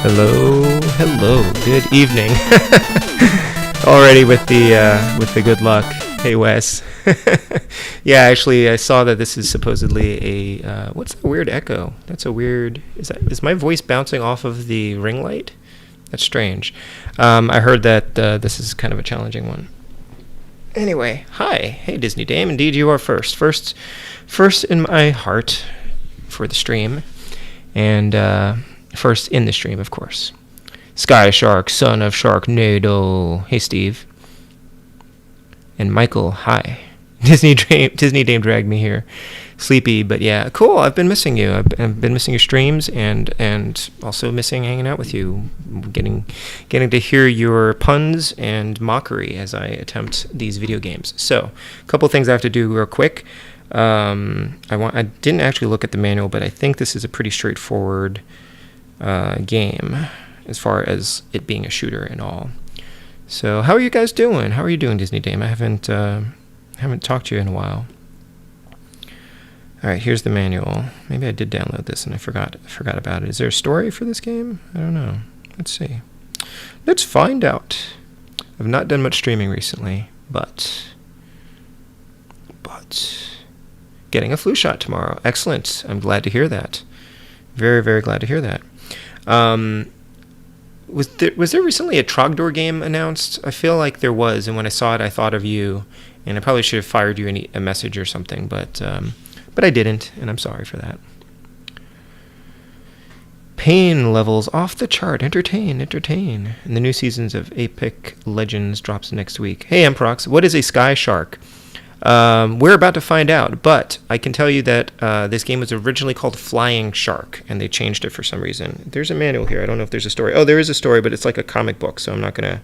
Hello, good evening. Already with the good luck. Hey Wes. Yeah, actually I saw that this is supposedly a what's that weird echo? That's a weird, is my voice bouncing off of the ring light? That's strange. I heard that this is kind of a challenging one. Anyway, hi. Hey Disney Dame, indeed you are first in my heart for the stream, and first in the stream, of course. Sky Shark, son of Sharknado. Hey, Steve. And Michael, hi. Disney Dame dragged me here. Sleepy, but yeah, cool. I've been missing you. I've been missing your streams and also missing hanging out with you, getting to hear your puns and mockery as I attempt these video games. So, a couple things I have to do real quick. I didn't actually look at the manual, but I think this is a pretty straightforward game as far as it being a shooter and all. So how are you guys doing? How are you doing, Disney Dame? I haven't talked to you in a while. All right, here's the manual. Maybe I did download this and I forgot about it. Is there a story for this game? I don't know. Let's see. Let's find out. I've not done much streaming recently, but getting a flu shot tomorrow. Excellent. I'm glad to hear that. Very, very glad to hear that. Was there recently a Trogdor game announced? I feel like there was, and when I saw it, I thought of you, and I probably should have fired you a message or something, but I didn't, and I'm sorry for that. Pain levels off the chart. Entertain. And the new seasons of Epic Legends drops next week. Hey, Emprox, what is a Sky Shark? We're about to find out, but I can tell you that this game was originally called Flying Shark, and they changed it for some reason. There's a manual here. I don't know if there's a story. Oh, there is a story, but it's like a comic book, so I'm not gonna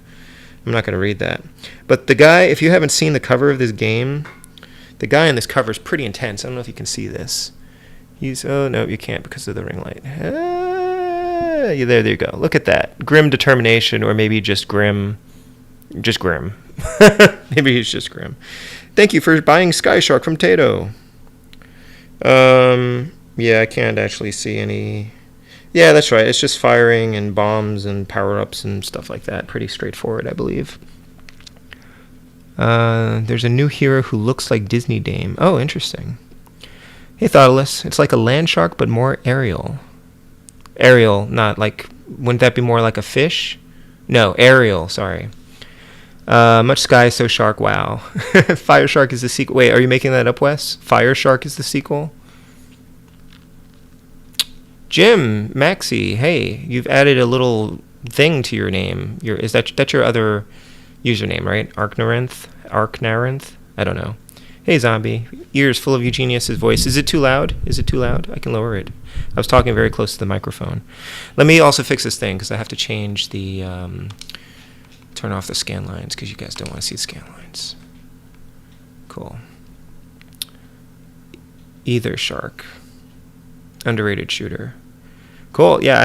read that. But the guy, if you haven't seen the cover of this game, the guy in this cover is pretty intense. I don't know if you can see this. Oh no, you can't because of the ring light. There you go. Look at that. Grim determination, or maybe just grim. Just grim. Maybe he's just grim. Thank you for buying Sky Shark from Tato. Yeah, I can't actually see any. Yeah, that's right. It's just firing and bombs and power-ups and stuff like that. Pretty straightforward, I believe. There's a new hero who looks like Disney Dame. Oh, interesting. Hey, Thoughtless. It's like a land shark, but more aerial. Aerial, not like... Wouldn't that be more like a fish? No, aerial, sorry. Much Sky, so Shark, wow. Fire Shark is the sequel. Wait, are you making that up, Wes? Fire Shark is the sequel? Jim, Maxi, hey, you've added a little thing to your name. That's your other username, right? Arknarenth? I don't know. Hey, Zombie. Ears full of Eugenius's voice. Is it too loud? I can lower it. I was talking very close to the microphone. Let me also fix this thing, because I have to change the... turn off the scan lines because you guys don't want to see the scan lines. Cool. Either Shark. Underrated shooter. Cool. Yeah,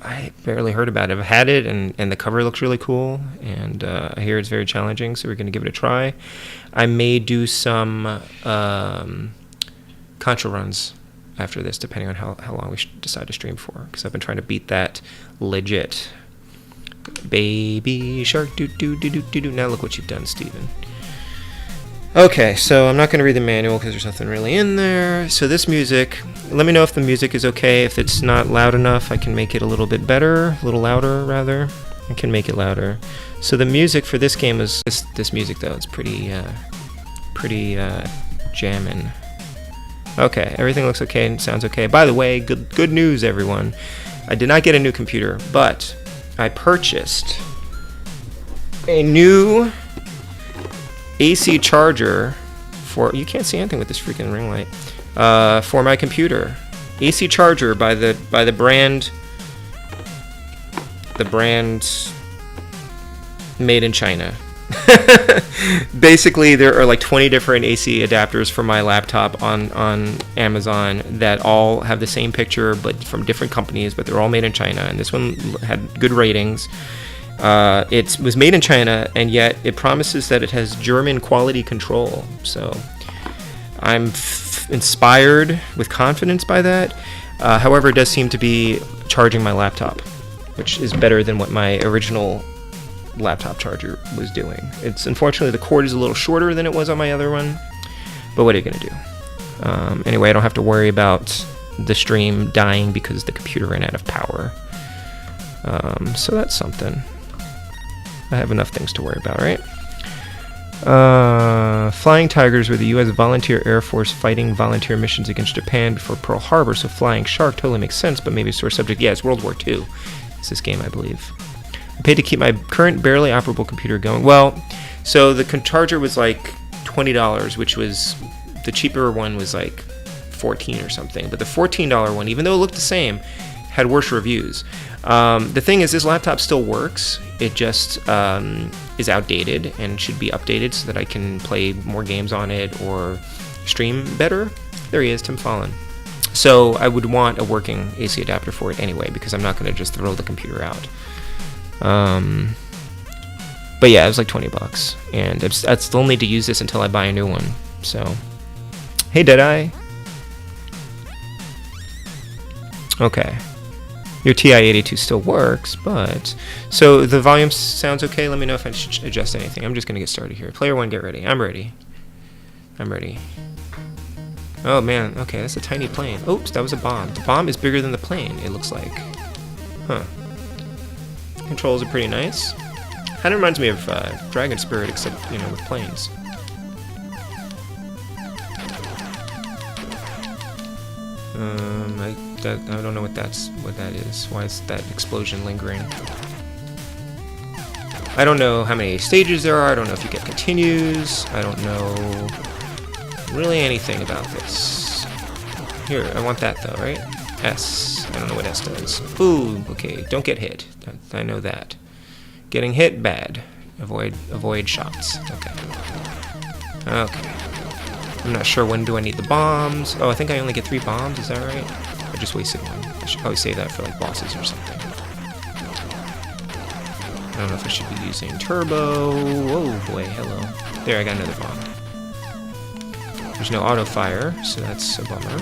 I barely heard about it. I've had it, and the cover looks really cool, and I hear it's very challenging, so we're going to give it a try. I may do some Contra runs after this, depending on how long we decide to stream for, because I've been trying to beat that legit. Baby shark, do. Now look what you've done, Steven. Okay, so I'm not going to read the manual because there's nothing really in there. So this music, let me know if the music is okay. If it's not loud enough, I can make it a little bit better, a little louder, rather. I can make it louder. So the music for this game is this music, though. It's pretty jammin'. Okay, everything looks okay and sounds okay. By the way, good news, everyone. I did not get a new computer, but I purchased a new AC charger for... You can't see anything with this freaking ring light. For my computer. AC charger by the brand... The brand... Made in China. Basically, there are like 20 different AC adapters for my laptop on Amazon that all have the same picture but from different companies, but they're all made in China, and this one had good ratings. It was made in China, and yet it promises that it has German quality control, so I'm inspired with confidence by that. However, it does seem to be charging my laptop. which is better than what my original laptop charger was doing. It's unfortunately the cord is a little shorter than it was on my other one, but what are you gonna do? Anyway, I don't have to worry about the stream dying because the computer ran out of power. So that's something. I have enough things to worry about, right? Flying Tigers were the U.S. Volunteer Air Force fighting volunteer missions against Japan before Pearl Harbor, so Flying Shark totally makes sense, but maybe a sore subject. Yeah, it's World War II. It's this game, I believe. I paid to keep my current barely operable computer going. Well, so the charger was like $20, which was, the cheaper one was like $14 or something, but the $14 one, even though it looked the same, had worse reviews. The thing is, this laptop still works. It just is outdated and should be updated so that I can play more games on it or stream better. There he is, Tim Fallon. So I would want a working AC adapter for it anyway, because I'm not going to just throw the computer out. But yeah, it was like $20, and I still need to use this until I buy a new one. So, hey, Deadeye. Okay. Your TI-82 still works, but... So the volume sounds okay. Let me know if I should adjust anything. I'm just going to get started here. Player 1, get ready. I'm ready. I'm ready. Oh, man. Okay, that's a tiny plane. Oops, that was a bomb. The bomb is bigger than the plane, it looks like. Huh. Controls are pretty nice. Kind of reminds me of Dragon Spirit, except, you know, with planes. I don't know what that is. Why is that explosion lingering? I don't know how many stages there are. I don't know if you get continues. I don't know really anything about this. Here, I want that though, right? S. I don't know what S does. Ooh, okay. Don't get hit. I know that. Getting hit, bad. Avoid shots. Okay. Okay. I'm not sure when do I need the bombs. Oh, I think I only get 3 bombs. Is that right? I just wasted one. I should probably save that for like bosses or something. I don't know if I should be using turbo. Oh boy, hello. There, I got another bomb. There's no auto fire, so that's a bummer.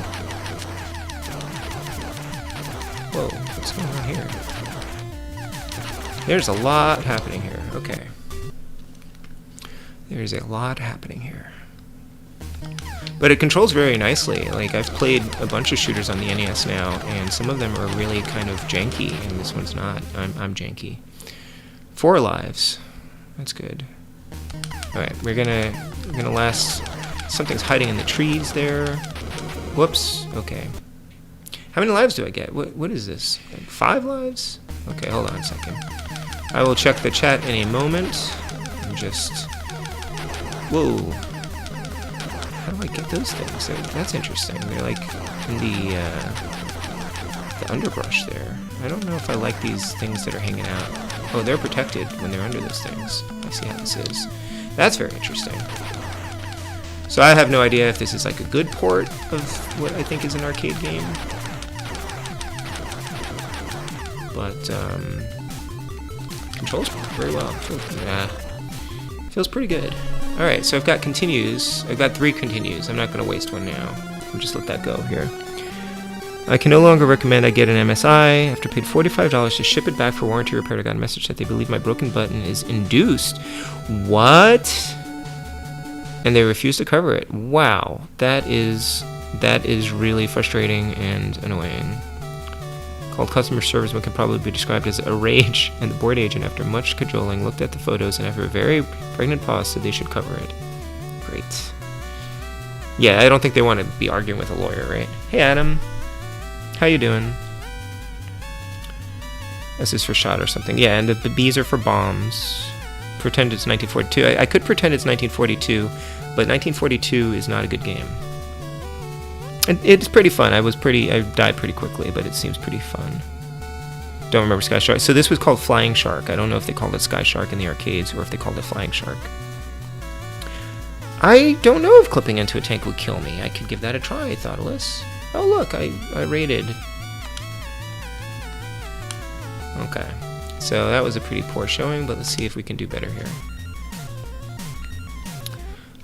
Whoa, what's going on here? There's a lot happening here. Okay. There's a lot happening here. But it controls very nicely. Like, I've played a bunch of shooters on the NES now, and some of them are really kind of janky, and this one's not. I'm janky. 4 lives. That's good. Alright, we're gonna last... Something's hiding in the trees there. Whoops. Okay. How many lives do I get? What is this? Like 5 lives? Okay, hold on a second. I will check the chat in a moment. And just... Whoa. How do I get those things? That's interesting. They're like in the underbrush there. I don't know if I like these things that are hanging out. Oh, they're protected when they're under those things. I see how this is. That's very interesting. So I have no idea if this is like a good port of what I think is an arcade game. But, controls very well. Feels pretty good. Alright, so I've got continues. I've got 3 continues. I'm not going to waste one now. I'll just let that go here. I can no longer recommend I get an MSI. After paid $45 to ship it back for warranty repair, I got a message that they believe my broken button is induced. What? And they refuse to cover it. Wow. That is really frustrating and annoying. Called customer service, what can probably be described as a rage, and the board agent, after much cajoling, looked at the photos and after a very pregnant pause said they should cover it. Great. Yeah, I don't think they want to be arguing with a lawyer, right? Hey, Adam. How you doing? This is for shot or something. Yeah, and the B's are for bombs. Pretend it's 1942. I could pretend it's 1942, but 1942 is not a good game. It's pretty fun. I died pretty quickly, but it seems pretty fun. Don't remember Sky Shark. So this was called Flying Shark. I don't know if they called it Sky Shark in the arcades or if they called it Flying Shark. I don't know if clipping into a tank would kill me. I could give that a try, Thoughtless. Oh look, I raided. Okay. So that was a pretty poor showing, but let's see if we can do better here.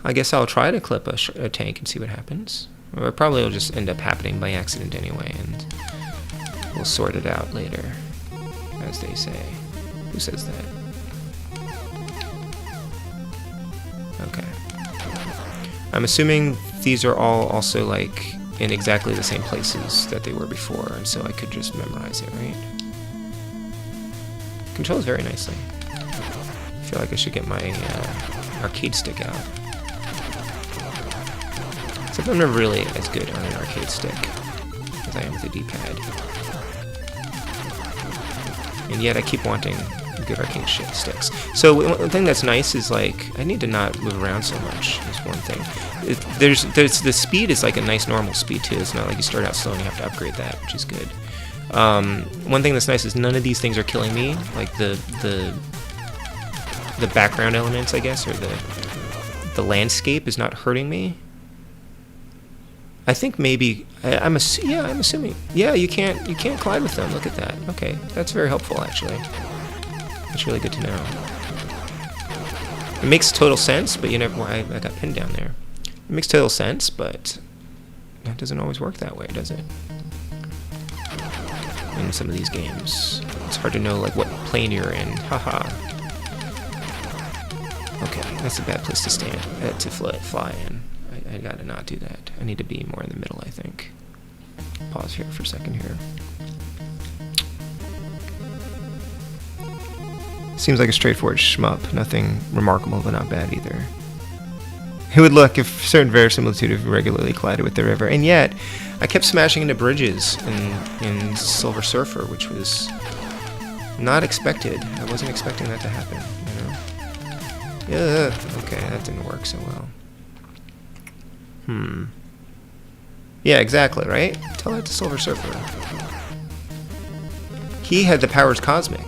I guess I'll try to clip a tank and see what happens. Or probably it'll just end up happening by accident anyway, and we'll sort it out later. as they say. Who says that? Okay. I'm assuming these are all also like in exactly the same places that they were before, and so I could just memorize it, right? Controls very nicely. I feel like I should get my arcade stick out. Except I'm never really as good on an arcade stick as I am with a D-pad. And yet I keep wanting good arcade sticks. So one thing that's nice is like I need to not move around so much. Is one thing. There's the speed is like a nice normal speed too. It's not like you start out slow and you have to upgrade that, which is good. One thing that's nice is none of these things are killing me. Like the background elements, I guess, or the landscape is not hurting me. I think maybe I'm assuming. Yeah, you can't collide with them. Look at that. Okay, that's very helpful actually. That's really good to know. It makes total sense, but you never. Well, I got pinned down there. It makes total sense, but that doesn't always work that way, does it? In some of these games, it's hard to know like what plane you're in. Haha. Okay, that's a bad place to stand. To fly in. I gotta not do that. I need to be more in the middle, I think. Pause here for a second here. Seems like a straightforward shmup. Nothing remarkable, but not bad either. It would look if certain verisimilitude if regularly collided with the river, and yet I kept smashing into bridges in Silver Surfer, which was not expected. I wasn't expecting that to happen, you know? Yeah. Okay, that didn't work so well. Yeah, exactly, right? Tell that to Silver Surfer. He had the powers cosmic.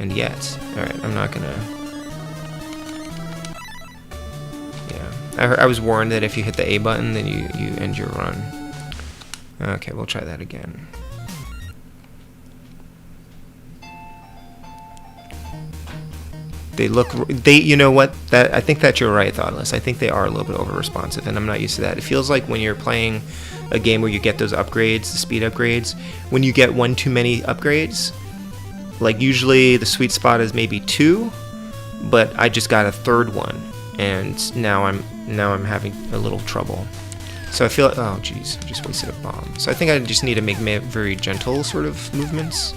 And yet, alright, I'm not gonna... Yeah, I was warned that if you hit the A button, then you end your run. Okay, we'll try that again. You know what? I think that you're right, Thoughtless. I think they are a little bit over-responsive, and I'm not used to that. It feels like when you're playing a game where you get those upgrades, the speed upgrades, when you get one too many upgrades, like usually the sweet spot is maybe 2, but I just got a 3rd one, and now I'm having a little trouble. So I feel like, oh geez, I just wasted a bomb. So I think I just need to make very gentle sort of movements.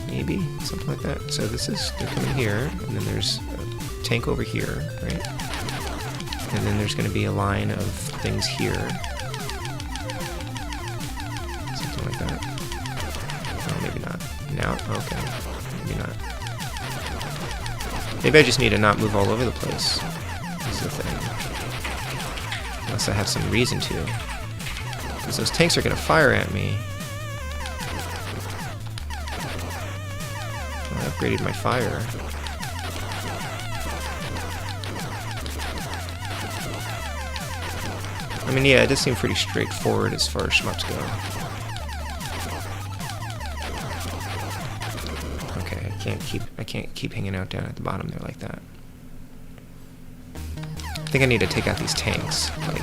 Maybe, something like that. So they're coming here, and then there's a tank over here, right? And then there's going to be a line of things here. Something like that. Oh, maybe not. Now? Okay. Maybe not. Maybe I just need to not move all over the place. That's the thing. Unless I have some reason to. Because those tanks are going to fire at me. I upgraded my fire. I mean, yeah, it does seem pretty straightforward as far as shmups go. Okay, I can't keep hanging out down at the bottom there like that. I think I need to take out these tanks, like,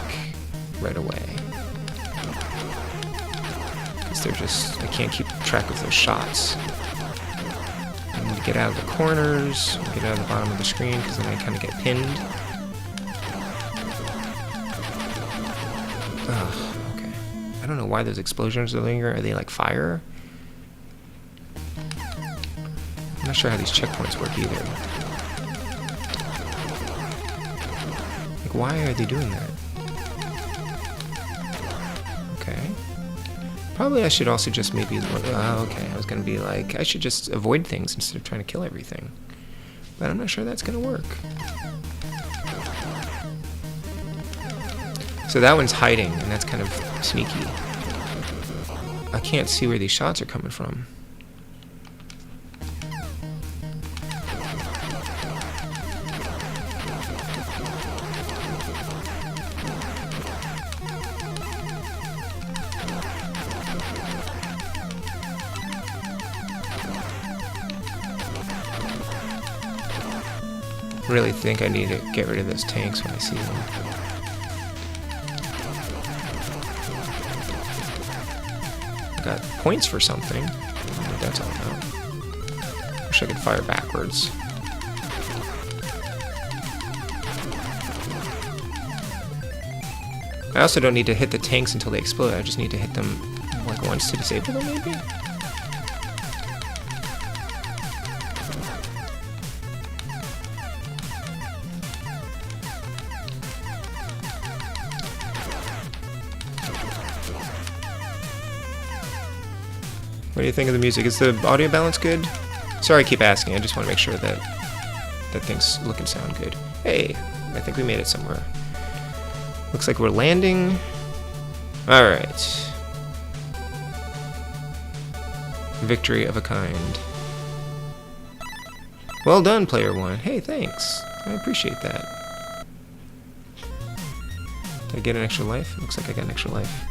right away. Because they're just, I can't keep track of those shots. I need to get out of the corners, get out of the bottom of the screen, because then I kind of get pinned. Ugh, okay. I don't know why those explosions are lingering. Are they like fire? I'm not sure how these checkpoints work either. Like, why are they doing that? Okay. Probably I should also just maybe... okay, I was going to be like, I should just avoid things instead of trying to kill everything. But I'm not sure that's going to work. So that one's hiding, and that's kind of sneaky. I can't see where these shots are coming from. I really think I need to get rid of those tanks when I see them. I got points for something. I don't know what that's all about. wish I could fire backwards. I also don't need to hit the tanks until they explode. I just need to hit them like once to disable them, maybe? What do you think of the music? Is the audio balance good? Sorry I keep asking, I just want to make sure that things look and sound good. Hey, I think we made it somewhere. Looks like we're landing. Alright. Victory of a kind. Well done, player one. Hey, thanks. I appreciate that. Did I get an extra life? Looks like I got an extra life.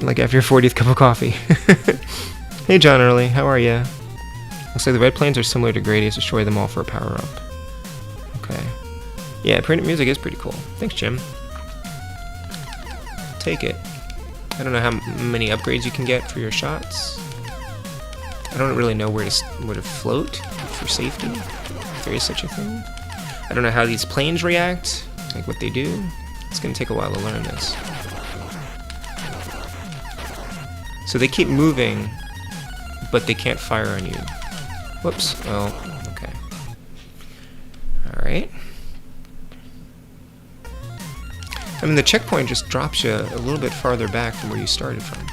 Like after your 40th cup of coffee. Hey John Early, how are ya? Looks like the red planes are similar to Grady's. Destroy them all for a power-up. Okay. Yeah, printed music is pretty cool. Thanks, Jim. Take it. I don't know how many upgrades you can get for your shots. I don't really know where to float for safety, if there is such a thing. I don't know how these planes react, like what they do. It's gonna take a while to learn this. So they keep moving, but they can't fire on you. Whoops. Oh, okay. Alright. I mean, the checkpoint just drops you a little bit farther back from where you started from.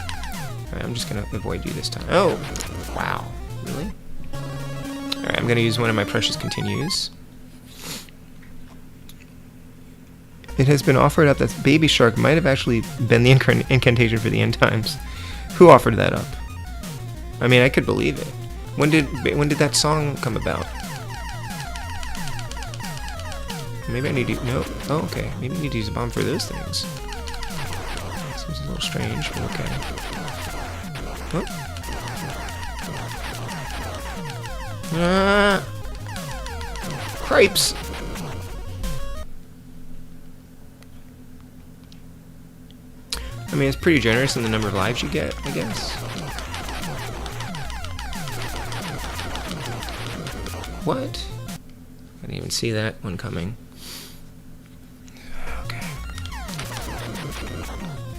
Alright, I'm just gonna avoid you this time. Oh! Wow. Really? Alright, I'm gonna use one of my precious continues. It has been offered up that Baby Shark might have actually been the incantation for the end times. Who offered that up? I mean, I could believe it. When did that song come about? Maybe I need to... No. Oh, okay. Maybe I need to use a bomb for those things. Seems a little strange, but okay. Oh. Cripes! I mean, it's pretty generous in the number of lives you get, I guess. What? I didn't even see that one coming. Okay.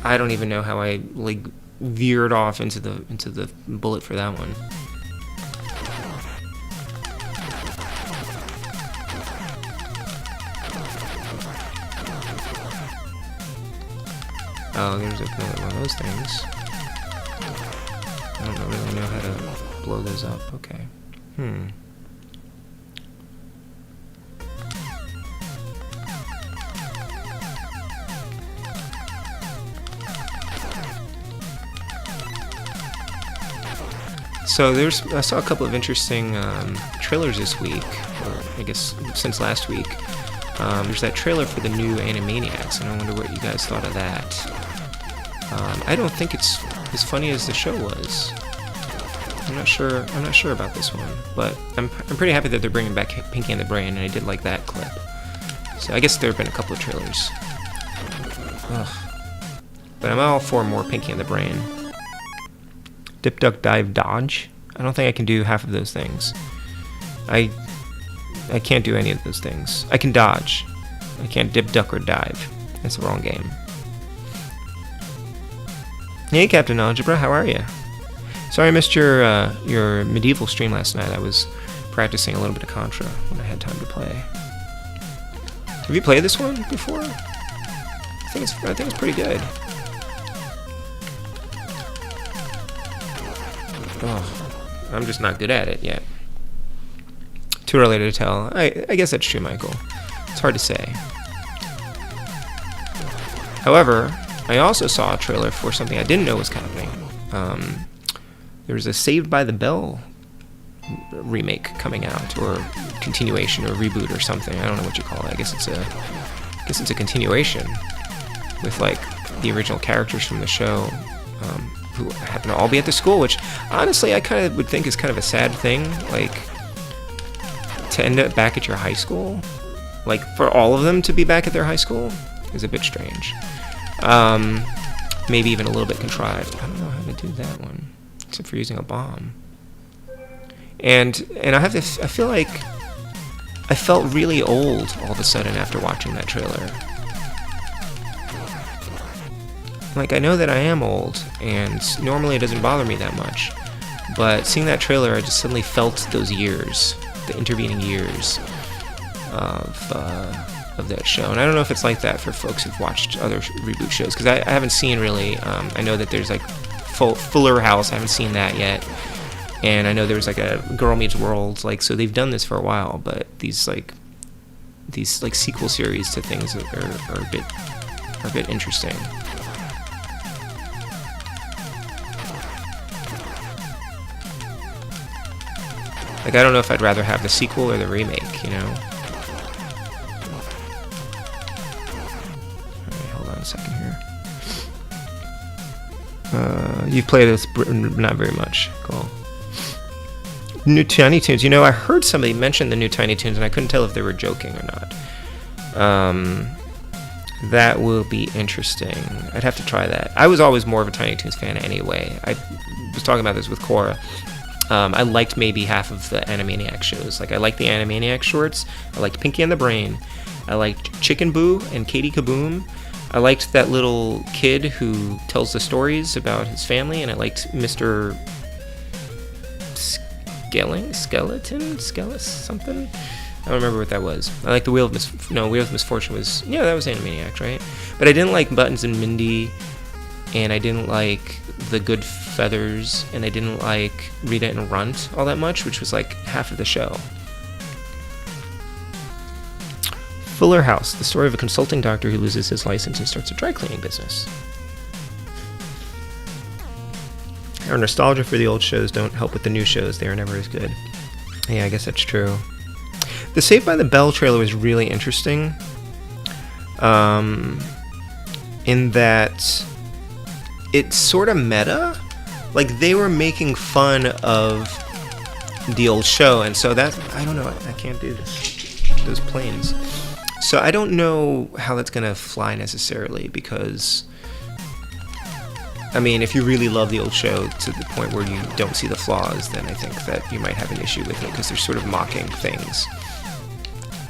I don't even know how I like veered off into the bullet for that one. Oh, there's another one of those things. I don't really know how to blow those up. Okay. So I saw a couple of interesting trailers this week, or I guess since last week. There's that trailer for the new Animaniacs, and I wonder what you guys thought of that. I don't think it's as funny as the show was. I'm not sure about this one, but I'm pretty happy that they're bringing back Pinky and the Brain, and I did like that clip. So I guess there have been a couple of trailers. Ugh. But I'm all for more Pinky and the Brain. Dip, duck, dive, dodge. I don't think I can do half of those things. I can't do any of those things. I can dodge. I can't dip, duck, or dive. That's the wrong game. Hey, Captain Algebra, how are you? Sorry I missed your medieval stream last night. I was practicing a little bit of Contra when I had time to play. Have you played this one before? I think it's pretty good. Oh, I'm just not good at it yet. Too early to tell. I guess that's true, Michael. It's hard to say. However, I also saw a trailer for something I didn't know was happening. There was a Saved by the Bell remake coming out, or continuation, or reboot, or something. I don't know what you call it. I guess it's a continuation with like the original characters from the show, who happen to all be at the school. Which honestly, I kind of would think is kind of a sad thing. Like, to end up back at your high school, like for all of them to be back at their high school, is a bit strange. Maybe even a little bit contrived. I don't know how to do that one, except for using a bomb. And I feel like I felt really old all of a sudden after watching that trailer. Like, I know that I am old, and normally it doesn't bother me that much, but seeing that trailer, I just suddenly felt those years, the intervening years of that show. And I don't know if it's like that for folks who've watched other reboot shows, because I haven't seen really. I know that there's like Fuller House. I haven't seen that yet, and I know there was like a Girl Meets World. Like, so they've done this for a while, but these sequel series to things are a bit interesting. Like, I don't know if I'd rather have the sequel or the remake, you know? Alright, hold on a second here. You've played this not very much. Cool. New Tiny Toons. You know, I heard somebody mention the new Tiny Toons, and I couldn't tell if they were joking or not. That will be interesting. I'd have to try that. I was always more of a Tiny Toons fan anyway. I was talking about this with Cora. I liked maybe half of the Animaniac shows. Like, I liked the Animaniac shorts. I liked Pinky and the Brain. I liked Chicken Boo and Katie Kaboom. I liked that little kid who tells the stories about his family, and I liked Mr. Skeleton, something. I don't remember what that was. I like the Wheel of Misfortune was, yeah, that was Animaniac, right? But I didn't like Buttons and Mindy, and I didn't like The Good Feathers, and I didn't like Rita and Runt all that much, which was like half of the show. Fuller House, the story of a consulting doctor who loses his license and starts a dry cleaning business. Our nostalgia for the old shows don't help with the new shows. They are never as good. Yeah, I guess that's true. The Saved by the Bell trailer was really interesting. In that it's sort of meta. Like, they were making fun of the old show, and so that, I don't know, I can't do this. Those planes. So I don't know how that's gonna fly necessarily, because I mean, if you really love the old show to the point where you don't see the flaws, then I think that you might have an issue with it, because they're sort of mocking things.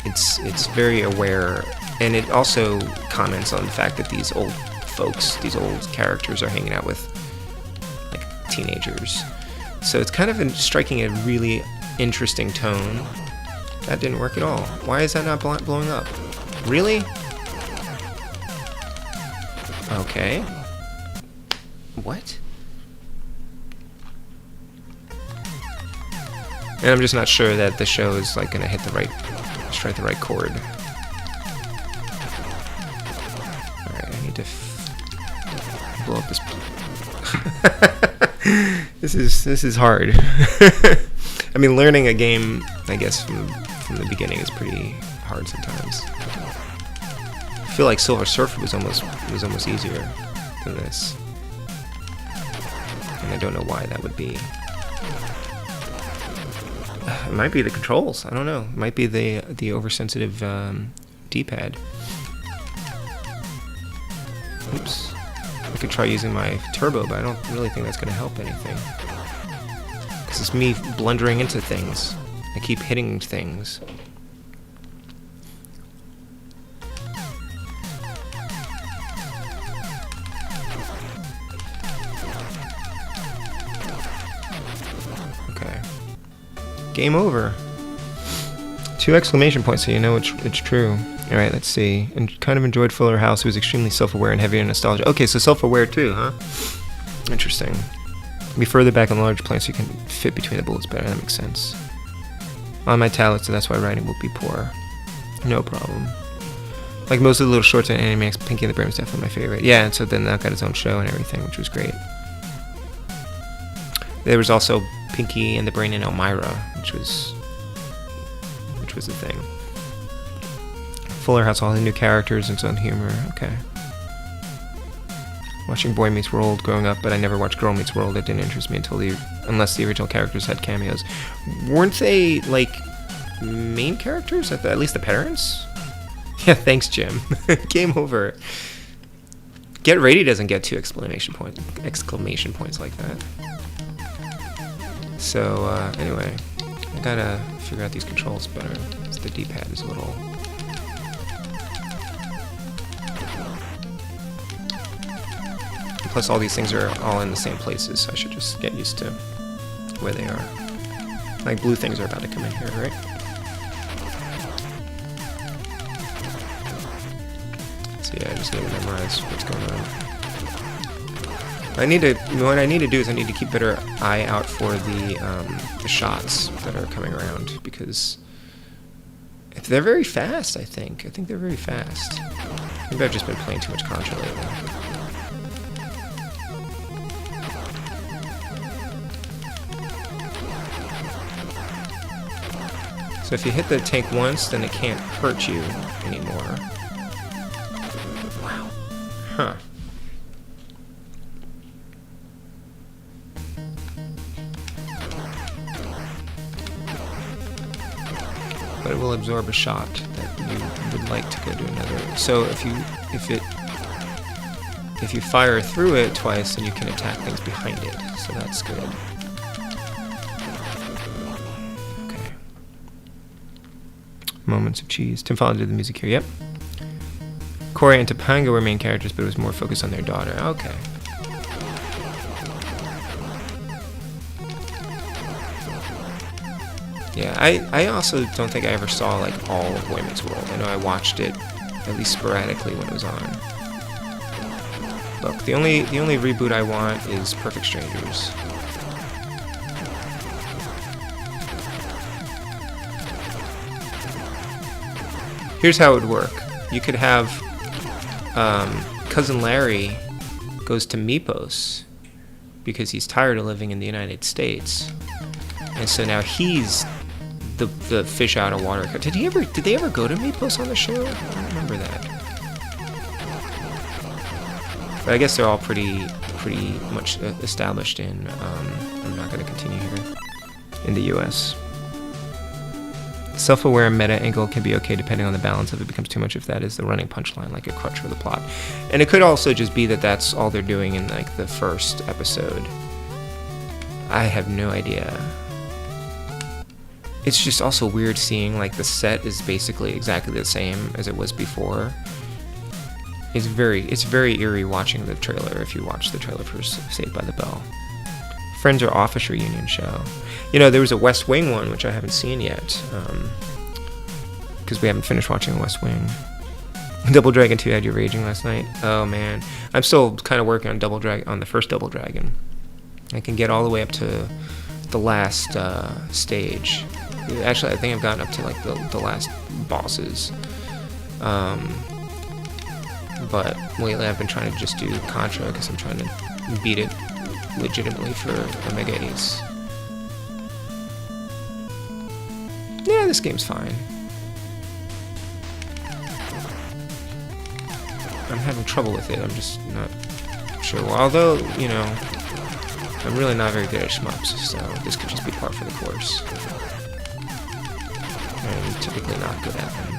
It's very aware, and it also comments on the fact that these old folks, these old characters, are hanging out with like teenagers. So it's kind of striking a really interesting tone. That didn't work at all. Why is that not blowing up? Really? Okay. What? And I'm just not sure that the show is like gonna strike the right chord. Alright, I need to blow up this. This is hard. I mean, learning a game, I guess, from the beginning is pretty hard sometimes. I feel like Silver Surfer was almost easier than this, and I don't know why that would be. It might be the controls. I don't know. It might be the oversensitive D-pad. Oops. I could try using my turbo, but I don't really think that's going to help anything. Because it's me blundering into things. I keep hitting things. Okay. Game over. 2 exclamation points so you know it's true. Alright, let's see. And kind of enjoyed Fuller House. He was extremely self-aware and heavy on nostalgia. Okay, so self-aware too, huh? Interesting. Be further back on the large plane so you can fit between the bullets better. That makes sense. On my tablet, so that's why writing will be poor. No problem. Like most of the little shorts on Animaniacs, Pinky and the Brain was definitely my favorite. Yeah, and so then that got its own show and everything, which was great. There was also Pinky and the Brain and Elmira, which was the thing. Fuller House, all the new characters and its own humor. Okay. Watching Boy Meets World growing up, but I never watched Girl Meets World. It didn't interest me unless the original characters had cameos. Weren't they like main characters? At least the parents? Yeah, thanks, Jim. Game over. Get Ready doesn't get 2 exclamation points like that. So anyway. I gotta figure out these controls better. The D-pad is a little... Plus all these things are all in the same places, so I should just get used to where they are. Like blue things are about to come in here, right? So yeah, I just need to memorize what's going on. What I need to do is I need to keep a better eye out for the shots that are coming around, because they're very fast, I think. I think they're very fast. Maybe I've just been playing too much Contra lately. So if you hit the tank once, then it can't hurt you anymore. Wow. Huh. But it will absorb a shot that you would like to go to another. So if you fire through it twice, then you can attack things behind it. So that's good. Okay. Moments of cheese. Tim Follow did the music here. Yep. Corey and Topanga were main characters, but it was more focused on their daughter. Okay. Yeah, I also don't think I ever saw like all of Boy Meets World. I know I watched it at least sporadically when it was on. Look, the only reboot I want is Perfect Strangers. Here's how it would work. You could have Cousin Larry goes to Mipos because he's tired of living in the United States, and so now he's the fish out of water. Did they ever go to Mipos on the show? I don't remember that. But I guess they're all pretty much established in. I'm not going to continue here. In the U.S. Self-aware meta angle can be okay depending on the balance. If it becomes too much, if that is the running punchline, like a crutch for the plot. And it could also just be that that's all they're doing in like the first episode. I have no idea. It's just also weird seeing like the set is basically exactly the same as it was before. It's very eerie watching the trailer if you watch the trailer for Saved by the Bell. Friends or Office reunion show. You know, there was a West Wing one, which I haven't seen yet, because we haven't finished watching the West Wing. Double Dragon 2 had you raging last night. Oh man, I'm still kind of working on the first Double Dragon. I can get all the way up to the last stage. Actually, I think I've gotten up to like the last bosses. But lately I've been trying to just do Contra because I'm trying to beat it legitimately for Omega Ace. Yeah, this game's fine. I'm having trouble with it. I'm just not sure. Although, you know, I'm really not very good at shmups, so this could just be par for the course. I'm typically not good at them.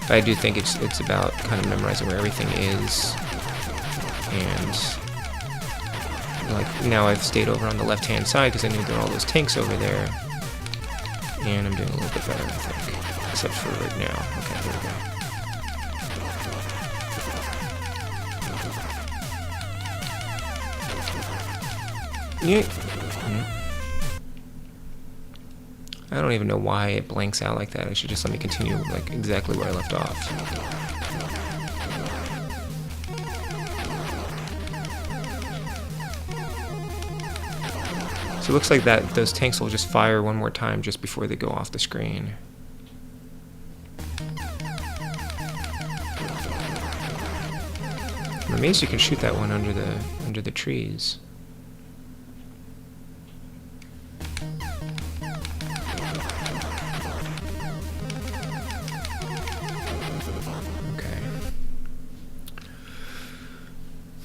But I do think it's about kind of memorizing where everything is, and like now I've stayed over on the left-hand side because I knew there were all those tanks over there, and I'm doing a little bit better, I think, except for right now. Okay, here we go. Yeah. I don't even know why it blanks out like that. It should just let me continue like exactly where I left off. So it looks like that those tanks will just fire one more time just before they go off the screen. I'm amazed you can shoot that one under the trees.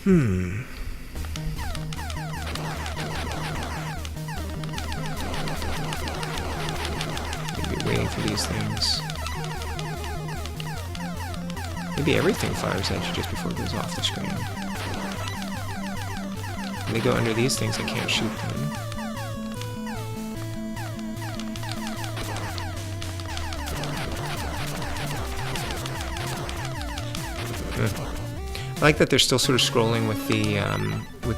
Maybe waiting for these things. Maybe everything fires at you just before it goes off the screen. When they go under these things, I can't shoot them. I like that they're still sort of scrolling with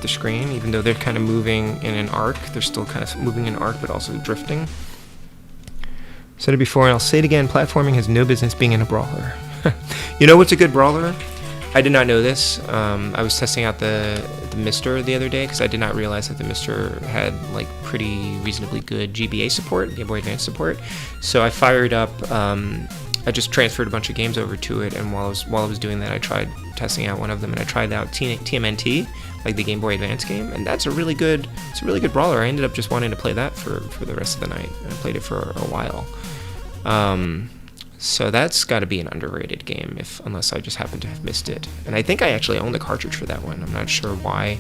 the screen, even though they're kind of moving in an arc. They're still kind of moving in an arc, but also drifting. Said it before, and I'll say it again, platforming has no business being in a brawler. You know what's a good brawler? I did not know this. I was testing out the Mister the other day because I did not realize that the Mister had like pretty reasonably good GBA support, Game Boy Advance support. So I fired up. I just transferred a bunch of games over to it, and while I was doing that, I tried testing out one of them, and I tried out TMNT, like the Game Boy Advance game, and that's a really good brawler. I ended up just wanting to play that for the rest of the night. I played it for a while. So that's got to be an underrated game, unless I just happen to have missed it. And I think I actually own the cartridge for that one. I'm not sure why.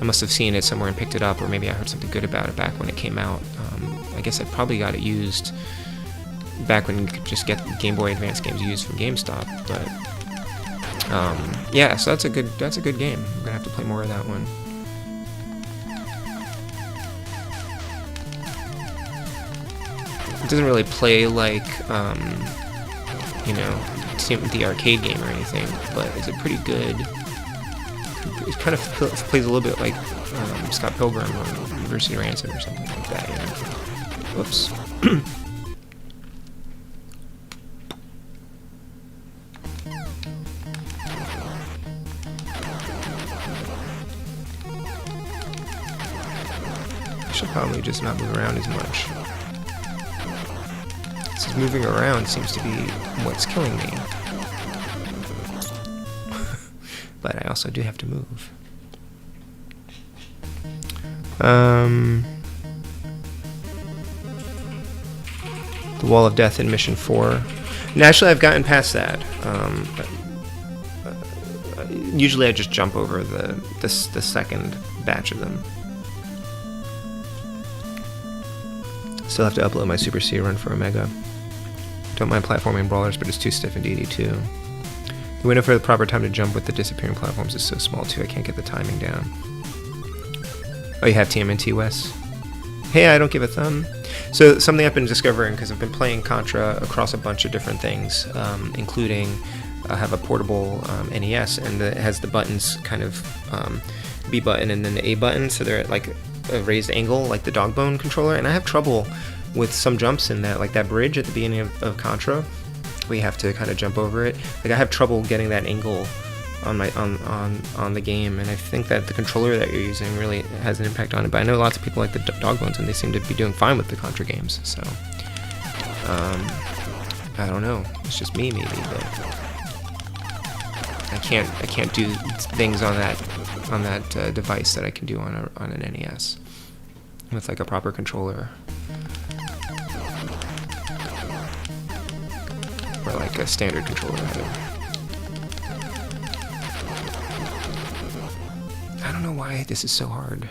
I must have seen it somewhere and picked it up, or maybe I heard something good about it back when it came out. I guess I probably got it used back when you could just get Game Boy Advance games used from GameStop. But yeah, so that's a good game. I'm gonna have to play more of that one. It doesn't really play like the arcade game or anything, but it's a pretty good. It kind of plays a little bit like Scott Pilgrim or University Ransom or something like that. You know? Whoops. I should probably just not move around as much. This moving around seems to be what's killing me. But I also do have to move. The Wall of Death in Mission 4. And actually, I've gotten past that. Usually I just jump over the second batch of them. Still have to upload my Super C run for Omega. Don't mind platforming brawlers, but it's too stiff in DD2. The window for the proper time to jump with the disappearing platforms is so small too, I can't get the timing down. Oh, you have TMNT, Wes? Hey, I don't give a thumb. So something I've been discovering, because I've been playing Contra across a bunch of different things, including I have a portable NES, and it has the buttons kind of B button and then the A button, so they're at like a raised angle, like the dog bone controller, and I have trouble with some jumps in that, like that bridge at the beginning of Contra. We have to kind of jump over it. Like I have trouble getting that angle on my on the game, and I think that the controller that you're using really has an impact on it. But I know lots of people like the dog bones, and they seem to be doing fine with the Contra games. So I don't know. It's just me, maybe, but I can't do things on that device that I can do on an NES with like a proper controller. Or like a standard controller. I don't know why this is so hard.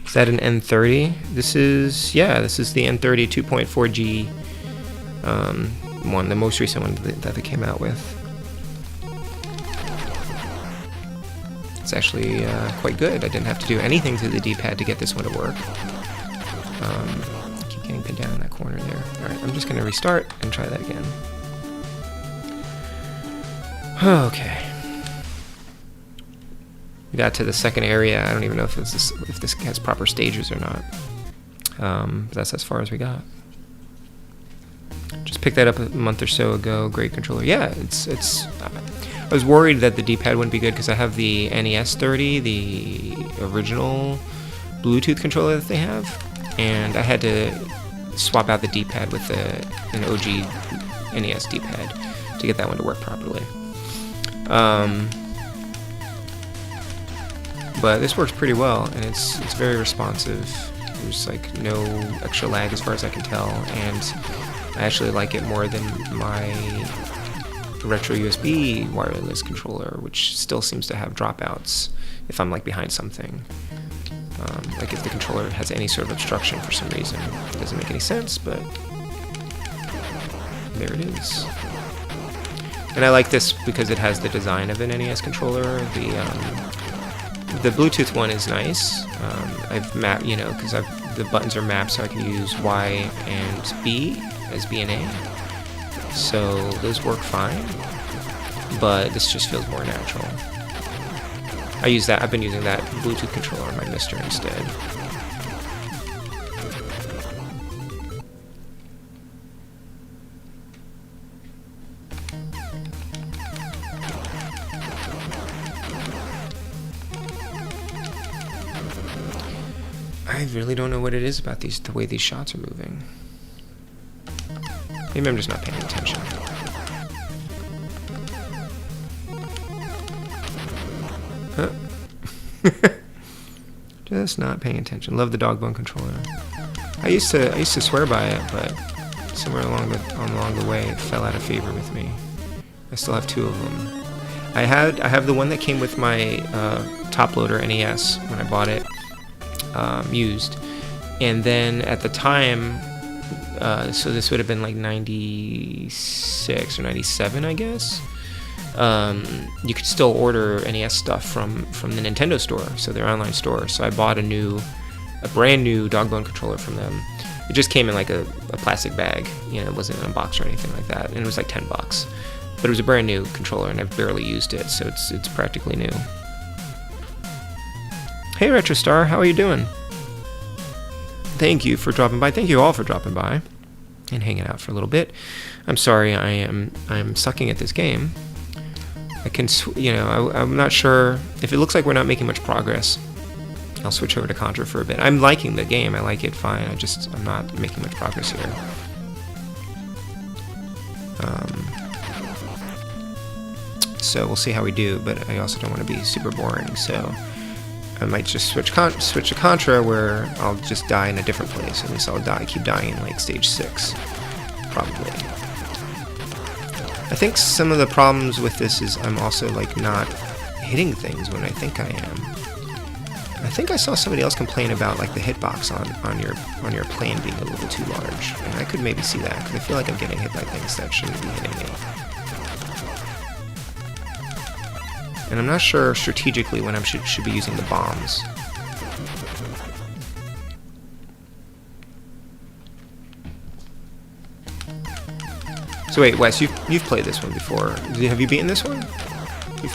Is that an N30? This is the N30 2.4G one, the most recent one that they came out with. It's actually quite good. I didn't have to do anything to the D-pad to get this one to work. Keep getting pinned down in that corner there. Alright, I'm just going to restart and try that again. Okay. We got to the second area. I don't even know if this has proper stages or not. But that's as far as we got. Just picked that up a month or so ago. Great controller. Yeah, it's I was worried that the D-pad wouldn't be good because I have the NES 30, the original Bluetooth controller that they have, and I had to swap out the D-pad with an OG NES D-pad to get that one to work properly. But this works pretty well, and it's very responsive. There's like no extra lag as far as I can tell, and I actually like it more than my retro USB wireless controller, which still seems to have dropouts if I'm like behind something. Like if the controller has any sort of obstruction for some reason. It doesn't make any sense, but there it is. And I like this because it has the design of an NES controller. the Bluetooth one is nice. I've mapped, you know, because the buttons are mapped so I can use Y and B as B and A. So those work fine, but this just feels more natural. I've been using that Bluetooth controller on my Mister instead. I really don't know what it is about the way these shots are moving. Maybe I'm just not paying attention. Just not paying attention. Love the dog bone controller. I used to swear by it, but somewhere along the way it fell out of favor with me. I still have 2 of them. I have the one that came with my top loader NES when I bought it. Used, and then at the time, so this would have been like 96 or 97, I guess. You could still order NES stuff from the Nintendo store, so their online store. So I bought a brand new dog bone controller from them. It just came in like a plastic bag, you know, it wasn't in a box or anything like that, and it was like $10. But it was a brand new controller, and I've barely used it, so it's practically new. Hey Retrostar, how are you doing? Thank you for dropping by. Thank you all for dropping by and hanging out for a little bit. I'm sorry, I'm sucking at this game. I can, you know, I'm not sure if it looks like we're not making much progress. I'll switch over to Contra for a bit. I'm liking the game. I like it fine. I'm not making much progress here. So we'll see how we do, but I also don't want to be super boring, so I might just switch to Contra, where I'll just die in a different place. At least I'll keep dying in like stage 6, probably. I think some of the problems with this is I'm also like not hitting things when I think I am. I think I saw somebody else complain about like the hitbox on your plane being a little too large, and I could maybe see that because I feel like I'm getting hit by things that shouldn't be hitting me. And I'm not sure strategically when I should be using the bombs. So wait, Wes, you've played this one before. Have you beaten this one? You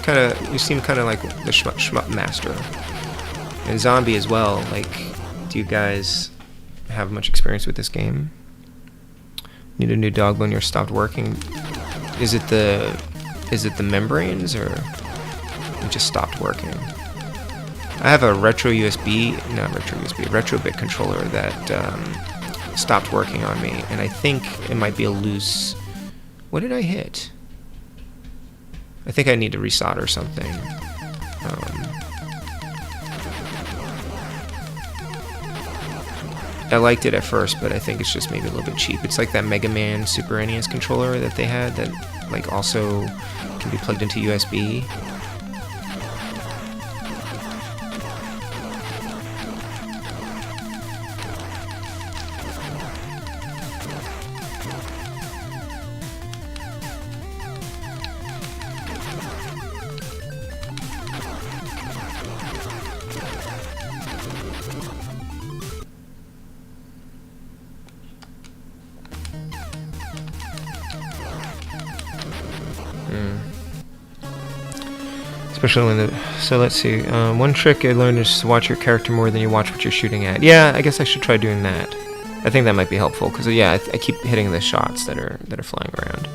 seem kind of like the shmup master. And Zombie as well. Like, do you guys have much experience with this game? Need a new dog bone, you're stopped working. Is it the membranes, or it just stopped working? I have a retrobit controller that stopped working on me, and I think it might be a loose. What did I hit? I think I need to resolder something. I liked it at first, but I think it's just maybe a little bit cheap. It's like that Mega Man Super NES controller that they had that like also can be plugged into USB. Especially when so let's see. One trick I learned is to watch your character more than you watch what you're shooting at. Yeah, I guess I should try doing that. I think that might be helpful because yeah, I keep hitting the shots that are flying around,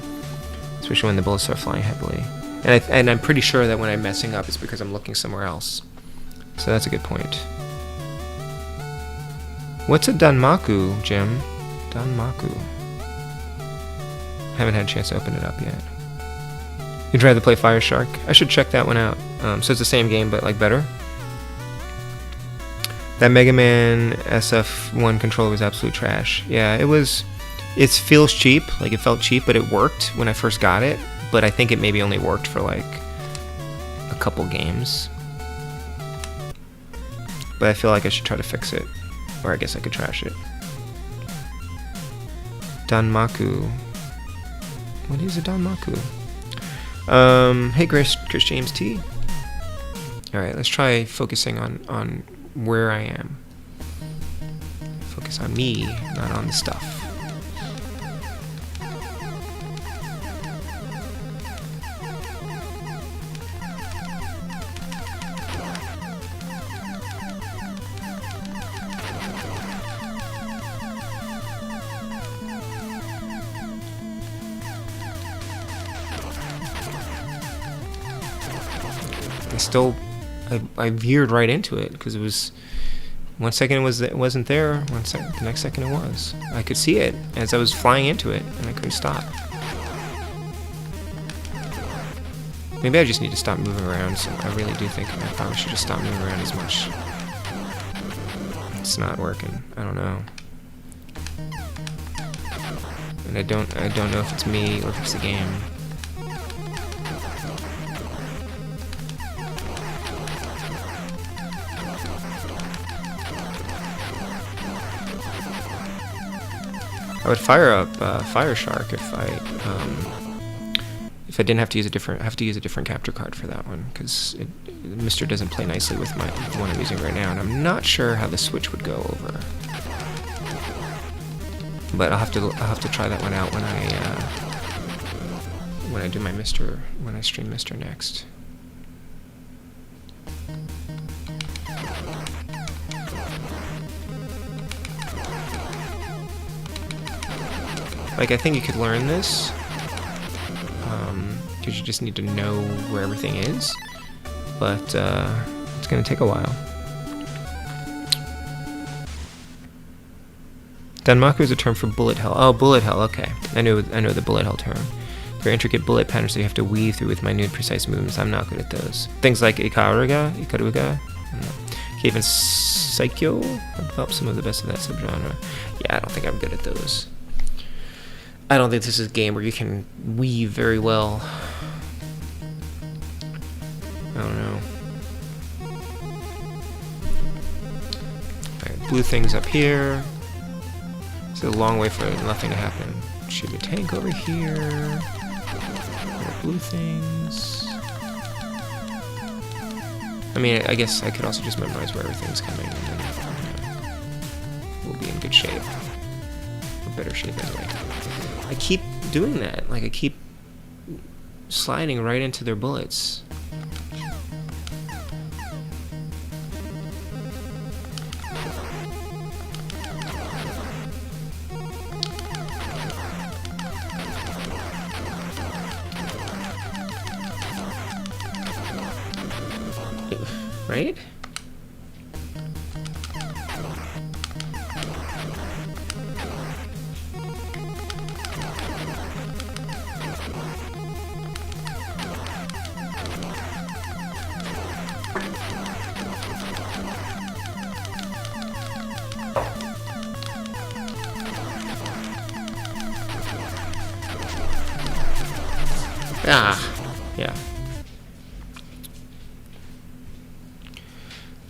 especially when the bullets are flying heavily. And I'm pretty sure that when I'm messing up, it's because I'm looking somewhere else. So that's a good point. What's a Danmaku, Jim? Danmaku. Haven't had a chance to open it up yet. You'd rather play Fire Shark? I should check that one out. So it's the same game, but like better. That Mega Man SF1 controller was absolute trash. Yeah, it was. It feels cheap, like it felt cheap, but it worked when I first got it. But I think it maybe only worked for like a couple games. But I feel like I should try to fix it, or I guess I could trash it. Danmaku. What is a Danmaku? Hey Chris James T. Alright, let's try focusing on where I am. Focus on me, not on the stuff. I veered right into it because it was 1 second it wasn't there, the next second it was. I could see it as I was flying into it and I couldn't stop. Maybe I just need to stop moving around. So I really do think I probably should just stop moving around as much. It's not working. I don't know. And I don't know if it's me or if it's the game. I would fire up Fire Shark if I didn't have to use a different capture card for that one, because Mr. doesn't play nicely with the one I'm using right now, and I'm not sure how the Switch would go over. But I'll have to try that one out when I do my when I stream Mr. next. Like, I think you could learn this, because you just need to know where everything is, but it's going to take a while. Danmaku is a term for bullet hell. Oh, bullet hell, okay. I know the bullet hell term. Very intricate bullet patterns that you have to weave through with minute, precise movements. I'm not good at those. Things like Ikaruga, Cave and Saikyo have developed some of the best of that subgenre. Yeah, I don't think I'm good at those. I don't think this is a game where you can weave very well. I don't know. Alright, blue things up here. It's a long way for nothing to happen. Shoot a tank over here. More blue things. I mean, I guess I could also just memorize where everything's coming, and then we'll be in good shape. Or better shape anyway. I keep doing that. Like, I keep sliding right into their bullets. Right? Yeah.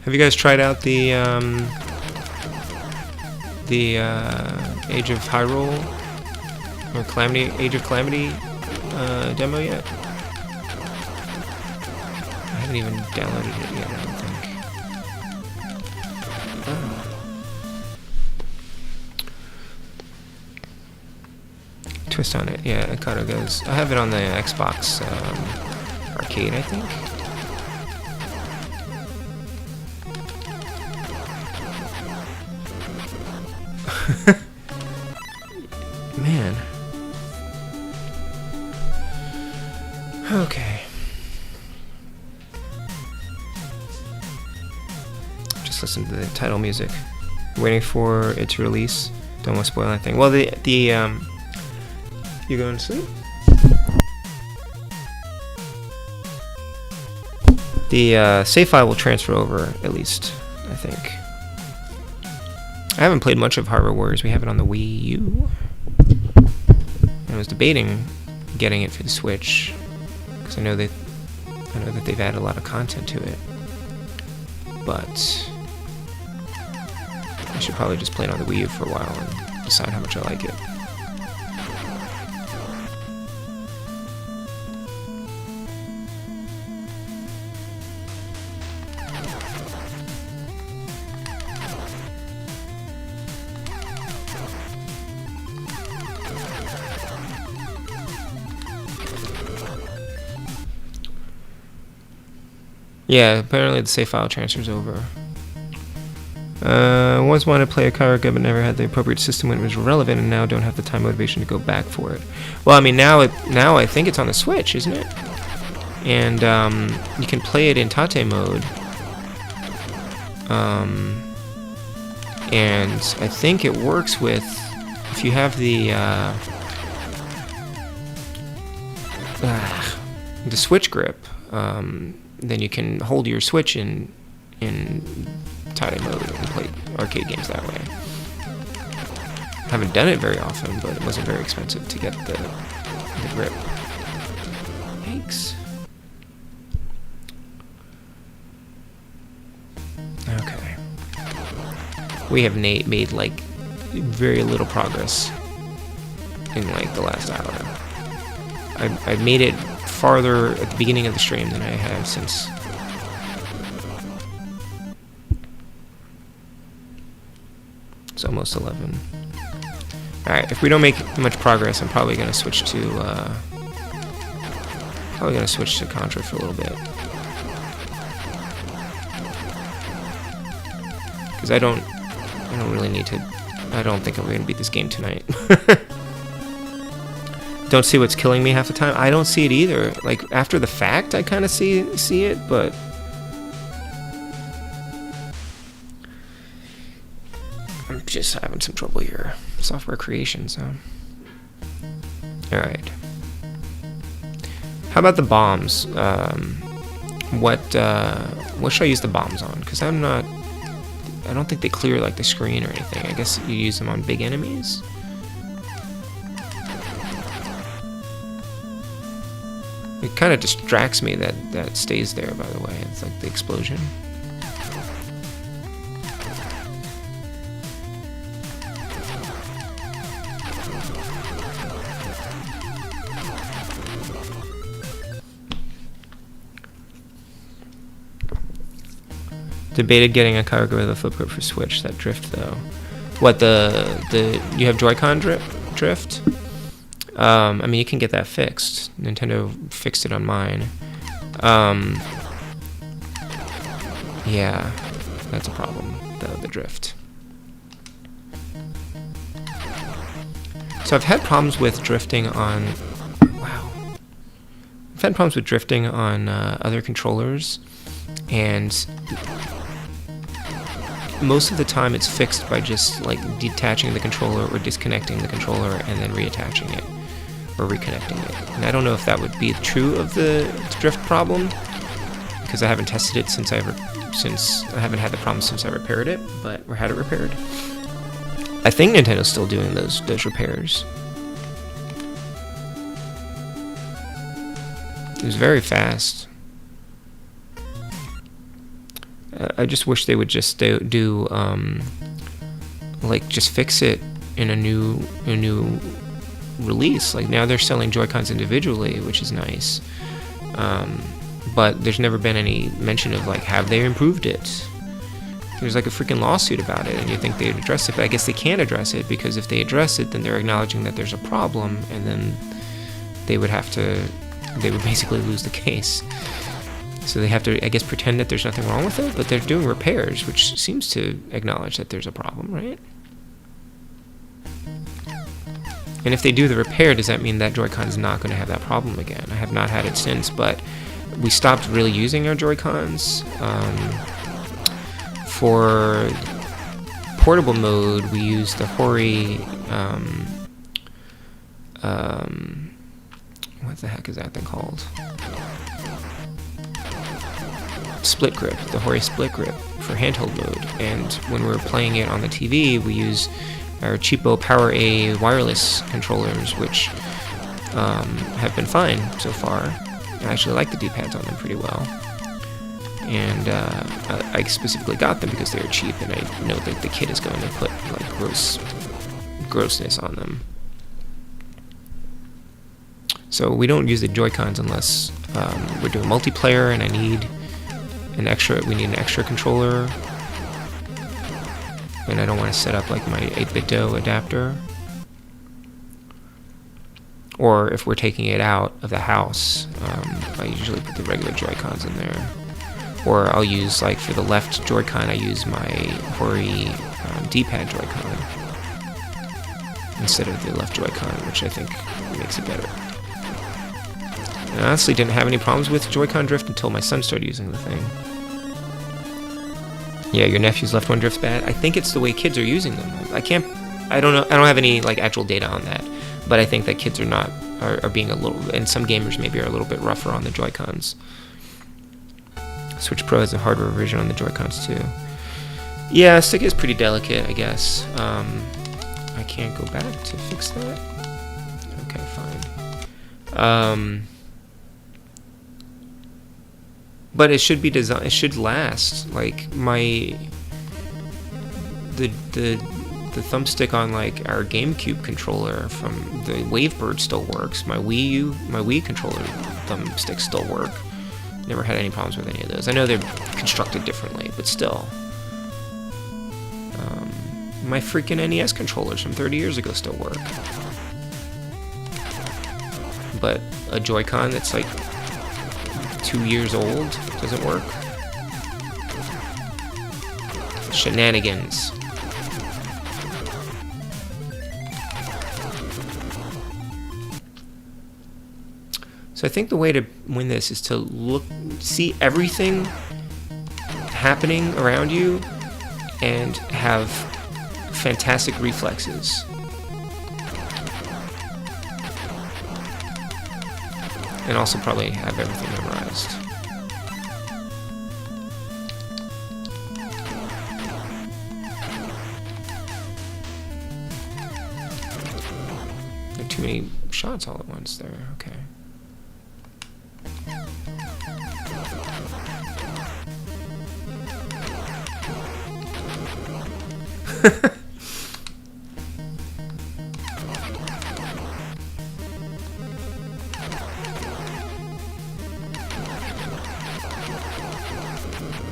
Have you guys tried out the Age of Hyrule or Age of Calamity demo yet? I haven't even downloaded it yet, I don't think. Twist on it, yeah, it kind of goes. I have it on the Xbox arcade, I think. Man. Okay. Just listen to the title music. Waiting for it to release. Don't want to spoil anything. Well, you going to sleep? The save file will transfer over, at least, I think. I haven't played much of Hyrule Warriors. We have it on the Wii U. I was debating getting it for the Switch, because I know that they've added a lot of content to it. But I should probably just play it on the Wii U for a while and decide how much I like it. Yeah, apparently the save file transfer's over. Once wanted to play a Karaga, but never had the appropriate system when it was relevant, and now don't have the time motivation to go back for it. Well, I mean, now I think it's on the Switch, isn't it? And you can play it in Tate mode. And I think it works with, if you have the Switch grip, then you can hold your Switch in Tate mode and play arcade games that way. Haven't done it very often, but it wasn't very expensive to get the grip. Thanks. Okay. We have made like very little progress in like the last hour. I made it farther at the beginning of the stream than I have since. It's almost 11. Alright, if we don't make much progress, I'm probably gonna switch to Contra for a little bit. Because I don't really need to. I don't think I'm gonna beat this game tonight. Don't see what's killing me half the time. I don't see it either. Like after the fact, I kind of see it, but I'm just having some trouble here. Software creation, so. All right. How about the bombs? What should I use the bombs on? Because I don't think they clear like the screen or anything. I guess you use them on big enemies. It kind of distracts me that it stays there, by the way. It's like the explosion. Debated getting a Karaga with a flip grip for Switch. That drift though. What you have Joy-Con drift? I mean, you can get that fixed. Nintendo fixed it on mine. Yeah, that's a problem, the drift. So I've had problems with drifting on... Wow. I've had problems with drifting on other controllers, and most of the time it's fixed by just like detaching the controller or disconnecting the controller and then reattaching it. Or reconnecting it. And I don't know if that would be true of the drift problem, because I haven't tested it since I haven't had the problem since I repaired it, or had it repaired. I think Nintendo's still doing those repairs. It was very fast. I just wish they would just do like just fix it in a new release. Like now they're selling Joy-Cons individually, which is nice, but there's never been any mention of like, have they improved it? There's like a freaking lawsuit about it, and you think they'd address it, but I guess they can't address it, because if they address it, then they're acknowledging that there's a problem, and then they would basically lose the case. So they have to, I guess, pretend that there's nothing wrong with it, but they're doing repairs, which seems to acknowledge that there's a problem, right? And if they do the repair, does that mean that Joy-Con is not going to have that problem again? I have not had it since, but we stopped really using our Joy-Cons. For portable mode, we used the Hori... what the heck is that thing called? Split grip, the Hori split grip for handheld mode. And when we're playing it on the TV, we use our cheapo Power A wireless controllers, which have been fine so far. I actually like the D-pads on them pretty well. And I specifically got them because they're cheap, and I know that the kid is going to put like grossness on them. So we don't use the Joy-Cons unless we're doing multiplayer and we need an extra controller, and I don't want to set up like my 8BitDo adapter. Or if we're taking it out of the house, I usually put the regular Joy-Cons in there. Or I'll use, like, for the left Joy-Con, I use my Hori D-pad Joy-Con instead of the left Joy-Con, which I think makes it better. And I honestly didn't have any problems with Joy-Con drift until my son started using the thing. Yeah, your nephew's left one drifts bad. I think it's the way kids are using them. I don't know. I don't have any like actual data on that, but I think that kids are being a little, and some gamers maybe are a little bit rougher on the Joy-Cons. Switch Pro has a hardware revision on the Joy-Cons too. Yeah, stick is pretty delicate, I guess. I can't go back to fix that. Okay, fine. But it should be designed. It should last. Like the thumbstick on like our GameCube controller from the Wavebird still works. My Wii controller thumbsticks still work. Never had any problems with any of those. I know they're constructed differently, but still. My freaking NES controllers from 30 years ago still work. But a Joy-Con that's like 2 years old doesn't work. Shenanigans. So I think the way to win this is to see everything happening around you and have fantastic reflexes. And also probably have everything memorized. There are too many shots all at once there, okay.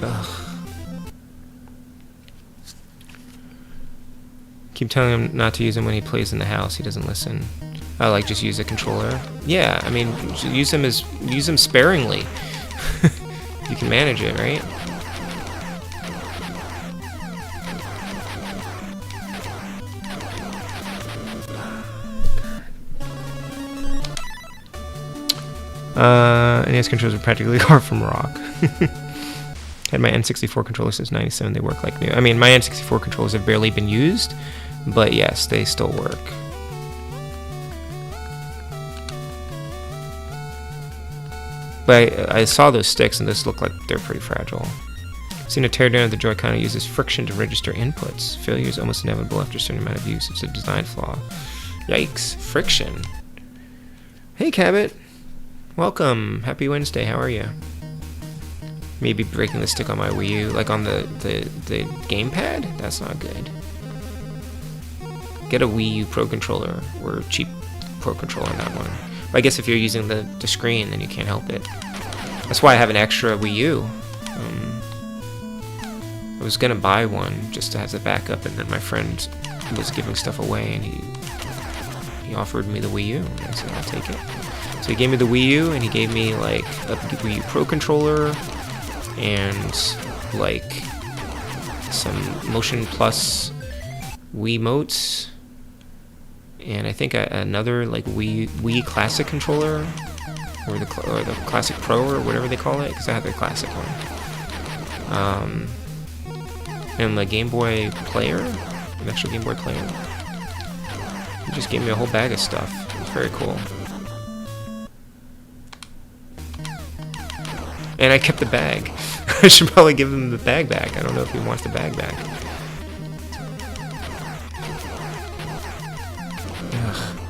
Ugh. Keep telling him not to use him when he plays in the house. He doesn't listen. I like just use a controller. Yeah, I mean, use them sparingly. You can manage it, right? NES controllers are practically carved from rock. Had my N64 controller since '97. They work like new. I mean, my N64 controllers have barely been used, but yes, they still work. But I saw those sticks, and this looked like they're pretty fragile. Seen a teardown of the Joy-Con uses friction to register inputs. Failure is almost inevitable after a certain amount of use. It's a design flaw. Yikes! Friction. Hey, Cabot. Welcome. Happy Wednesday. How are you? Maybe breaking the stick on my Wii U, like on the gamepad? That's not good. Get a Wii U Pro Controller, or a cheap Pro Controller on that one. But I guess if you're using the screen, then you can't help it. That's why I have an extra Wii U. I was gonna buy one just as a backup, and then my friend was giving stuff away, and he offered me the Wii U, and I said I'll take it. So he gave me the Wii U, and he gave me like a Wii U Pro Controller, and like some Motion Plus Wiimotes, and I think another like Wii Classic controller, or the Classic Pro, or whatever they call it, because I have the Classic one. And the Game Boy player, an extra Game Boy player. He just gave me a whole bag of stuff. It was very cool. And I kept the bag. I should probably give him the bag back. I don't know if he wants the bag back. Ugh.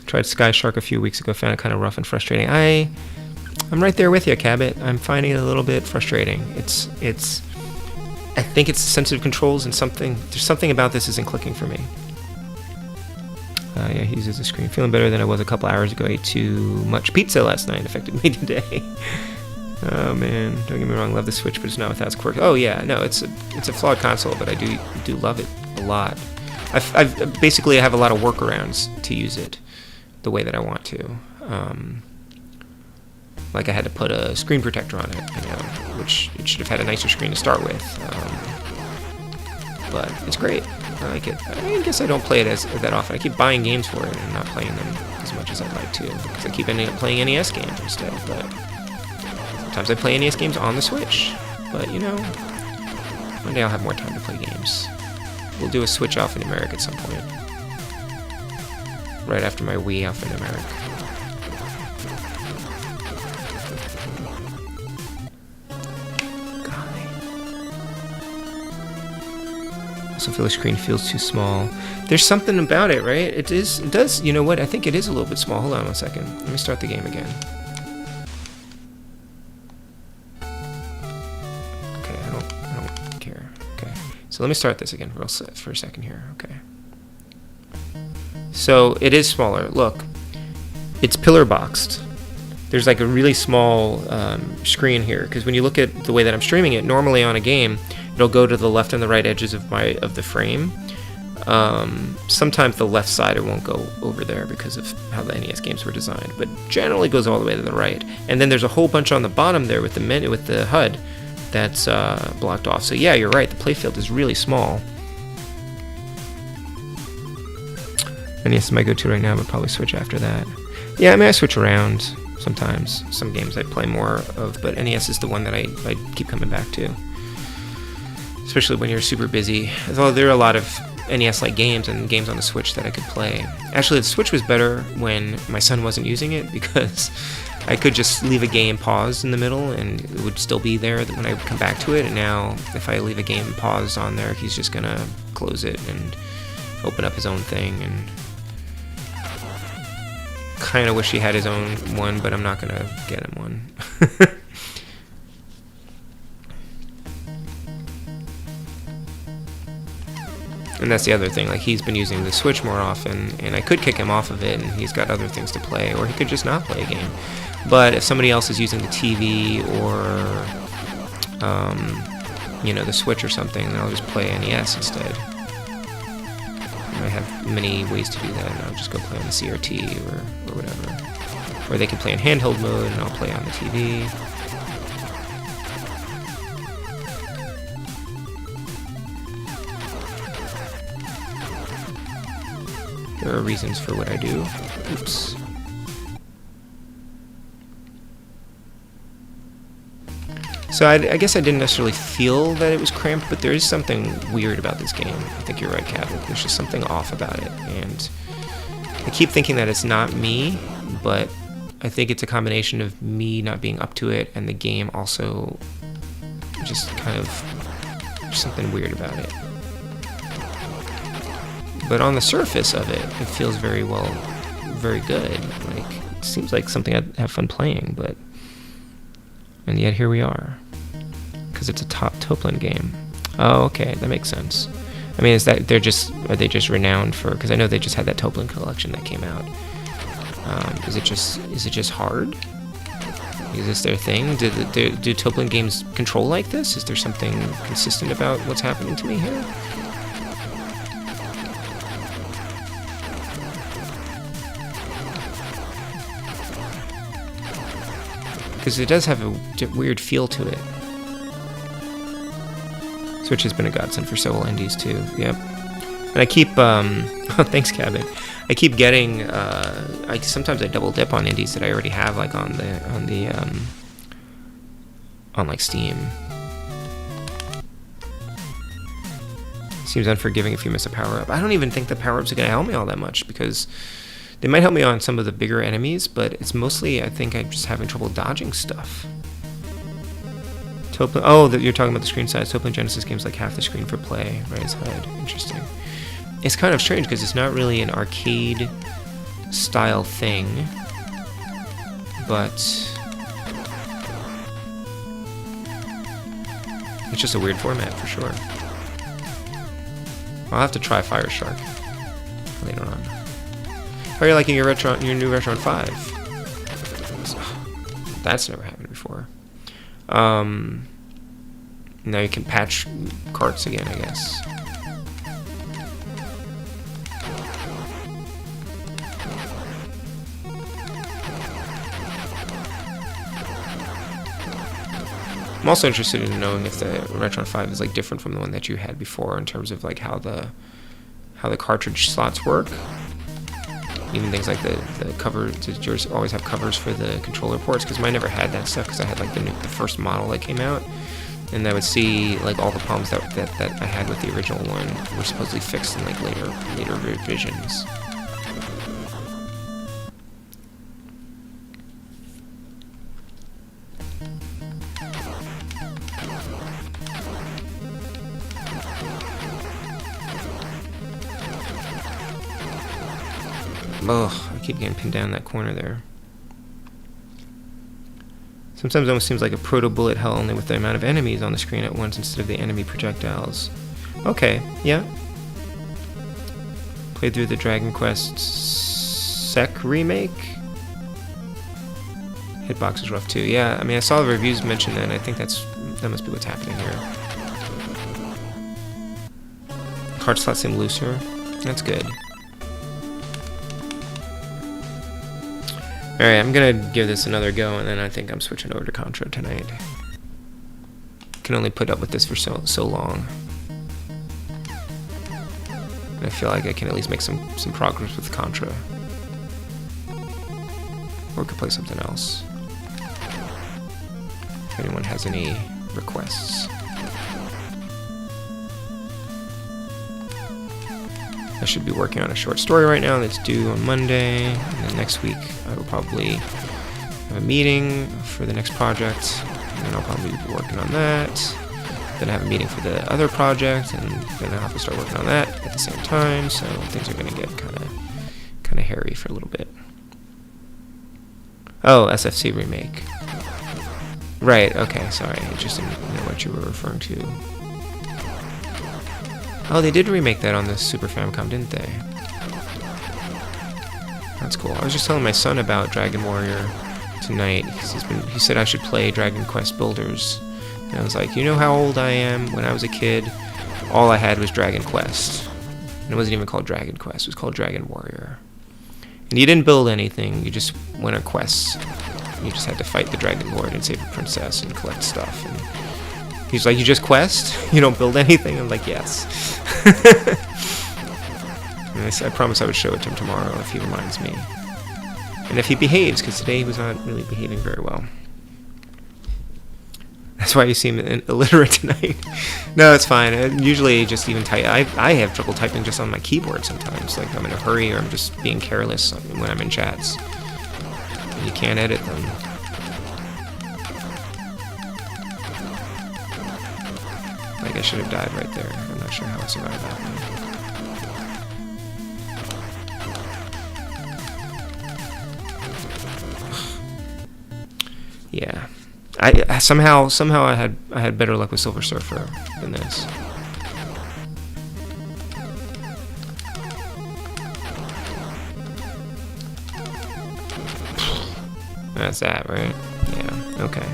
Tried Sky Shark a few weeks ago. Found it kind of rough and frustrating. I'm right there with you, Cabot. I'm finding it a little bit frustrating. I think it's sensitive controls, and there's something about this isn't clicking for me. Yeah, he uses the screen. Feeling better than I was a couple hours ago. Ate too much pizza last night. Affected me today. Oh man, don't get me wrong. Love the Switch, but it's not without its quirks. Oh yeah, no, it's a flawed console, but I do love it a lot. I've basically I have a lot of workarounds to use it the way that I want to. Like I had to put a screen protector on it, you know, which it should have had a nicer screen to start with. But it's great. I like it. I guess I don't play it that often. I keep buying games for it and not playing them as much as I'd like to, because I keep ending up playing NES games instead. But sometimes I play NES games on the Switch. But, you know, one day I'll have more time to play games. We'll do a Switch Alphanumeric at some point. Right after my Wii Alphanumeric. I feel the screen feels too small. There's something about it, right? It does, you know what? I think it is a little bit small. Hold on one second. Let me start the game again. Okay, I don't care. Okay. So let me start this again for a second here. Okay. So it is smaller. Look. It's pillar boxed. There's like a really small screen here, because when you look at the way that I'm streaming it, normally on a game, it'll go to the left and the right edges of the frame. Sometimes the left side it won't go over there because of how the NES games were designed, but generally goes all the way to the right. And then there's a whole bunch on the bottom there with the HUD that's blocked off. So yeah, you're right. The playfield is really small. NES is my go-to right now, but probably Switch after that. Yeah, I mean I switch around sometimes. Some games I play more of, but NES is the one that I keep coming back to. Especially when you're super busy. Although there are a lot of NES-like games and games on the Switch that I could play. Actually, the Switch was better when my son wasn't using it, because I could just leave a game paused in the middle and it would still be there when I would come back to it. And now, if I leave a game paused on there, he's just gonna close it and open up his own thing. And kind of wish he had his own one, but I'm not gonna get him one. And that's the other thing, like he's been using the Switch more often, and I could kick him off of it and he's got other things to play, or he could just not play a game. But if somebody else is using the TV or you know, the Switch or something, then I'll just play NES instead. And I have many ways to do that, and I'll just go play on the CRT or whatever. Or they can play in handheld mode and I'll play on the TV. There are reasons for what I do. Oops. So I guess I didn't necessarily feel that it was cramped, but there is something weird about this game. I think you're right, Cabot. There's just something off about it. And I keep thinking that it's not me, but I think it's a combination of me not being up to it and the game also just kind of something weird about it. But on the surface of it, it feels very good. Like, it seems like something I'd have fun playing, but... And yet here we are. Because it's a top Toplin game. Oh, okay, that makes sense. I mean, are they just renowned for... Because I know they just had that Toplin collection that came out. Is it just hard? Is this their thing? Do Toplin games control like this? Is there something consistent about what's happening to me here? Because it does have a weird feel to it. Switch has been a godsend for several indies too. Yep. And I keep oh, thanks, Cabot. I keep getting sometimes I double dip on indies that I already have, like on like Steam. Seems unforgiving if you miss a power up. I don't even think the power ups are gonna help me all that much, because they might help me on some of the bigger enemies, but it's mostly, I think, I'm just having trouble dodging stuff. Toplin, oh, you're talking about the screen size. Toplin Genesis games like half the screen for play, right? It's HUD. Interesting. It's kind of strange because it's not really an arcade style thing, but it's just a weird format for sure. I'll have to try Fire Shark later on. How are you liking your new Retron 5? That's never happened before. Now you can patch carts again, I guess. I'm also interested in knowing if the Retron 5 is like different from the one that you had before in terms of like how the cartridge slots work. Even things like the cover. Did yours always have covers for the controller ports? Because mine never had that stuff. Because I had like the first model that came out, and I would see like all the problems that I had with the original one were supposedly fixed in like later revisions. Ugh, I keep getting pinned down that corner there. Sometimes it almost seems like a proto-bullet hell, only with the amount of enemies on the screen at once instead of the enemy projectiles. Okay, yeah. Played through the Dragon Quest Sec remake. Hitbox is rough too. Yeah, I mean I saw the reviews mention that, and I think that must be what's happening here. Card slots seem looser. That's good. Alright, I'm gonna give this another go, and then I think I'm switching over to Contra tonight. Can only put up with this for so long. And I feel like I can at least make some progress with Contra. Or could play something else. If anyone has any requests. I should be working on a short story right now that's due on Monday, and then next week I will probably have a meeting for the next project, and then I'll probably be working on that. Then I have a meeting for the other project, and then I'll have to start working on that at the same time, so things are going to get kind of hairy for a little bit. Oh, SFC remake. Right, okay, sorry, I just didn't know what you were referring to. Oh, they did remake that on the Super Famicom, didn't they? That's cool. I was just telling my son about Dragon Warrior tonight, because he said I should play Dragon Quest Builders. And I was like, you know how old I am? When I was a kid, all I had was Dragon Quest. And it wasn't even called Dragon Quest, it was called Dragon Warrior. And you didn't build anything, you just went on quests. You just had to fight the Dragon Lord and save a princess and collect stuff. And he's like, you just quest? You don't build anything? I'm like, yes. And I promise I would show it to him tomorrow if he reminds me. And if he behaves, because today he was not really behaving very well. That's why you see him illiterate tonight. No, it's fine. I usually just even type. I have trouble typing just on my keyboard sometimes. Like I'm in a hurry or I'm just being careless when I'm in chats. And you can't edit them. Like I should have died right there. I'm not sure how I survived that one. Yeah, I somehow I had better luck with Silver Surfer than this. That's that, right? Yeah. Okay.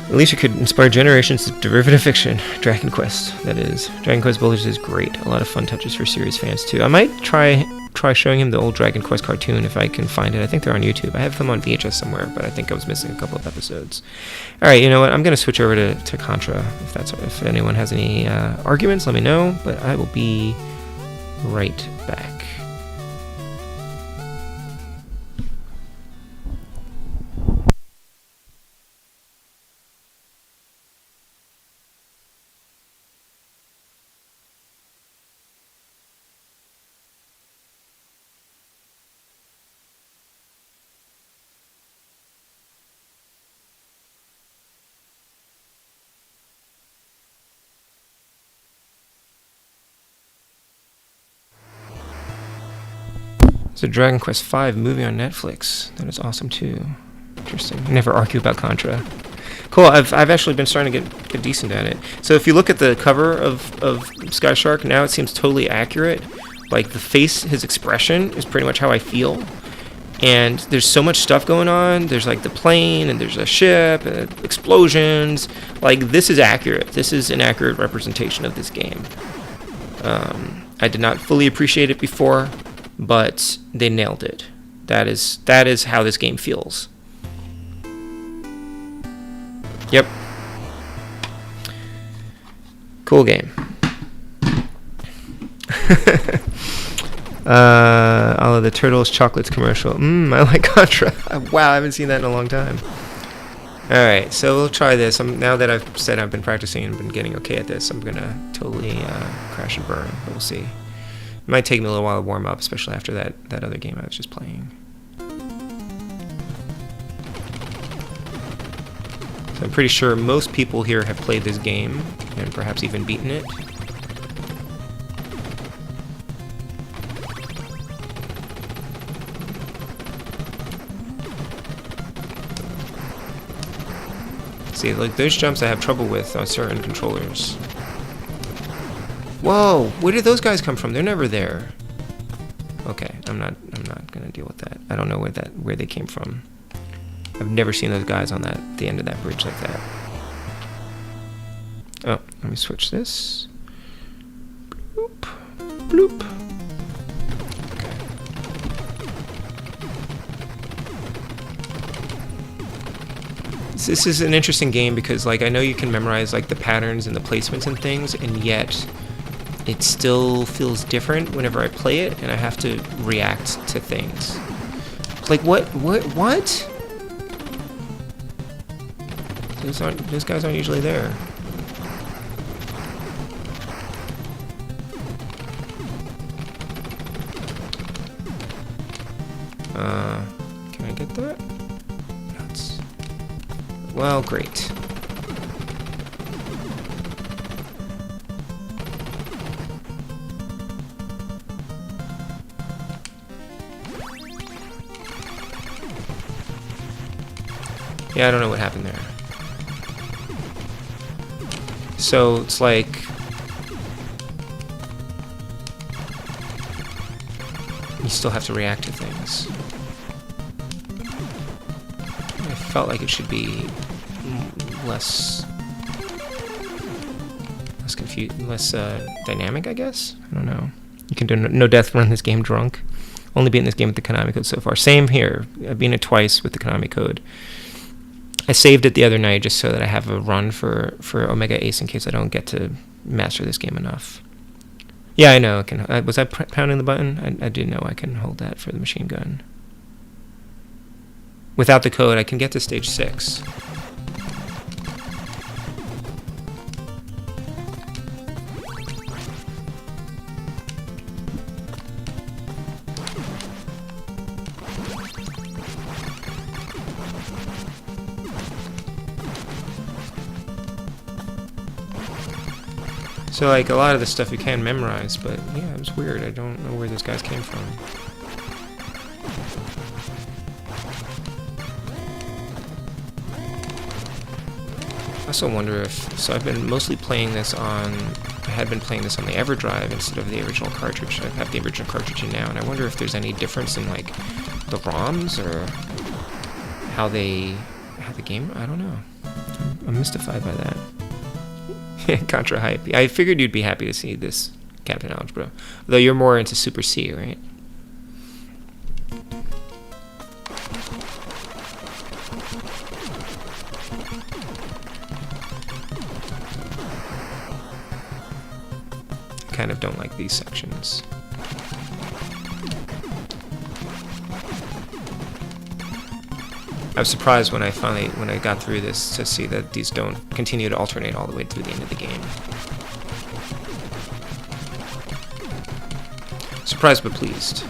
At least it could inspire generations of derivative fiction. Dragon Quest, that is. Dragon Quest Builders is great. A lot of fun touches for series fans too. I might try showing him the old Dragon Quest cartoon if I can find it. I think they're on YouTube. I have them on VHS somewhere, but I think I was missing a couple of episodes. Alright, you know what? I'm going to switch over to Contra. If anyone has any arguments, let me know, but I will be right back. So Dragon Quest V movie on Netflix. That is awesome too. Interesting. Never argue about Contra. Cool. I've actually been starting to get decent at it. So if you look at the cover of Sky Shark, now it seems totally accurate. Like the face, his expression is pretty much how I feel. And there's so much stuff going on. There's like the plane, and there's a ship, and explosions. Like this is accurate. This is an accurate representation of this game. I did not fully appreciate it before, but they nailed it. That is how this game feels. Yep. Cool game. All of the Turtles Chocolates commercial. I like Contra. Wow, I haven't seen that in a long time. Alright, so we'll try this. Now that I've said I've been practicing and been getting okay at this, I'm gonna totally crash and burn, but we'll see. It might take me a little while to warm up, especially after that other game I was just playing. So I'm pretty sure most people here have played this game, and perhaps even beaten it. See, like those jumps I have trouble with on certain controllers. Whoa, where did those guys come from? They're never there. Okay, I'm not gonna deal with that. I don't know where they came from. I've never seen those guys on the end of that bridge like that. Oh, let me switch this. Bloop, bloop. This is an interesting game because, like, I know you can memorize like the patterns and the placements and things, and yet it still feels different whenever I play it, and I have to react to things. Like what? Those guys aren't usually there. Can I get that? Nuts. Well, great. Yeah, I don't know what happened there. So it's like you still have to react to things. I felt like it should be less dynamic, I guess. I don't know. You can do no death run this game drunk. Only beaten this game with the Konami code so far. Same here. I've beaten it twice with the Konami code. I saved it the other night just so that I have a run for Omega Ace in case I don't get to master this game enough. Yeah, I know. I can. Was I pounding the button? I didn't know I can hold that for the machine gun. Without the code, I can get to stage 6. So, like, a lot of the stuff you can memorize, but yeah, it was weird. I don't know where those guys came from. I also wonder if... So I've been mostly playing this on... I had been playing this on the EverDrive instead of the original cartridge. I have the original cartridge in now, and I wonder if there's any difference in, like, the ROMs or how the game... I don't know. I'm mystified by that. Contra hype. I figured you'd be happy to see this, Captain Algebra. Though you're more into Super C, right? Kind of don't like these sections. I was surprised when I got through this to see that these don't continue to alternate all the way through the end of the game. Surprised but pleased.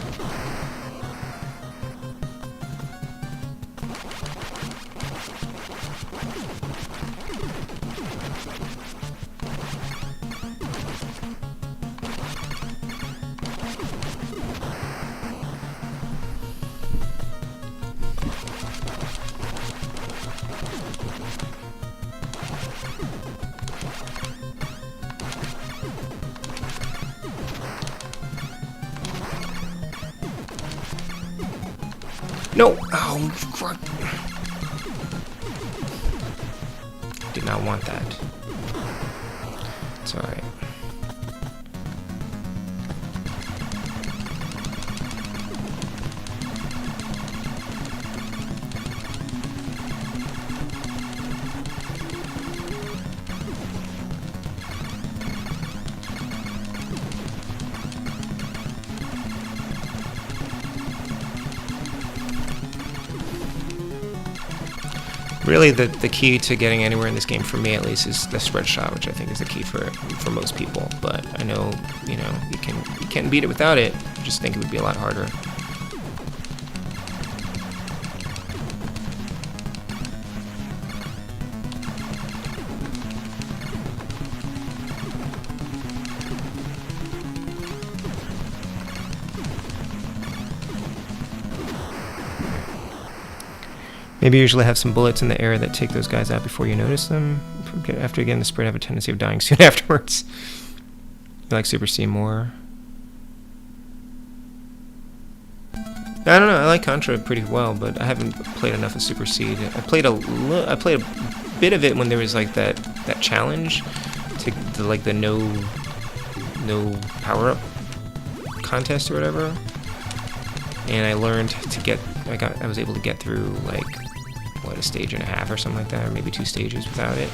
No! Oh, fuck. Did not want that. It's alright. Really, the key to getting anywhere in this game, for me at least, is the spread shot, which I think is the key for most people. But I know, you know, you can beat it without it. I just think it would be a lot harder. Maybe you usually have some bullets in the air that take those guys out before you notice them. After again, the spread have a tendency of dying soon afterwards. You like Super C more? I don't know. I like Contra pretty well, but I haven't played enough of Super C. I played a bit of it when there was like that challenge to like the no power up contest or whatever, and I learned to get. I was able to get through like a stage and a half or something like that, or maybe 2 stages without it.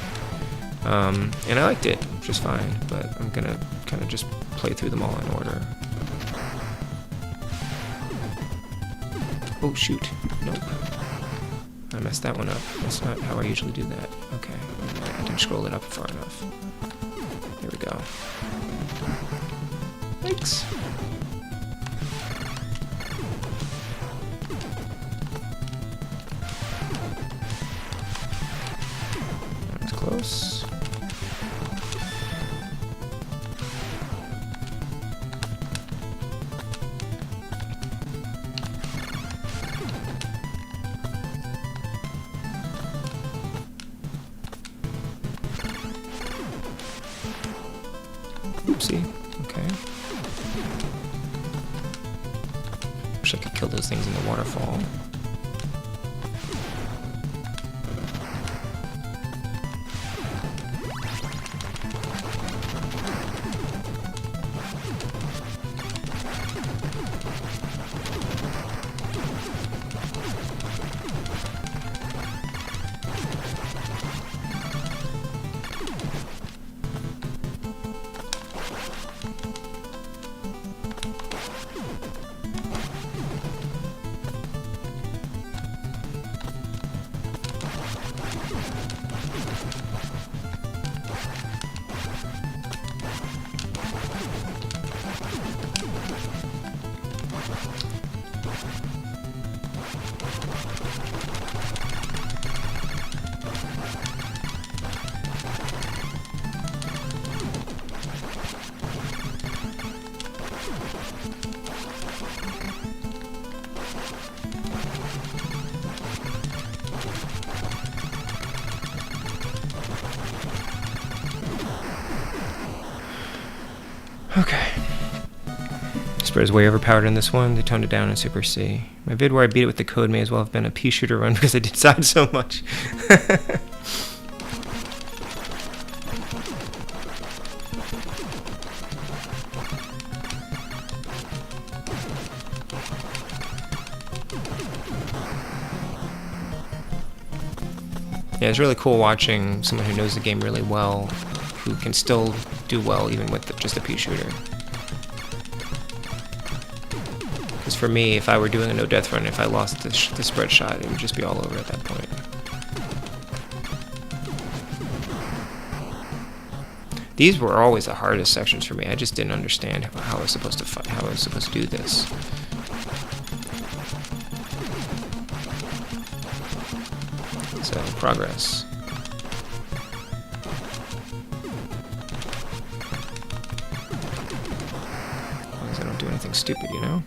And I liked it just fine, but I'm gonna kind of just play through them all in order. Oh shoot, nope. I messed that one up. That's not how I usually do that. Okay, I didn't scroll it up far enough. There we go. Thanks. That's close. Oopsie. Okay. Wish I could kill those things in the waterfall. Okay. Spread is way overpowered in this one. They toned it down in Super C. My vid where I beat it with the code may as well have been a pea shooter run because I did side so much. Yeah, it's really cool watching someone who knows the game really well, who can still do well even with just a pea shooter. Because for me, if I were doing a no-death run, if I lost the spread shot, it would just be all over at that point. These were always the hardest sections for me. I just didn't understand how I was supposed to fight, how I was supposed to do this. So, progress. As long as I don't do anything stupid, you know?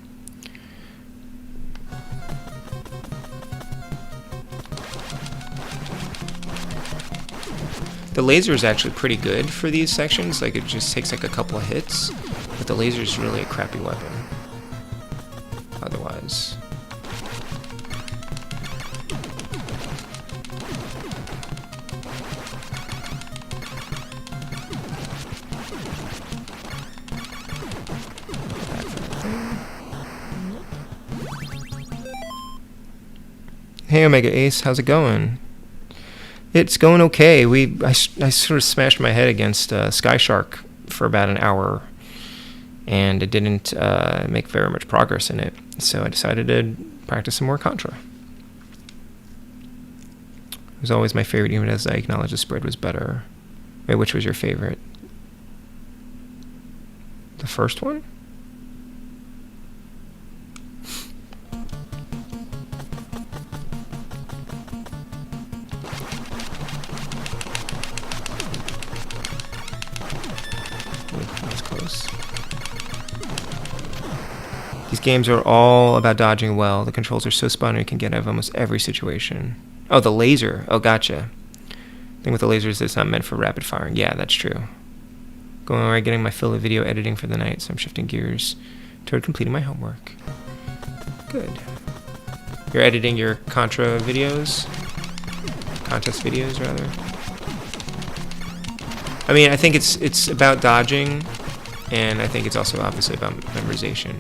The laser is actually pretty good for these sections. Like, it just takes like a couple of hits, but the laser is really a crappy weapon. Otherwise. Hey Omega Ace, how's it going? It's going okay. I sort of smashed my head against SkyShark for about an hour, and it didn't make very much progress in it. So I decided to practice some more Contra. was always my favorite, even as I acknowledge the spread was better. Wait, which was your favorite? The first one? That's close. These games are all about dodging well. The controls are so spun you can get out of almost every situation. Oh, the laser. Oh, gotcha. The thing with the lasers is it's not meant for rapid firing. Yeah, that's true. Going all right, getting my fill of video editing for the night, so I'm shifting gears toward completing my homework. Good. You're editing your Contra videos? Contest videos, rather. I mean, I think it's about dodging, and I think it's also obviously about memorization.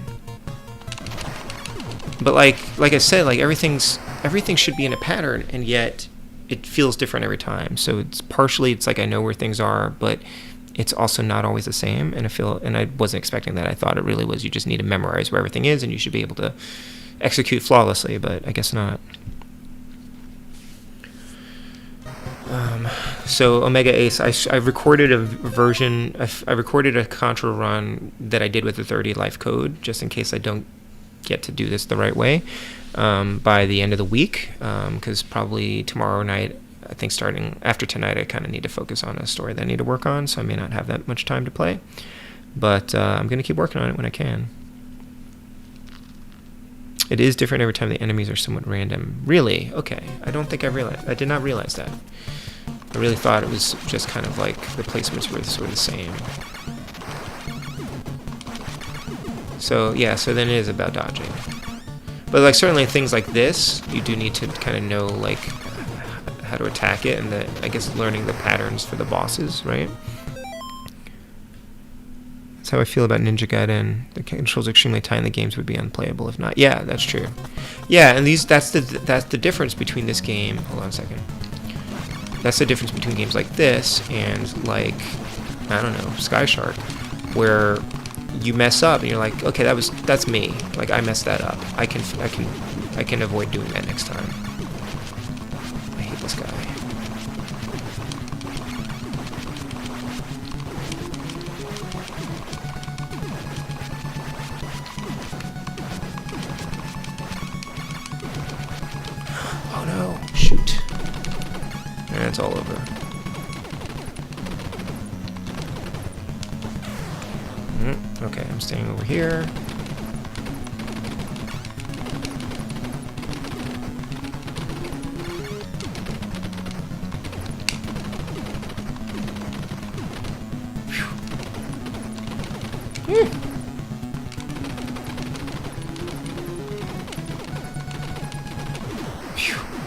But like I said, like everything should be in a pattern, and yet it feels different every time. So it's like I know where things are, but it's also not always the same. And I wasn't expecting that. I thought it really was you just need to memorize where everything is, and you should be able to execute flawlessly. But I guess not. So Omega Ace, I recorded a version. I recorded a Contra run that I did with the 30 life code, just in case I don't get to do this the right way by the end of the week, because probably tomorrow night, I think starting after tonight, I kind of need to focus on a story that I need to work on, so I may not have that much time to play, but I'm going to keep working on it when I can. It is different every time. The enemies are somewhat random. Really? Okay. I don't think I did not realize that. I really thought it was just kind of like the placements were sort of the same. So yeah, so then it is about dodging. But like certainly things like this, you do need to kind of know like how to attack it, and I guess learning the patterns for the bosses, right? That's how I feel about Ninja Gaiden. The controls are extremely tight and the games would be unplayable if not. Yeah, that's true. Yeah, and that's the difference between this game. Hold on a second. That's the difference between games like this and like, I don't know, Sky Shark, where you mess up and you're like, okay, that's me. Like I messed that up. I can avoid doing that next time. I hate this guy. Oh no! Shoot! And it's all over. Okay, I'm staying over here.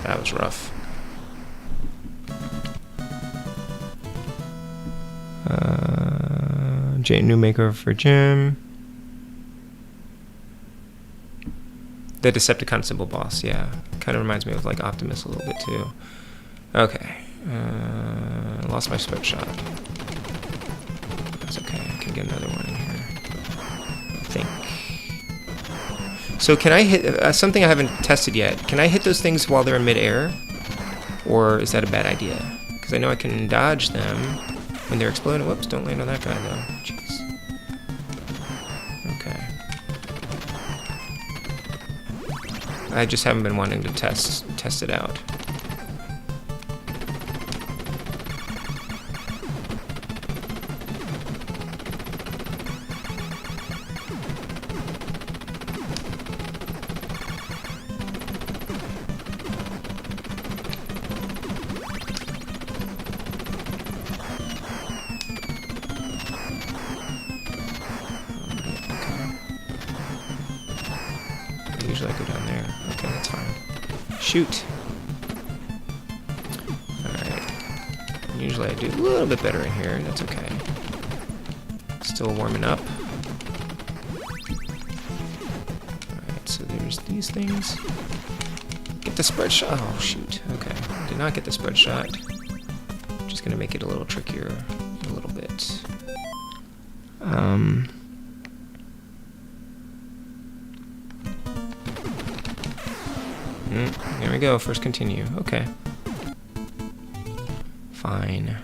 That was rough. New maker for Jim. The Decepticon symbol boss, yeah. Kind of reminds me of like Optimus a little bit too. Okay. Lost my spec shot. That's okay. I can get another one in here. I think. So can I hit something I haven't tested yet? Can I hit those things while they're in midair? Or is that a bad idea? Because I know I can dodge them when they're exploding. Whoops, don't land on that guy though. Jeez. Okay. I just haven't been wanting to test it out. Usually I go down there. Okay, that's fine. Shoot. Alright. Usually I do a little bit better in here. That's okay. Still warming up. Alright, so there's these things. Get the spread shot. Oh, shoot. Okay. Did not get the spread shot. Just gonna make it a little trickier. A little bit. There we go, first continue. Okay. fine.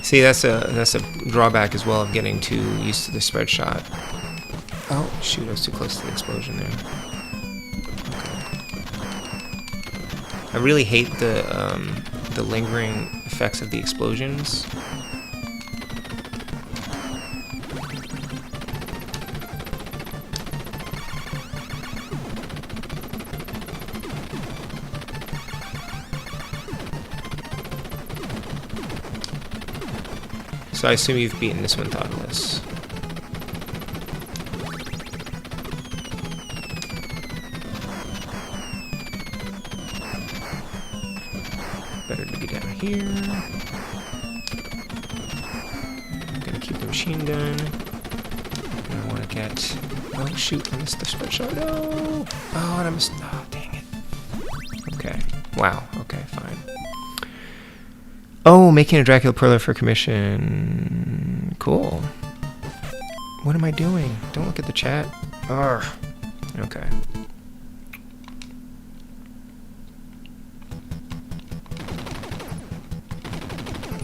See, that's a drawback as well of getting too used to the spread shot. Oh shoot, I was too close to the explosion there. Okay. I really hate the lingering effects of the explosions. So I assume you've beaten this one thoughtless. Better to be down here. I'm gonna keep the machine gun. And I want to get... Oh shoot, I missed the spread shot. No! Oh, and I missed... Oh, dang it. Okay. Wow. Okay, fine. Oh, making a Dracula Perler for commission. Cool. What am I doing? Don't look at the chat. Arrgh. Okay.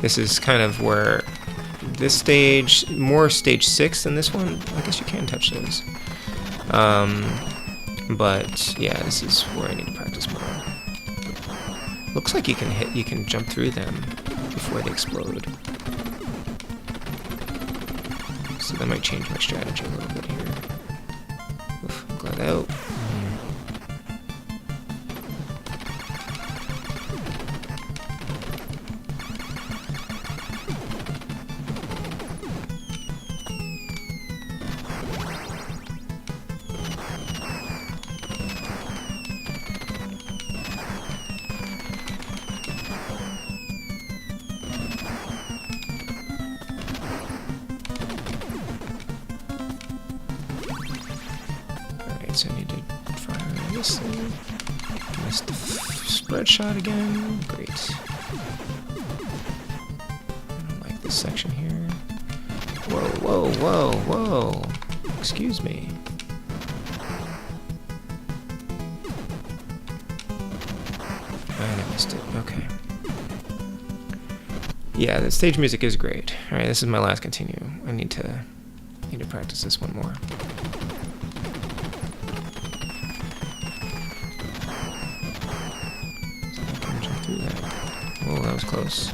This is kind of where this stage, more stage 6 than this one. I guess you can touch those. But yeah, this is where I need to practice more. Looks like you can jump through them before they explode. So that might change my strategy a little bit here. Oof, glad out. So I need to fire this thing. Missed the spread shot again. Great. I don't like this section here. Whoa, whoa, whoa, whoa. Excuse me. And I missed it. Okay. Yeah, the stage music is great. Alright, this is my last continue. I need to practice this one more. Oh, that was close.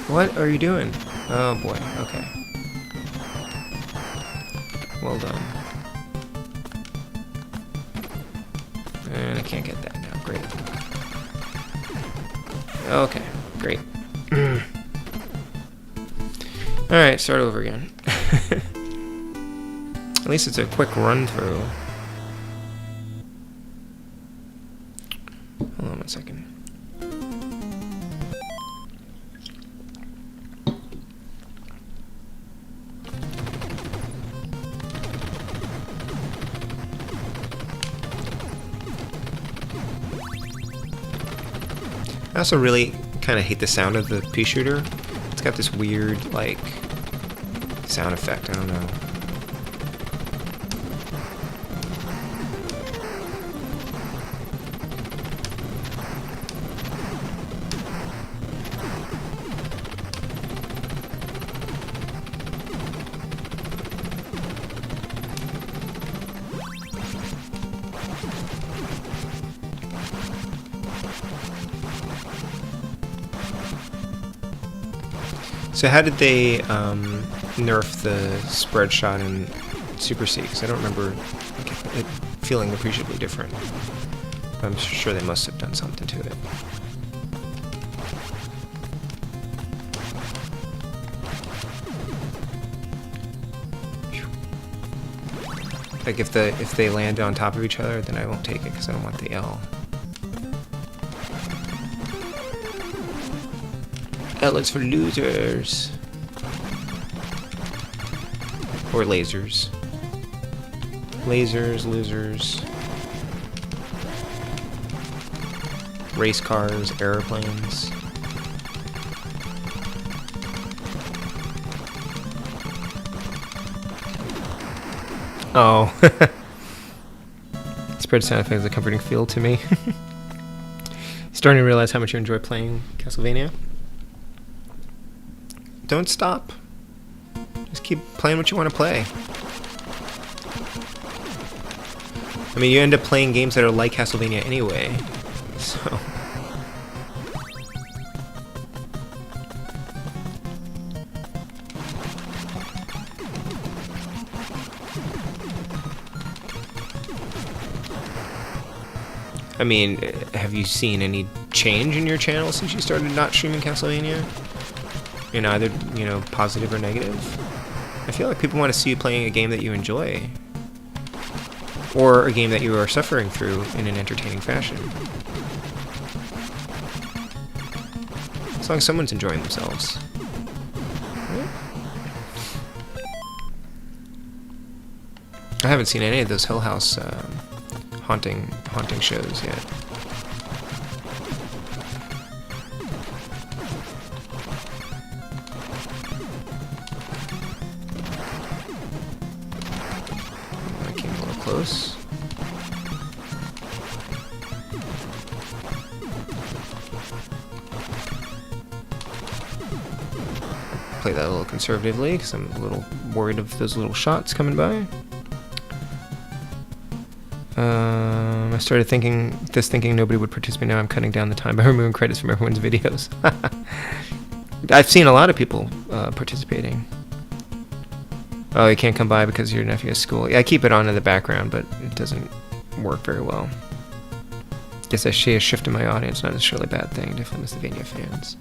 What are you doing? Oh boy, okay. Well done. And I can't get that now, great. Okay, great. Alright, start over again. At least it's a quick run through. Hold on one second. I also really kind of hate the sound of the pea shooter. It's got this weird, like, sound effect. I don't know. So how did they nerf the spread shot in Super C? Because I don't remember it feeling appreciably different. I'm sure they must have done something to it. Like if they land on top of each other, then I won't take it because I don't want the L. L is for losers. Or lasers. Lasers, losers. Race cars, airplanes. Oh. Spread sound effect has a comforting feel to me. Starting to realize how much you enjoy playing Castlevania. Don't stop. Just keep playing what you want to play. I mean, you end up playing games that are like Castlevania anyway, so... I mean, have you seen any change in your channel since you started not streaming Castlevania? In either, you know, positive or negative? I feel like people want to see you playing a game that you enjoy. Or a game that you are suffering through in an entertaining fashion. As long as someone's enjoying themselves. I haven't seen any of those Hill House haunting shows yet. I came a little close. Play that a little conservatively because I'm a little worried of those little shots coming by. I started thinking nobody would participate. Now I'm cutting down the time by removing credits from everyone's videos. I've seen a lot of people participating. Oh, you can't come by because your nephew has school. Yeah, I keep it on in the background, but it doesn't work very well. Guess I see a shift in my audience, not necessarily a bad thing. Definitely Castlevania fans.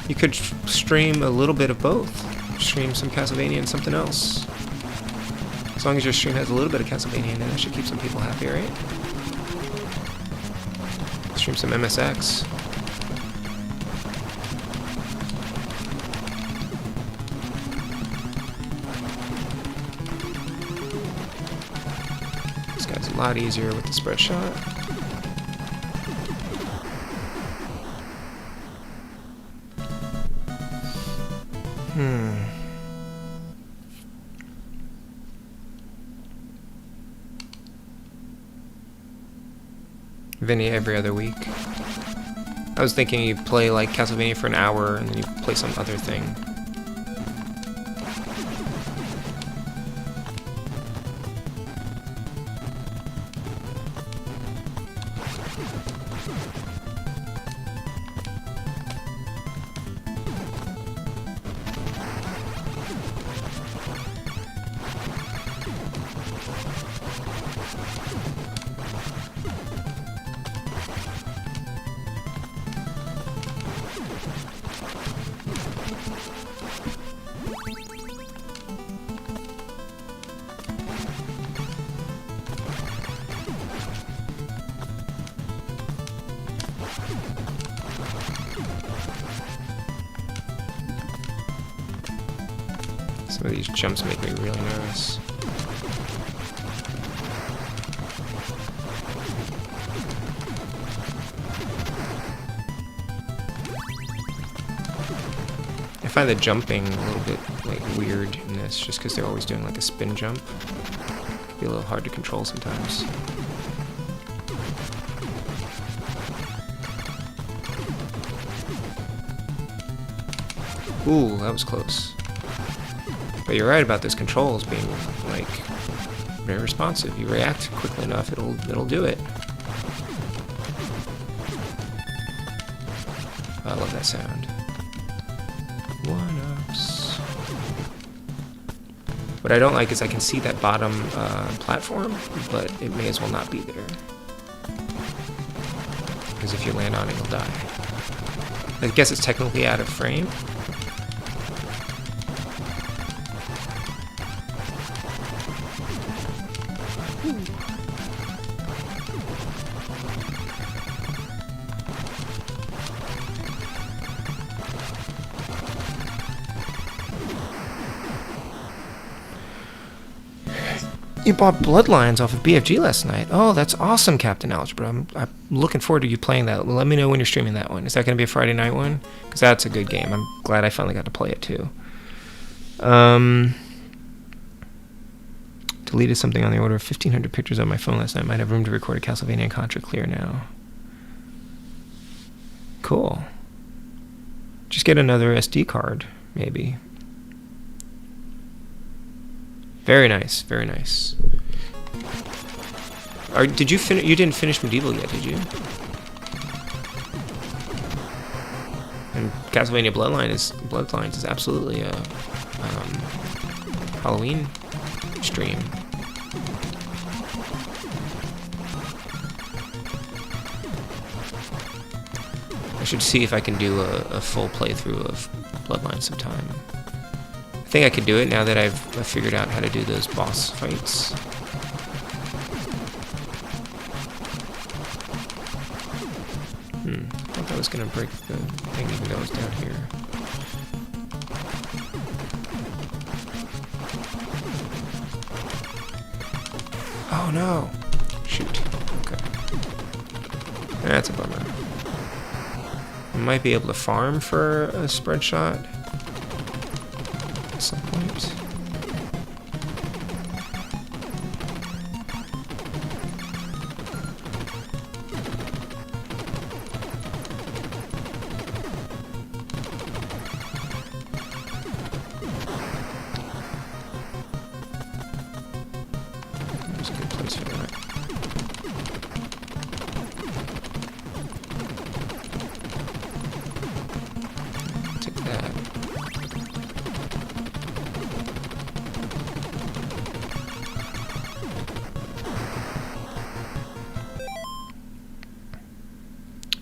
You could stream a little bit of both. Stream some Castlevania and something else. As long as your stream has a little bit of Castlevania in it, that should keep some people happy, right? Stream some MSX. This guy's a lot easier with the spread shot. Vinny every other week. I was thinking you play like Castlevania for an hour and then you play some other thing. Some of these jumps make me really nervous. I find the jumping a little bit like weird in this, just because they're always doing like a spin jump. Be a little hard to control sometimes. Ooh, that was close. But you're right about those controls being like very responsive. You react quickly enough, it'll do it. I love that sound. One-ups. What I don't like is I can see that bottom platform, but it may as well not be there. Because if you land on it, you'll die. I guess it's technically out of frame. You bought Bloodlines off of BFG last night. Oh, that's awesome, Captain Algebra. I'm looking forward to you playing that. Let me know when you're streaming that one. Is that going to be a Friday night one? Because that's a good game. I'm glad I finally got to play it too. Deleted something on the order of 1,500 pictures on my phone last night. Might have room to record a Castlevania Contra clear now. Cool. Just get another SD card, maybe. Very nice, very nice. Did you finish? You didn't finish Medieval yet, did you? And Castlevania Bloodlines is absolutely a Halloween stream. I should see if I can do a full playthrough of Bloodlines sometime. I think I could do it now that I've figured out how to do those boss fights. I thought that was gonna break the thing even though it was down here. Oh no! Shoot. Okay. That's a bummer. I might be able to farm for a spread shot at some point. There's a good place for that. Take that.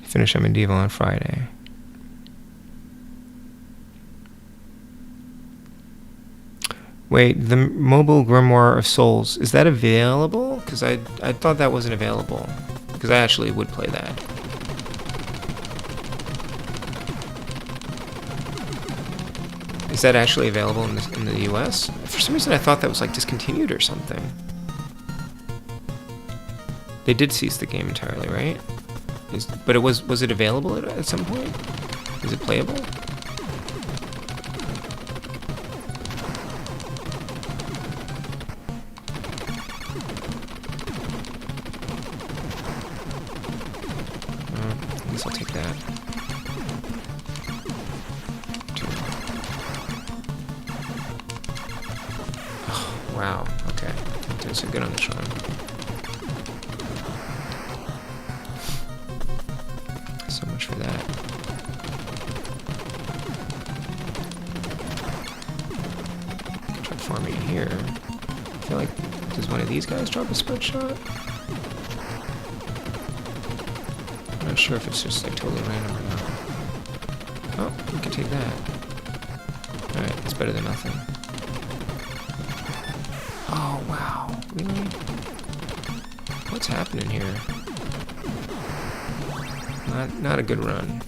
Finish up Medieval on Friday. Wait, the mobile Grimoire of Souls, is that available? Because I thought that wasn't available. Because I actually would play that. Is that actually available in the US? For some reason I thought that was like discontinued or something. They did cease the game entirely, right? But it was it available at some point? Is it playable? I guess I'll take that. Oh, wow. Okay. Doing so good on this one. So much for that. Try farming in here. I feel like, does one of these guys drop a spread shot? I'm not sure if it's just like totally random or not. Oh, we can take that. Alright, it's better than nothing. Oh, wow. Really? What's happening here? Not a good run.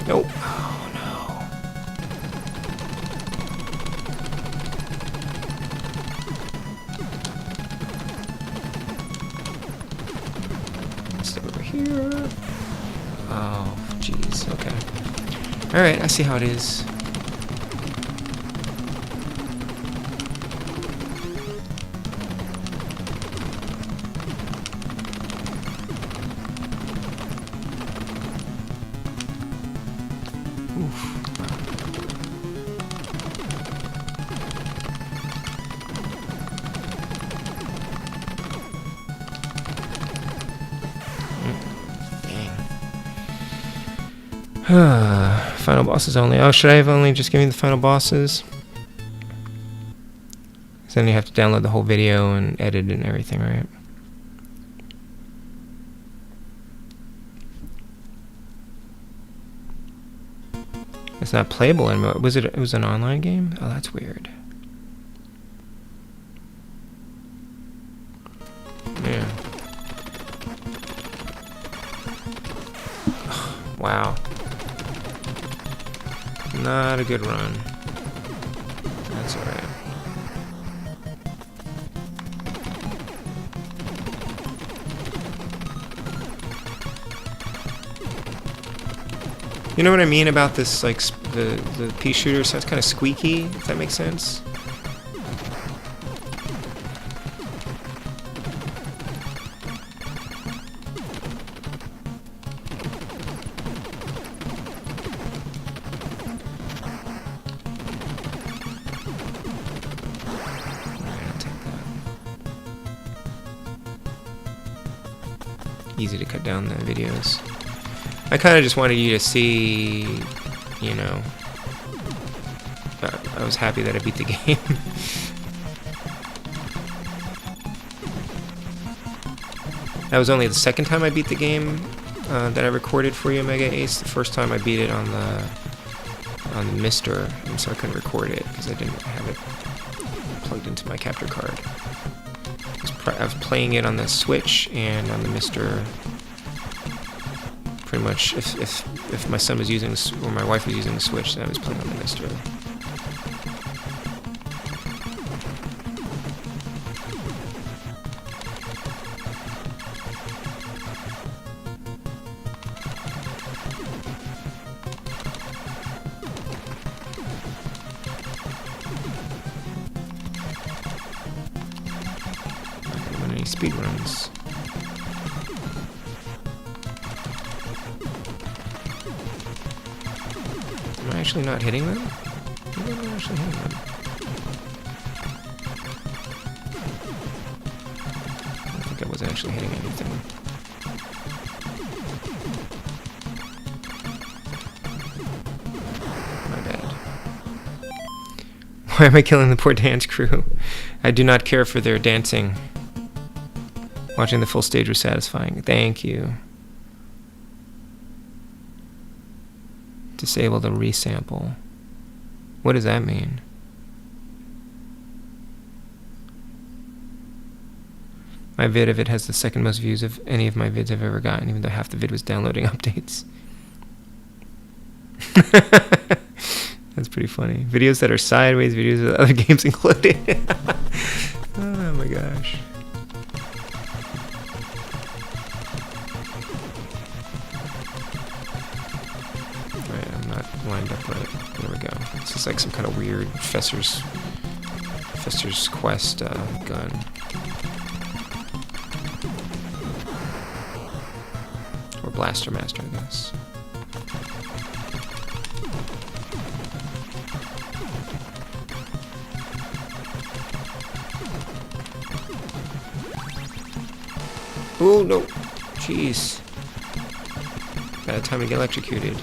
Nope. Oh no. Step over here. Oh, jeez. Okay. All right. I see how it is. Final bosses only. Oh, should I have only just given you the final bosses? Because then you have to download the whole video and edit and everything, right? It's not playable anymore. Was it? It was an online game? Oh, that's weird. Yeah. Not a good run. That's alright. You know what I mean about this, like, the pea shooter sounds kind of squeaky, if that makes sense? Easy to cut down the videos. I kind of just wanted you to see, you know, I was happy that I beat the game. That was only the second time I beat the game that I recorded for you, Mega Ace. The first time I beat it on the Mister, and so I couldn't record it because I didn't have it plugged into my capture card. I was playing it on the Switch and on the Mister. Pretty much, if my son was using or my wife was using the Switch, then I was playing on the Mister. Speed runs. Am I actually not hitting them? Maybe I'm not actually hitting them. I think I wasn't actually hitting anything. My bad. Why am I killing the poor dance crew? I do not care for their dancing. Watching the full stage was satisfying. Thank you. Disable the resample. What does that mean? My vid of it has the second most views of any of my vids I've ever gotten, even though half the vid was downloading updates. That's pretty funny. Videos that are sideways, videos with other games included. Oh my gosh. Lined up right. There we go. This is like some kind of weird Fester's Quest gun. Or Blaster Master, I guess. Oh no! Jeez. Bad time to get electrocuted.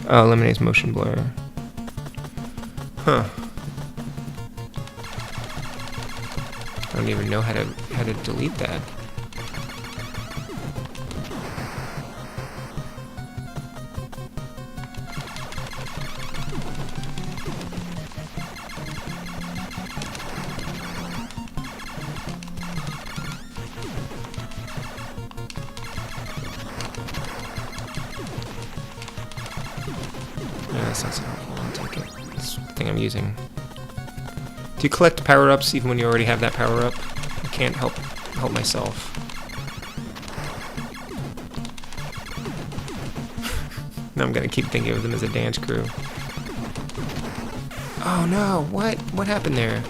Oh, eliminates motion blur. Huh. I don't even know how to delete that. That's not so helpful. I'll take it. It's the thing I'm using. Do you collect power-ups even when you already have that power-up? I can't help myself. Now I'm gonna keep thinking of them as a dance crew. Oh no! What? What happened there?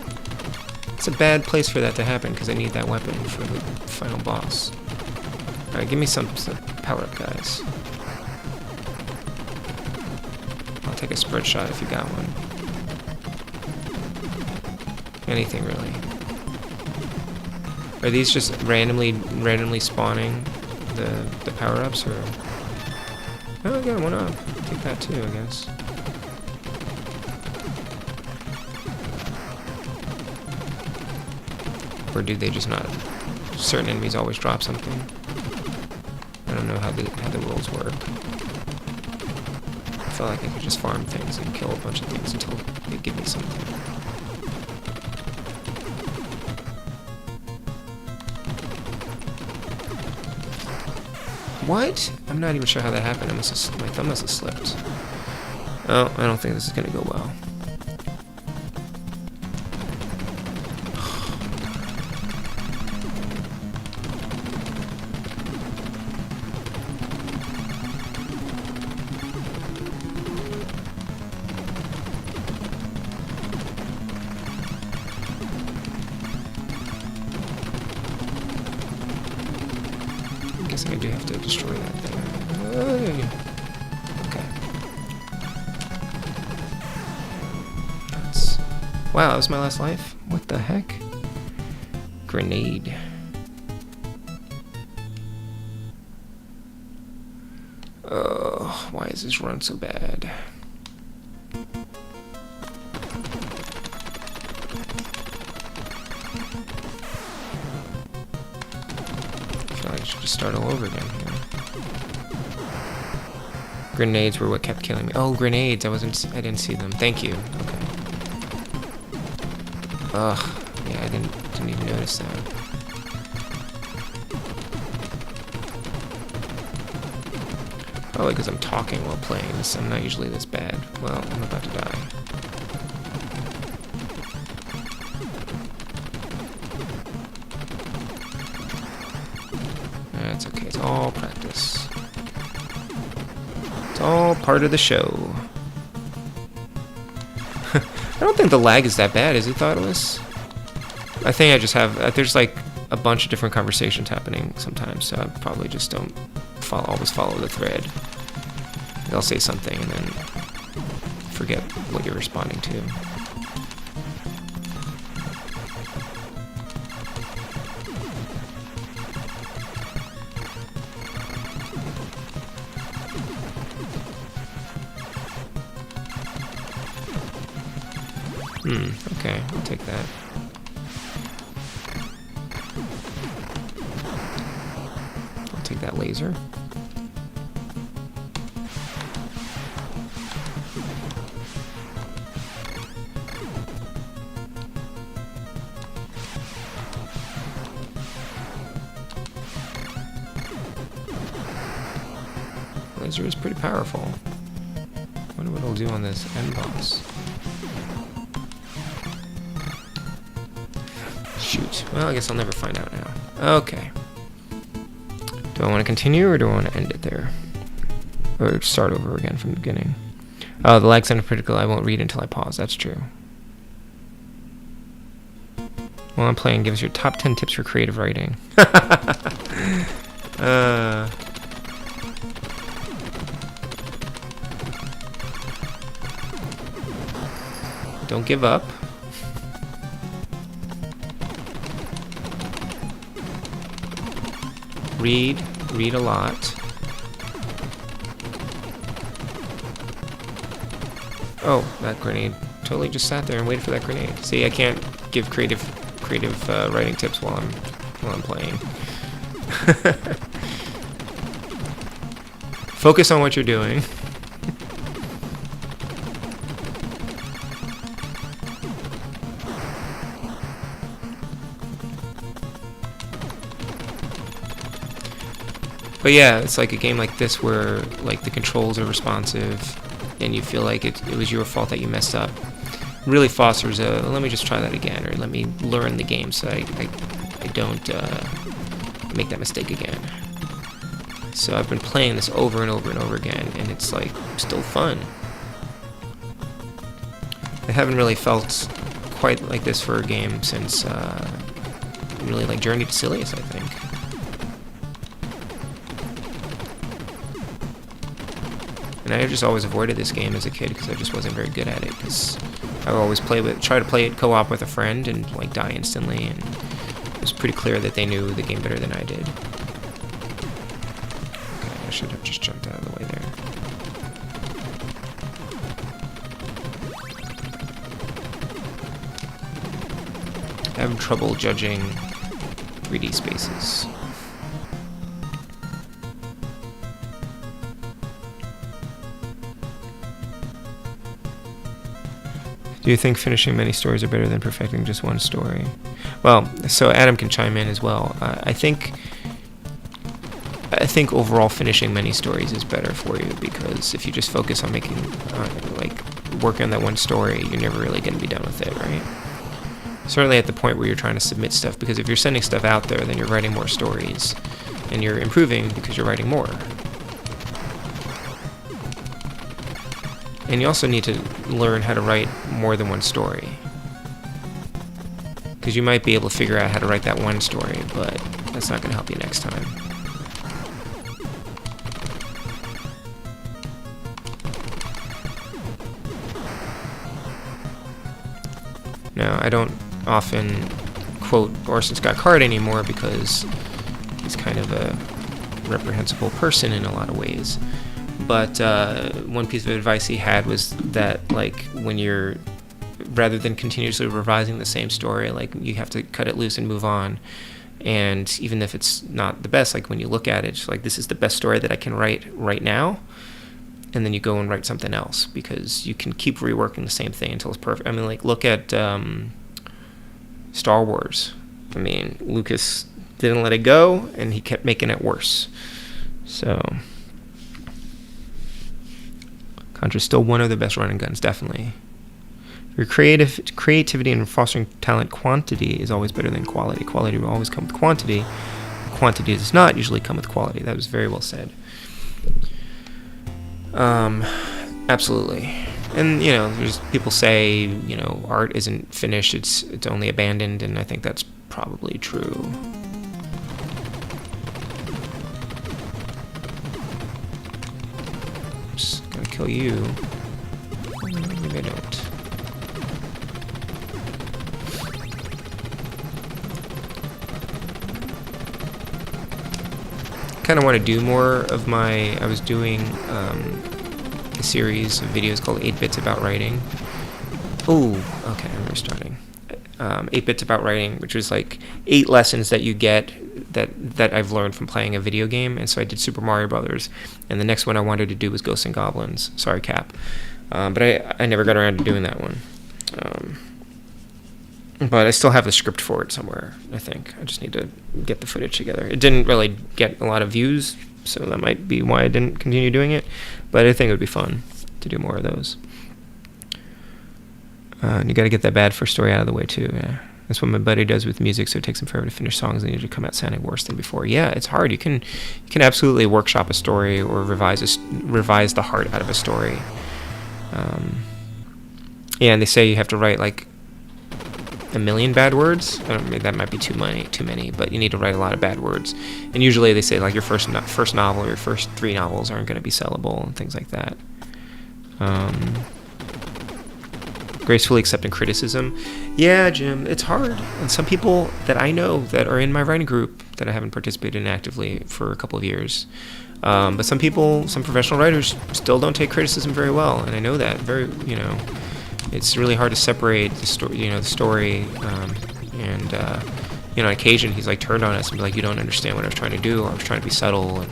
It's a bad place for that to happen because I need that weapon for the final boss. Alright, give me some power-up, guys. I'll take a spread shot if you got one. Anything really. Are these just randomly spawning the power-ups, or? Oh, I got one up. Take that too, I guess. Or do they just not? Certain enemies always drop something. I don't know how the rules work. I feel like I could just farm things and kill a bunch of things until they give me something. What? I'm not even sure how that happened. My thumb must have slipped. Oh, I don't think this is gonna go well. I guess I do have to destroy that thing. Okay. Wow, that was my last life? What the heck? Grenade. Oh, why is this run so bad? I feel like I should just start all over again here. Grenades were what kept killing me. Oh, grenades! I didn't see them. Thank you. Okay. Ugh. Yeah, I didn't even notice that. Probably because I'm talking while playing this. I'm not usually this bad. Well, I'm about to die. That's okay. It's all practice. It's all part of the show. I don't think the lag is that bad as I thought it was. I think I just have... there's like a bunch of different conversations happening sometimes, so I probably just don't always follow the thread. They'll say something and then forget what you're responding to. Okay, I'll take that. I'll take that laser. Laser is pretty powerful. I wonder what it'll do on this end boss. Shoot. Well, I guess I'll never find out now. Okay. Do I want to continue or do I want to end it there? Or start over again from the beginning? Oh, the lag's unpredictable. I won't read until I pause. That's true. While I'm playing, give us your top 10 tips for creative writing. Don't give up. Read a lot. Oh, that grenade totally just sat there and waited for that grenade. See, I can't give creative writing tips while I'm playing. Focus on what you're doing. But yeah, it's like a game like this where like the controls are responsive and you feel like it was your fault that you messed up. Really fosters a, let me just try that again, or let me learn the game so I don't make that mistake again. So I've been playing this over and over and over again, and it's like still fun. I haven't really felt quite like this for a game since really like Journey to Silius, I think. And I just always avoided this game as a kid because I just wasn't very good at it. Because I would always try to play it co-op with a friend and like die instantly, and it was pretty clear that they knew the game better than I did. Okay, I should have just jumped out of the way there. I have trouble judging 3D spaces. Do you think finishing many stories are better than perfecting just one story? Well, so Adam can chime in as well. I think I think overall finishing many stories is better for you, because if you just focus on making, like, working on that one story, you're never really going to be done with it, right? Certainly at the point where you're trying to submit stuff, because if you're sending stuff out there, then you're writing more stories, and you're improving because you're writing more. And you also need to learn how to write more than one story, because you might be able to figure out how to write that one story, but that's not going to help you next time. Now, I don't often quote Orson Scott Card anymore, because he's kind of a reprehensible person in a lot of ways. But one piece of advice he had was that, like, when you're, rather than continuously revising the same story, like, you have to cut it loose and move on. And even if it's not the best, like, when you look at it, it's like, this is the best story that I can write right now. And then you go and write something else, because you can keep reworking the same thing until it's perfect. I mean, like, look at Star Wars. I mean, Lucas didn't let it go, and he kept making it worse. So Contra's still one of the best running guns, definitely. Your creativity and fostering talent, quantity is always better than quality. Quality will always come with quantity. Quantity does not usually come with quality. That was very well said. Absolutely. And, you know, there's people say, you know, art isn't finished, it's only abandoned, and I think that's probably true. Just gonna kill you. Maybe I don't. Kind of want to do more of my, I was doing a series of videos called 8 Bits About Writing. Oh, okay, I'm restarting. 8 Bits About Writing, which was like 8 lessons that you get that I've learned from playing a video game. And so I did Super Mario Brothers, and the next one I wanted to do was Ghosts and Goblins. Sorry, Cap. But I never got around to doing that one. But I still have the script for it somewhere, I think. I just need to get the footage together. It didn't really get a lot of views, so that might be why I didn't continue doing it. But I think it would be fun to do more of those. And you got to get that bad first story out of the way, too. Yeah. That's what my buddy does with music, so it takes him forever to finish songs, and they usually come out sounding worse than before. Yeah, it's hard. You can absolutely workshop a story or revise the heart out of a story. Yeah, and they say you have to write, like, 1 million bad words. I don't know, that might be too many, but you need to write a lot of bad words. And usually they say, like, your first novel or your first 3 novels aren't going to be sellable and things like that. Gracefully accepting criticism. Yeah, Jim, it's hard. And some people that I know that are in my writing group that I haven't participated in actively for a couple of years. But some professional writers still don't take criticism very well, and I know that it's really hard to separate the story, and on occasion he's like turned on us and be like, you don't understand what I was trying to do, or I was trying to be subtle, and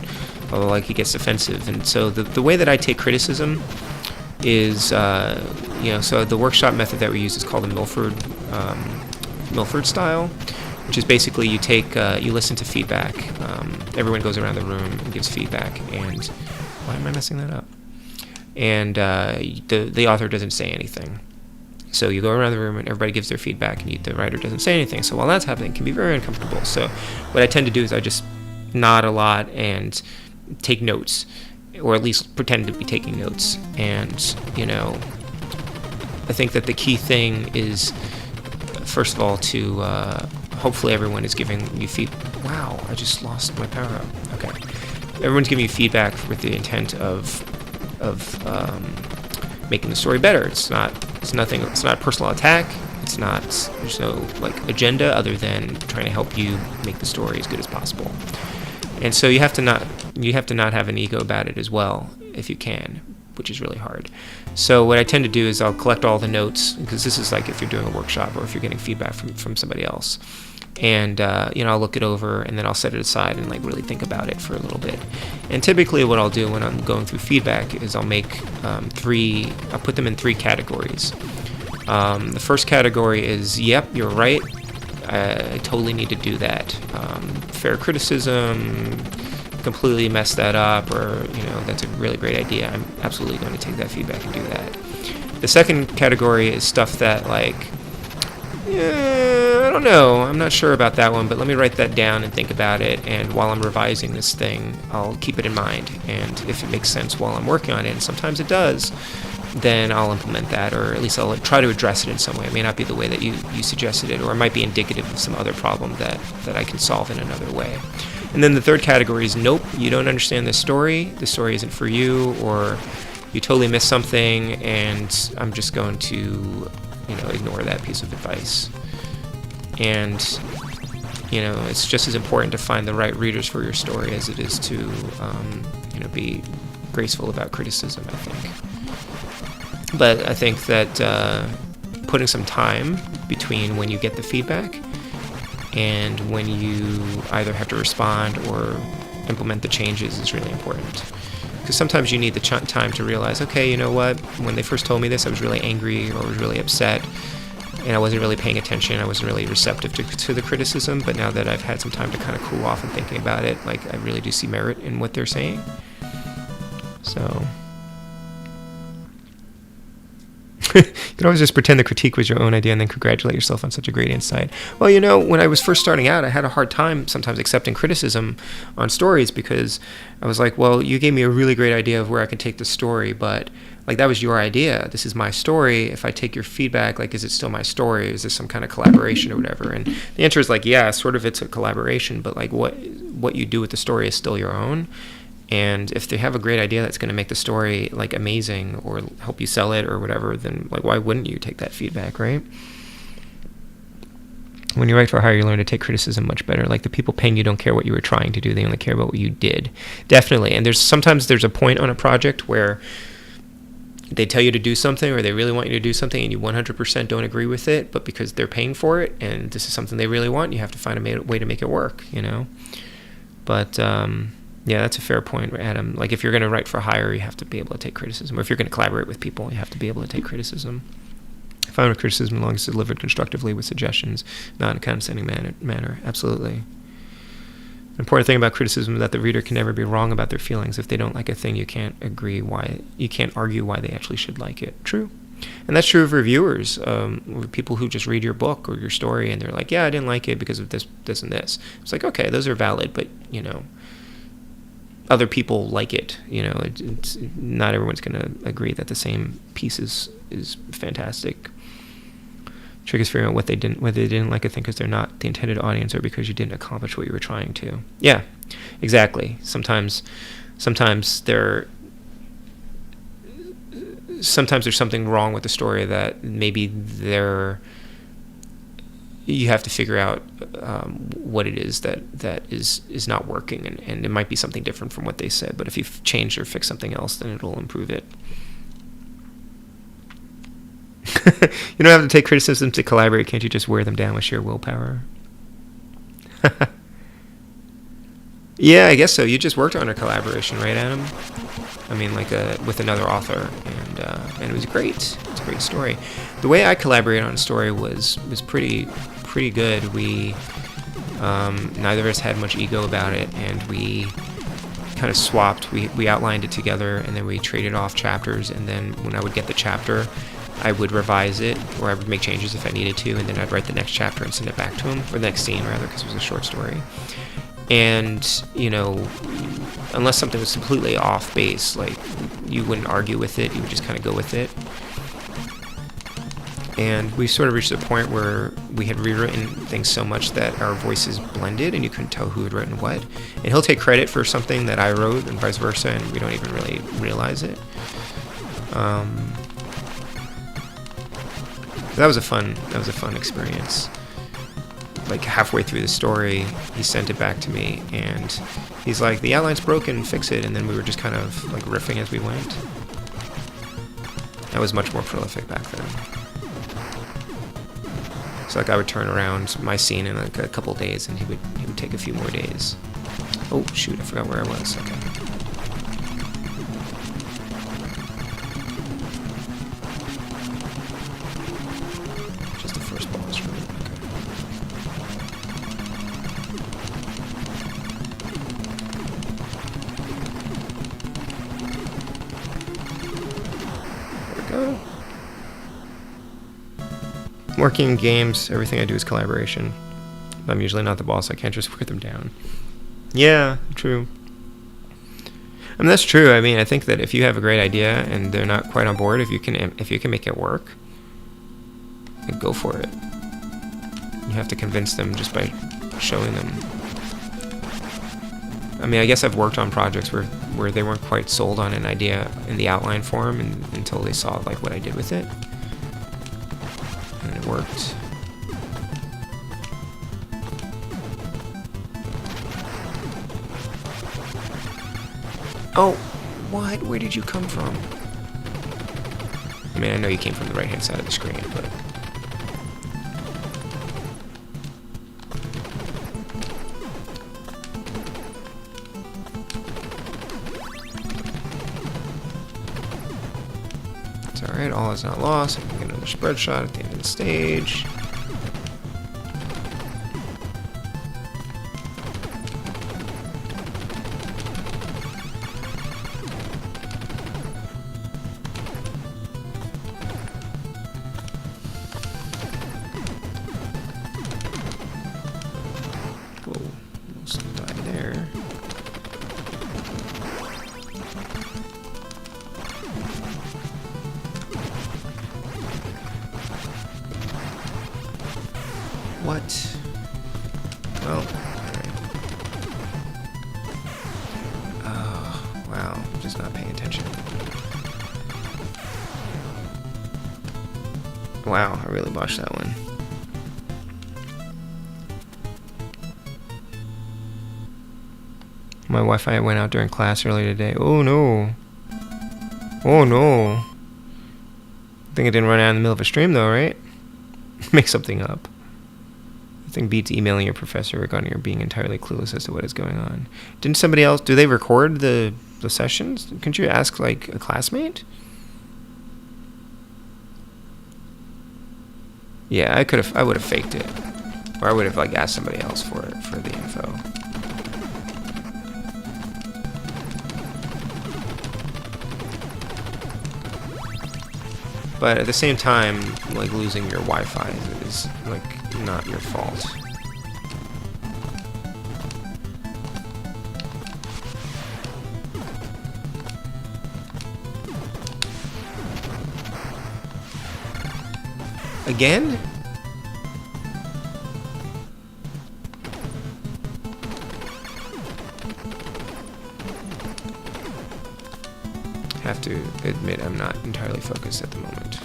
like he gets defensive. And so the way that I take criticism is, so the workshop method that we use is called the Milford style, which is basically you listen to feedback. Everyone goes around the room and gives feedback, and why am I messing that up? And the author doesn't say anything. So you go around the room and everybody gives their feedback, and the writer doesn't say anything. So while that's happening, it can be very uncomfortable. So what I tend to do is I just nod a lot and take notes, or at least pretend to be taking notes. And, I think that the key thing is, first of all, to hopefully everyone is giving you feedback. Wow, I just lost my power up. Okay. Everyone's giving you feedback with the intent of making the story better. It's not a personal attack. There's no agenda other than trying to help you make the story as good as possible. And so you have to not have an ego about it as well, if you can, which is really hard. So what I tend to do is I'll collect all the notes, because this is like if you're doing a workshop or if you're getting feedback from somebody else. And, I'll look it over, and then I'll set it aside and really think about it for a little bit. And typically what I'll do when I'm going through feedback is I'll make I'll put them in 3 categories. The first category is, yep, you're right, I totally need to do that. Fair criticism, completely messed that up, or, you know, that's a really great idea, I'm absolutely going to take that feedback and do that. The second category is stuff that, like, I don't know, I'm not sure about that one, but let me write that down and think about it, and while I'm revising this thing, I'll keep it in mind, and if it makes sense while I'm working on it, and sometimes it does, then I'll implement that, or at least I'll try to address it in some way. It may not be the way that you suggested it, or it might be indicative of some other problem that I can solve in another way. And then the third category is, nope, you don't understand this story isn't for you, or you totally missed something, and I'm just going to, you know, ignore that piece of advice. And, you know, it's just as important to find the right readers for your story as it is to, you know, be graceful about criticism, I think. But I think that putting some time between when you get the feedback and when you either have to respond or implement the changes is really important. Because sometimes you need the time to realize, okay, you know what, when they first told me this, I was really angry or was really upset, and I wasn't really paying attention, I wasn't really receptive to the criticism, but now that I've had some time to kind of cool off and thinking about it, like, I really do see merit in what they're saying. So you can always just pretend the critique was your own idea and then congratulate yourself on such a great insight. Well, you know, when I was first starting out, I had a hard time sometimes accepting criticism on stories, because I was like, well, you gave me a really great idea of where I could take the story, but, like, that was your idea. This is my story. If I take your feedback, like, is it still my story? Is this some kind of collaboration or whatever? And the answer is, like, yeah, sort of, it's a collaboration, but, like, what you do with the story is still your own. And if they have a great idea that's going to make the story, like, amazing or help you sell it or whatever, then, like, why wouldn't you take that feedback, right? When you write for hire, you learn to take criticism much better. Like, the people paying you don't care what you were trying to do. They only care about what you did. Definitely. And sometimes there's a point on a project where they tell you to do something, or they really want you to do something, and you 100% don't agree with it, but because they're paying for it and this is something they really want, you have to find a way to make it work, you know? But, yeah, that's a fair point, Adam. Like, if you're going to write for hire, you have to be able to take criticism. Or if you're going to collaborate with people, you have to be able to take criticism. I find criticism as long as it's delivered constructively with suggestions, not in a condescending manner. Absolutely. An important thing about criticism is that the reader can never be wrong about their feelings. If they don't like a thing, you can't argue why they actually should like it. True. And that's true of reviewers, people who just read your book or your story, and they're like, yeah, I didn't like it because of this, this, and this. It's like, okay, those are valid, but, you know, other people like it, you know, it's not everyone's going to agree that the same piece is fantastic. Trick is figuring out whether they didn't like a thing because they're not the intended audience, or because you didn't accomplish what you were trying to. Yeah, exactly. Sometimes there's something wrong with the story that maybe you have to figure out what it is that is not working, and it might be something different from what they said, but if you change or fix something else, then it'll improve it. You don't have to take criticism to collaborate. Can't you just wear them down with sheer willpower? Yeah, I guess so. You just worked on a collaboration, right, Adam? I mean, like with another author, and it was great. It's a great story. The way I collaborated on a story was pretty good. We neither of us had much ego about it, and we kind of swapped. We outlined it together, and then we traded off chapters. And then when I would get the chapter, I would revise it, or I would make changes if I needed to, and then I'd write the next chapter and send it back to him, or the next scene rather, because it was a short story. And, you know, unless something was completely off base, like, you wouldn't argue with it, you would just kind of go with it. And we sort of reached a point where we had rewritten things so much that our voices blended and you couldn't tell who had written what. And he'll take credit for something that I wrote and vice versa, and we don't even really realize it. That was a fun experience. Like, halfway through the story, he sent it back to me, and he's like, the outline's broken, fix it, and then we were just kind of like riffing as we went. I was much more prolific back then. So, like, I would turn around my scene in like a couple days, and he would take a few more days. Oh shoot, I forgot where I was. Okay. Just the first boss, right? Okay. go. Working in games, everything I do is collaboration. I'm usually not the boss, I can't just wear them down. Yeah, true. I mean, that's true. I mean, I think that if you have a great idea and they're not quite on board, if you can make it work, then go for it. You have to convince them just by showing them. I mean, I guess I've worked on projects where they weren't quite sold on an idea in the outline form until they saw like what I did with it, and it worked. Oh, what? Where did you come from? I mean, I know you came from the right-hand side of the screen, but... It's alright, all is not lost. I can get another spread shot at the end of the stage. What? Well, alright. Oh, wow. I'm just not paying attention. Wow, I really botched that one. My Wi-Fi went out during class earlier today. Oh no. Oh no. I think it didn't run out in the middle of a stream though, right? Make something up. I think beats emailing your professor regarding your being entirely clueless as to what is going on. Didn't somebody else, do they record the sessions? Couldn't you ask like a classmate? Yeah, I would have faked it. Or I would have like asked somebody else for it, for the info. But at the same time, like losing your Wi-Fi is like not your fault. Again? Have to admit I'm not entirely focused at the moment.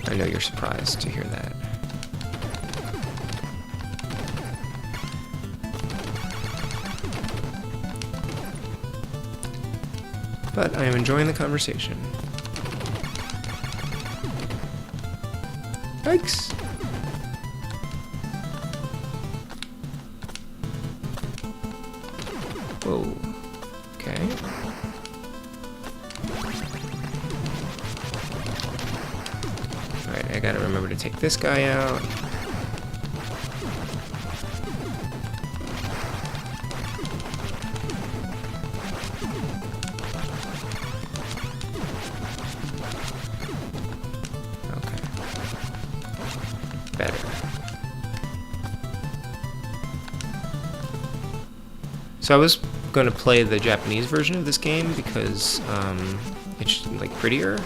I know you're surprised to hear that. But I am enjoying the conversation. Yikes! Whoa. Okay. Alright, I gotta remember to take this guy out. Okay. Better. So I was going to play the Japanese version of this game because it's like prettier.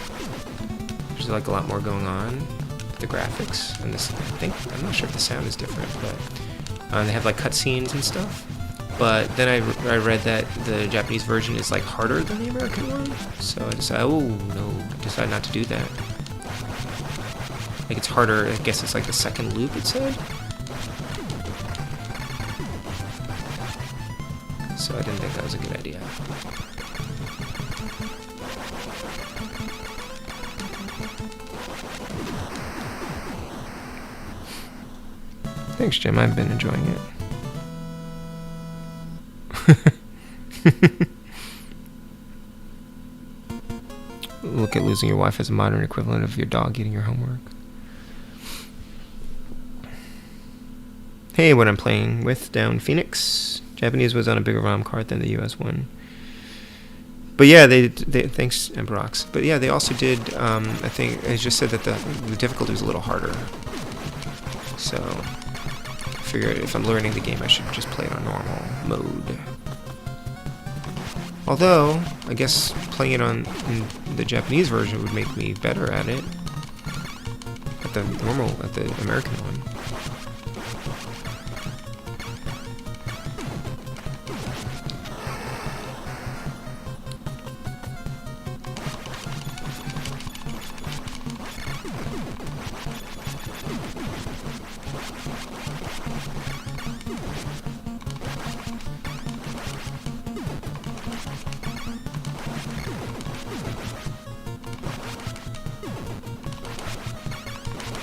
There's like a lot more going on with the graphics and this. I'm not sure if the sound is different, but they have like cutscenes and stuff. But then I read that the Japanese version is like harder than the American one, so I decided, oh no, decided not to do that. Like it's harder. I guess it's like the second loop, it said. So I didn't think that was a good idea. Thanks, Jim. I've been enjoying it. Look at losing your wife as a modern equivalent of your dog eating your homework. Hey, what I'm playing with down Phoenix. Japanese was on a bigger ROM card than the US one. But yeah, they thanks Embrox. But yeah, they also did. I think I just said that the difficulty was a little harder. So I figured if I'm learning the game, I should just play it on normal mode. Although I guess playing it in the Japanese version would make me better at it. At the American one.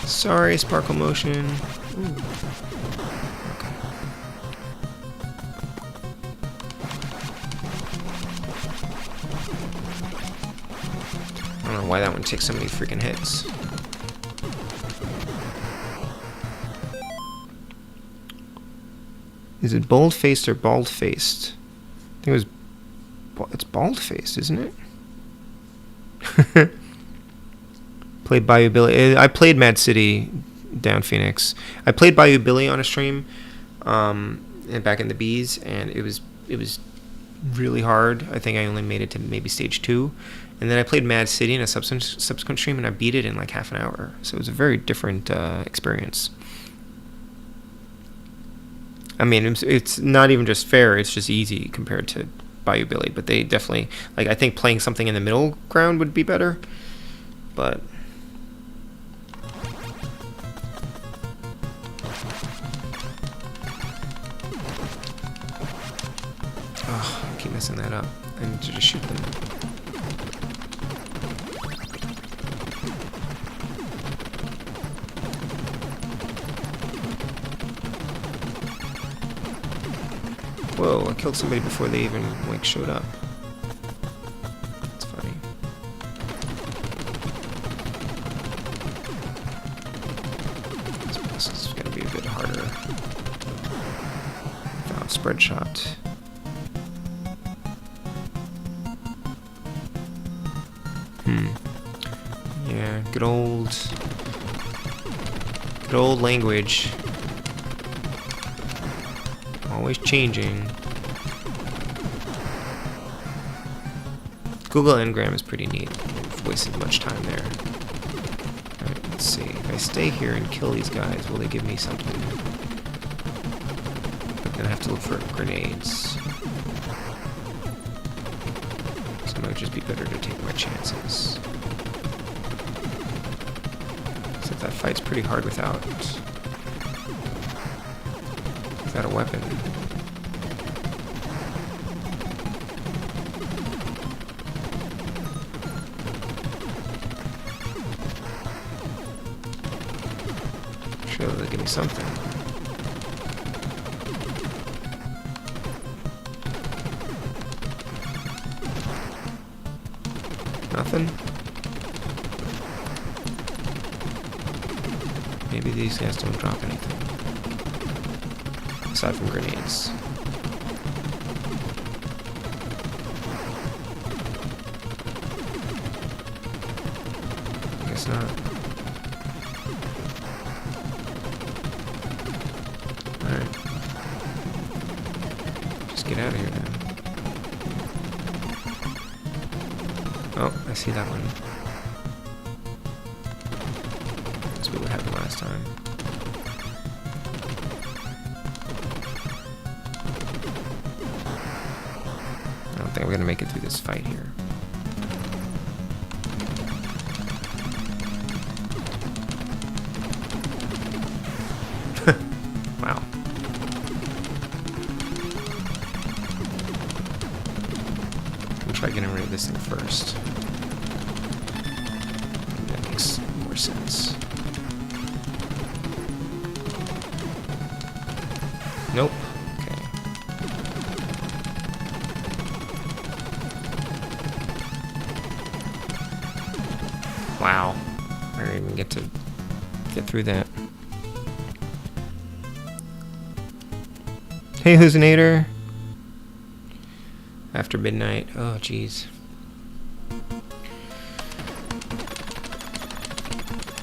Sorry, Sparkle Motion. Ooh. Okay. I don't know why that one takes so many freaking hits. Is it bold-faced or bald-faced? I think it's bald-faced, isn't it? Played Bayou Billy. I played Mad City Down Phoenix. I played Bayou Billy on a stream, and back in the Bees, and it was really hard. I think I only made it to maybe stage 2, and then I played Mad City in a subsequent stream, and I beat it in like half an hour. So it was a very different experience. I mean, it's not even just fair; it's just easy compared to Bayou Billy. But they definitely I think playing something in the middle ground would be better, but. Oh, I keep messing that up. I need to just shoot them. Whoa, I killed somebody before they even, like, showed up. That's funny. This is gonna be a bit harder. Found spread shot. Yeah, good old language. Always changing. Google Ngram is pretty neat. I've wasted much time there. Alright, let's see. If I stay here and kill these guys, will they give me something? I'm gonna have to look for grenades. So it might just be better to take my chances. Except that fight's pretty hard without a weapon. Sure, they'll give me something. Nothing? Maybe these guys don't drop anything. Aside from grenades. I guess not. Alright. Just get out of here now. Oh, I see that one. That's what happened last time. I don't think we're gonna make it through this fight here. Wow. We'll try getting rid of this thing first. That makes more sense. Nope. Okay. Wow. I didn't even get to get through that. Hey, Hoosinator. After midnight. Oh, jeez.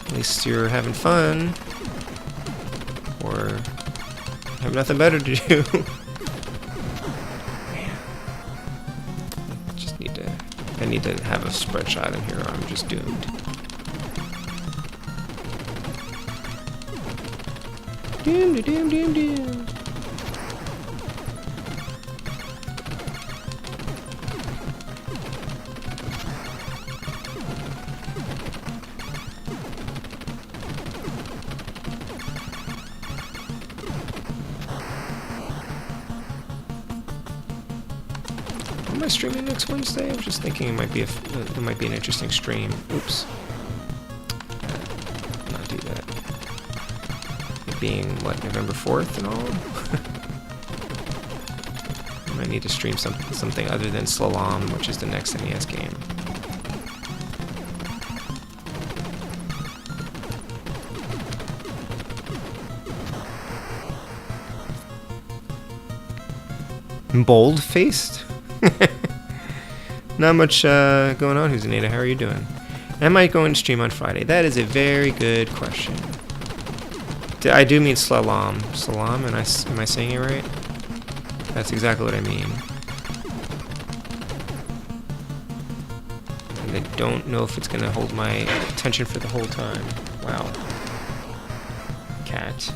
At least you're having fun. Or have nothing better to do. Man. I need to have a spread shot in here or I'm just doomed. Doom. Am I streaming next Wednesday? I was just thinking it might be an interesting stream. Oops. Not do that. It being what, November 4th and all. I might need to stream something other than Slalom, which is the next NES game. Bold-faced? Not much going on, Husanita. How are you doing? Am I going to stream on Friday? That is a very good question. I do mean Slalom. Slalom, am I saying it right? That's exactly what I mean. And I don't know if it's going to hold my attention for the whole time. Wow. Cat.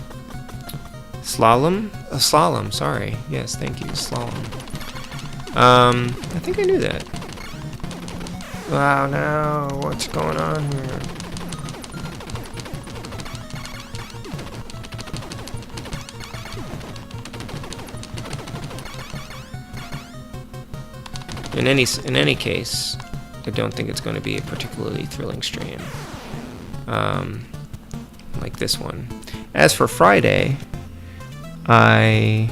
Slalom? Slalom, sorry. Yes, thank you. Slalom. I think I knew that. Wow, now what's going on here? In any case, I don't think it's going to be a particularly thrilling stream. Like this one. As for Friday, I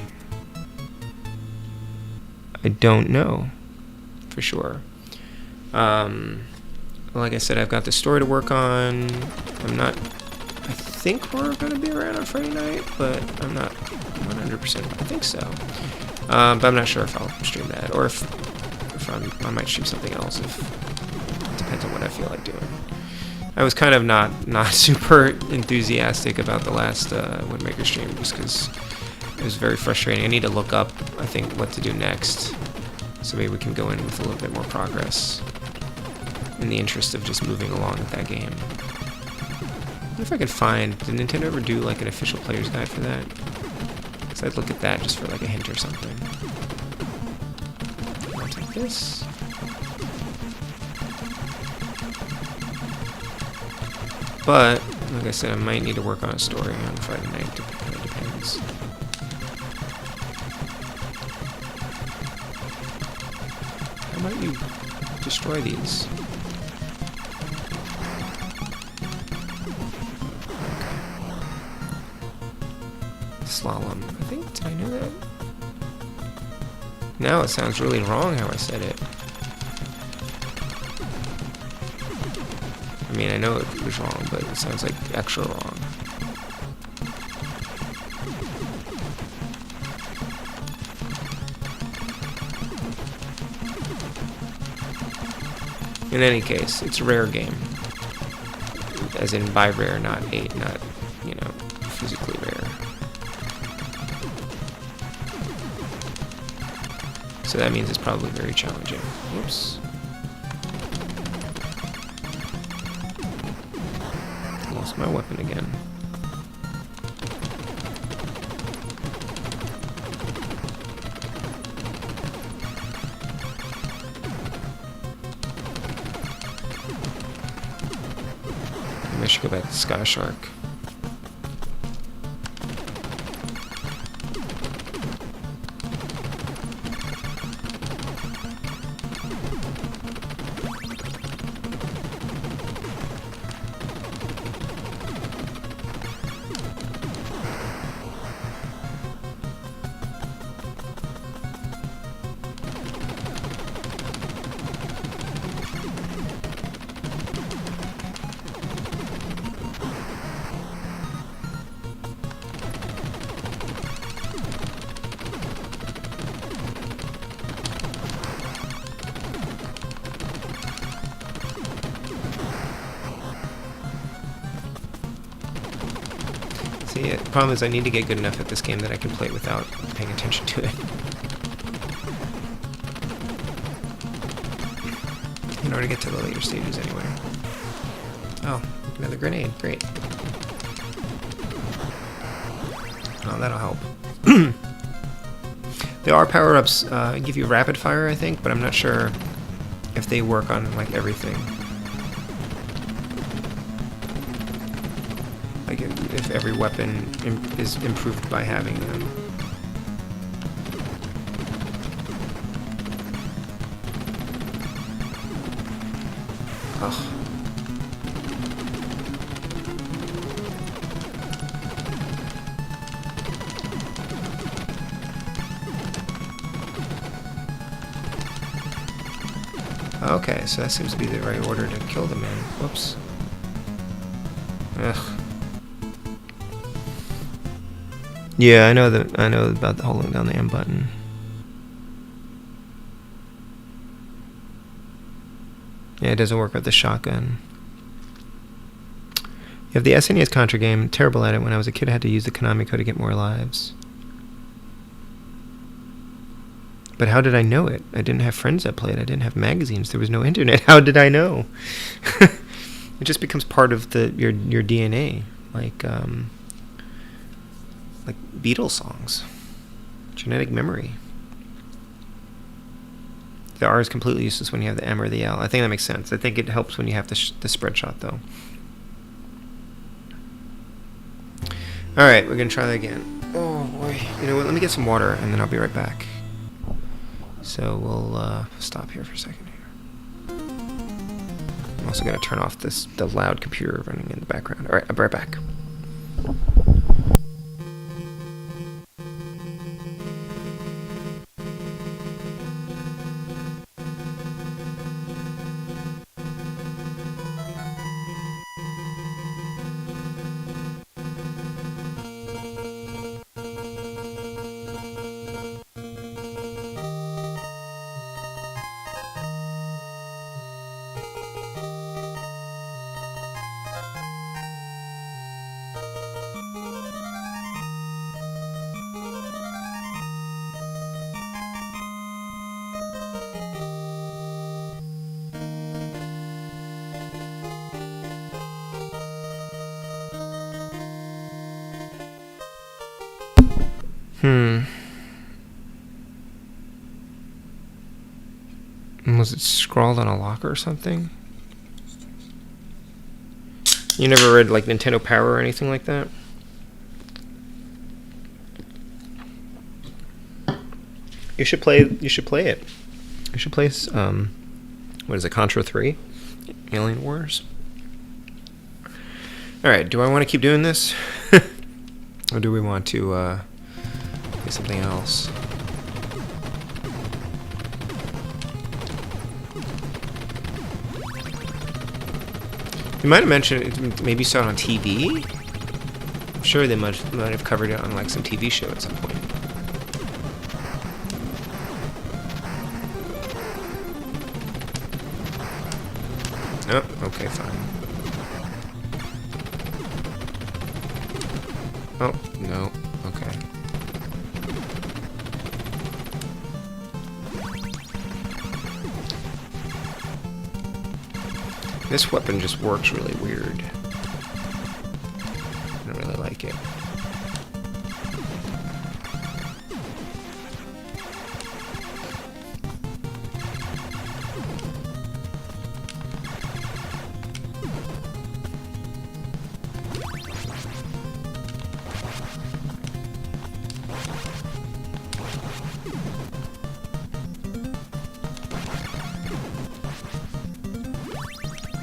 don't know for sure. Like I said, I've got the story to work on. I think we're going to be around on Friday night, but I'm not 100%. I think so. But I'm not sure if I'll stream that or if I might stream something else. It depends on what I feel like doing. I was kind of not super enthusiastic about the last Woodmaker stream just because it was very frustrating. I need to look up, I think, what to do next. So maybe we can go in with a little bit more progress in the interest of just moving along with that game. I wonder if I could find... Did Nintendo ever do like an official player's guide for that? Because I'd look at that just for like a hint or something. I'll take this. But, like I said, I might need to work on a story on Friday night. It kind of depends. How might you destroy these? Slalom. I think, did I know that? Now it sounds really wrong how I said it. I mean, I know it was wrong, but it sounds like extra wrong. In any case, it's a rare game. As in by rare, not, you know, physically rare. So that means it's probably very challenging. Whoops. Lost my weapon again. Maybe I should go back to Sky Shark. See, the problem is I need to get good enough at this game that I can play it without paying attention to it. In order to get to the later stages anyway. Oh, another grenade. Great. Oh, that'll help. There are power-ups give you rapid fire, I think, but I'm not sure if they work on, like, everything. Like, if every weapon is improved by having them. Ugh. Okay, so that seems to be the right order to kill them in. Whoops. Ugh. Yeah, I know about the holding down the M button. Yeah, it doesn't work with the shotgun. You have the SNES Contra game. Terrible at it. When I was a kid, I had to use the Konami code to get more lives. But how did I know it? I didn't have friends that played. I didn't have magazines. There was no internet. How did I know? It just becomes part of your DNA, like Beatles songs, genetic memory. The R is completely useless when you have the M or the L. I think that makes sense. I think it helps when you have the spread shot, though. All right, we're gonna try that again. Oh boy! You know what? Let me get some water, and then I'll be right back. So we'll stop here for a second here. I'm also going to turn off the loud computer running in the background. Alright, I'll be right back. Was it scrawled on a locker or something? You never read like Nintendo Power or anything like that? You should play it. You should play what is it, Contra 3? Alien Wars? Alright, do I want to keep doing this? Or do we want to do something else? You might have mentioned it, maybe saw it on TV? I'm sure they might have covered it on like some TV show at some point. Oh, okay, fine. Oh, no, okay. This weapon just works really weird. I don't really like it.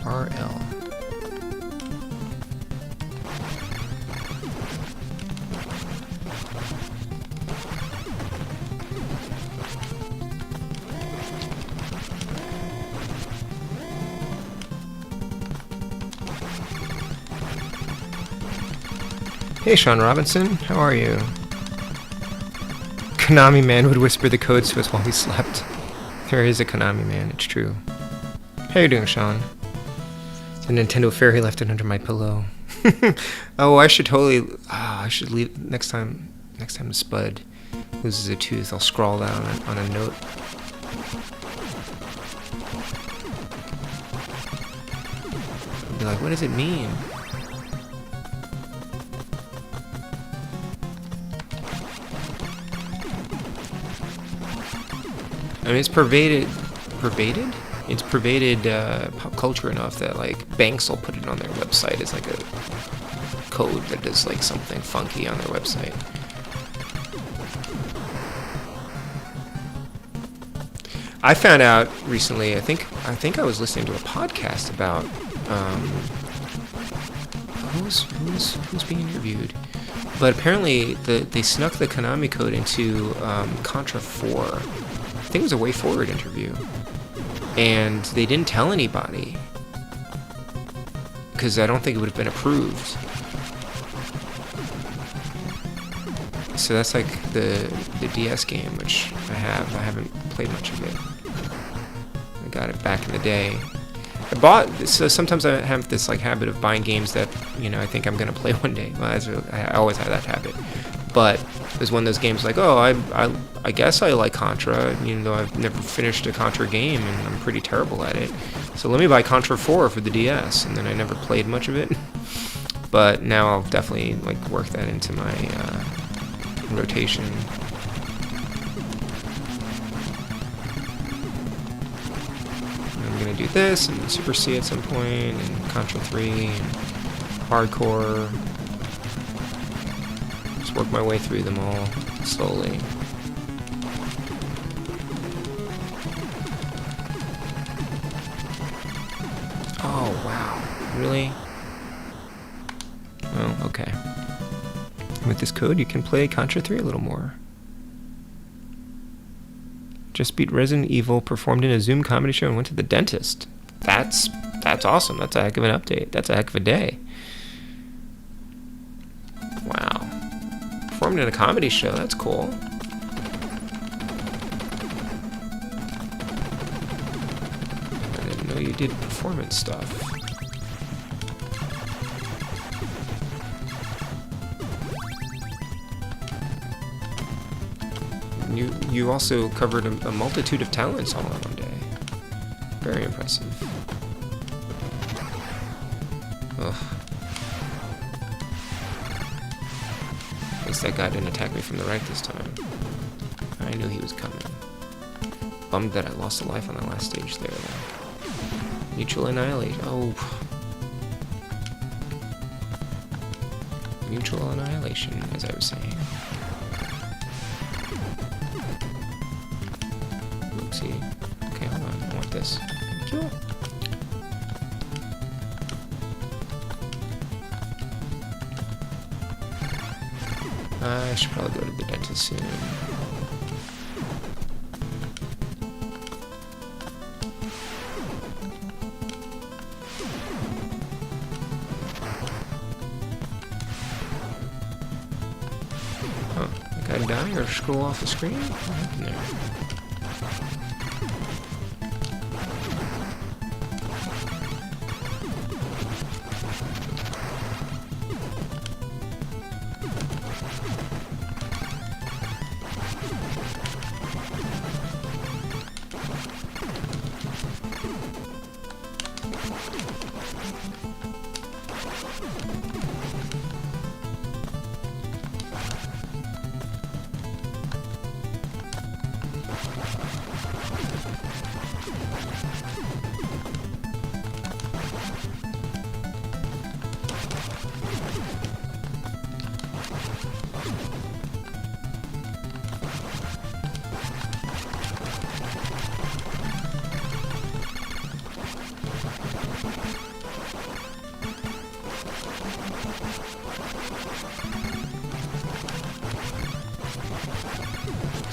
RL. Hey, Sean Robinson, how are you? Konami Man would whisper the codes to us while we slept. There is a Konami Man, it's true. How you doing, Sean? The Nintendo fairy left it under my pillow. Oh, I should totally. I should leave next time. Next time Spud loses a tooth, I'll scrawl that on a note. I'll be like, what does it mean? I mean, it's pervaded. It's pervaded pop culture enough that like banks will put it on their website as like a code that does like something funky on their website. I found out recently. I think I was listening to a podcast about who's being interviewed, but apparently they snuck the Konami code into Contra 4. I think it was a Way Forward interview. And they didn't tell anybody because I don't think it would have been approved. So that's like the DS game, which I haven't played much of it. I got it back in the day. So sometimes I have this like habit of buying games that, you know, I think I'm gonna play one day. Well, I always have that habit. But it was one of those games like, oh, I guess I like Contra, even though I've never finished a Contra game and I'm pretty terrible at it. So let me buy Contra 4 for the DS, and then I never played much of it. But now I'll definitely like work that into my rotation. I'm gonna do this and Super C at some point, and Contra 3 and Hardcore. Work my way through them all slowly. Oh wow, really? Oh, okay. With this code you can play Contra 3 a little more. Just beat Resident Evil, performed in a Zoom comedy show, and went to the dentist. That's awesome. That's a heck of an update. That's a heck of a day. Wow. Performed in a comedy show, that's cool. I didn't know you did performance stuff. You also covered a multitude of talents all in one day. Very impressive. Ugh. At least that guy didn't attack me from the right this time. I knew he was coming. Bummed that I lost a life on the last stage there, though. Mutual annihilation. Oh. Mutual annihilation, as I was saying. Oopsie. Okay, hold on. I want this. Cool. I should probably go to the dentist soon. Oh, I gotta die or scroll off the screen? What happened there?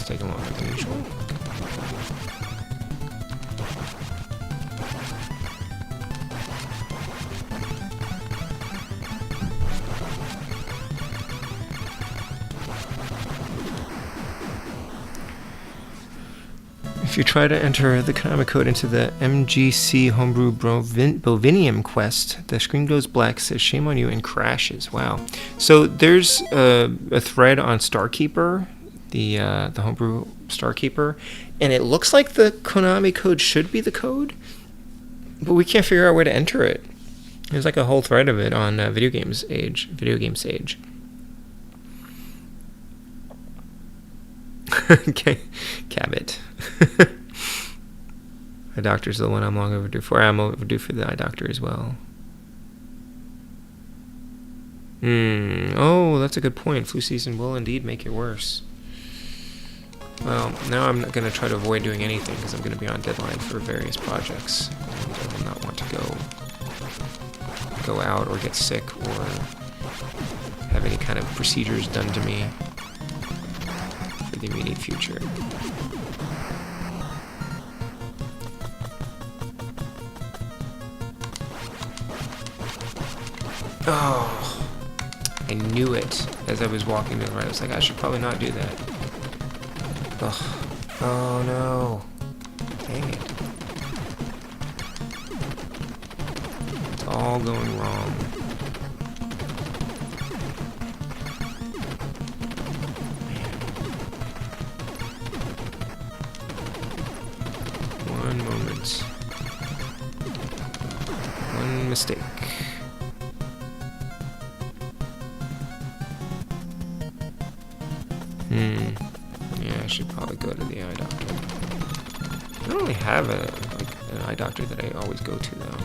Taking longer than usual. If you try to enter the Konami code into the MGC Homebrew Bovinium quest, the screen goes black, says shame on you, and crashes. Wow. So there's a thread on Starkeeper, the Homebrew Starkeeper, and it looks like the Konami code should be the code, but we can't figure out where to enter it. There's like a whole thread of it on Video Game Sage. Okay, Cabot. Eye Doctor's the one I'm long overdue for. I'm overdue for the Eye Doctor as well. Oh, that's a good point. Flu season will indeed make it worse. Well, now I'm not going to try to avoid doing anything because I'm going to be on deadline for various projects. And I will not want to go out or get sick or have any kind of procedures done to me for the immediate future. Oh, I knew it as I was walking to the right. I was like, I should probably not do that. Ugh. Oh no. Dang it. It's all going wrong. Man. One moment. One mistake. Yeah, I should probably go to the eye doctor. I don't really have an eye doctor that I always go to, though.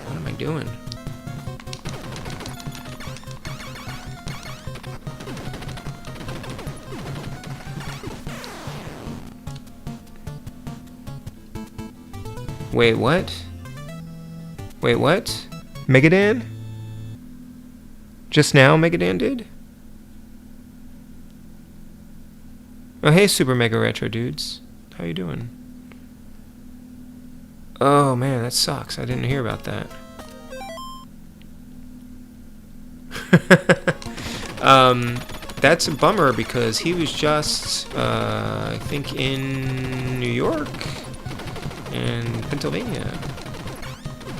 What am I doing? Wait, what? Wait, what? Megadan? Just now Megadan did? Oh, hey, Super Mega Retro dudes. How you doing? Oh, man, that sucks. I didn't hear about that. That's a bummer because he was just, I think, in New York and Pennsylvania,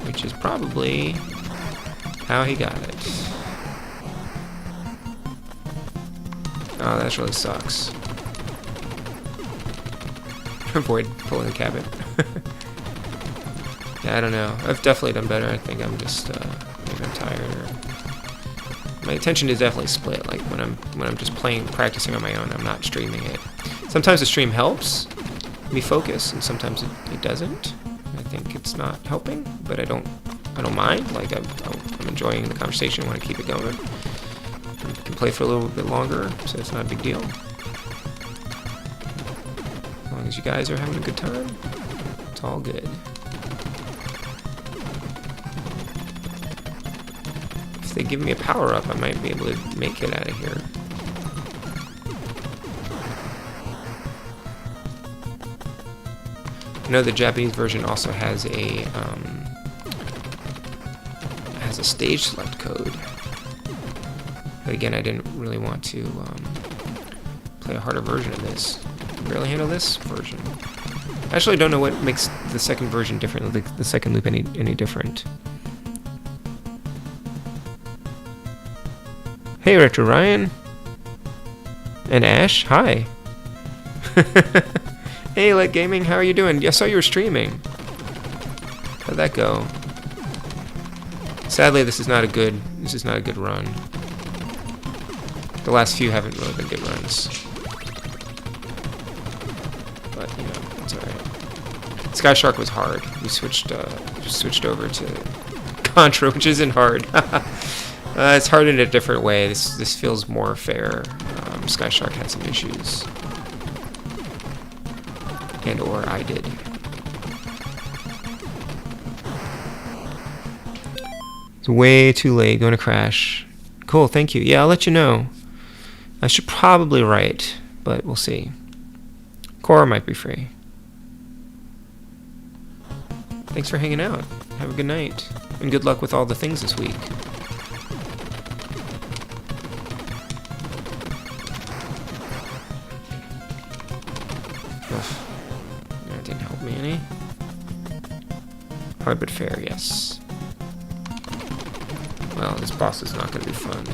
which is probably how he got it. Oh, that really sucks. Avoid pulling the cabin. Yeah, I don't know. I've definitely done better. I think I'm just maybe I'm tired, or my attention is definitely split. Like when I'm just practicing on my own, I'm not streaming it. Sometimes the stream helps me focus, and sometimes it doesn't. I think it's not helping, but I don't mind. Like I'm enjoying the conversation. I want to keep it going. I can play for a little bit longer, so it's not a big deal. As long as you guys are having a good time, it's all good. If they give me a power-up, I might be able to make it out of here. I know the Japanese version also has a stage select code. But again, I didn't really want to play a harder version of this. Barely handle this version. I actually don't know what makes the second version different, the second loop any different. Hey, Retro Ryan. And Ash, hi. Hey, Let Gaming, how are you doing? I saw you were streaming. How'd that go? Sadly, this is not a good run. The last few haven't really been good runs. But, you know, it's alright. Sky Shark was hard. We switched over to Contra, which isn't hard. It's hard in a different way. This feels more fair. Sky Shark had some issues. And/or I did. It's way too late. Going to crash. Cool, thank you. Yeah, I'll let you know. I should probably write, but we'll see. Cora might be free. Thanks for hanging out. Have a good night. And good luck with all the things this week. Ugh. Hard but fair, yes. Well, this boss is not going to be fun.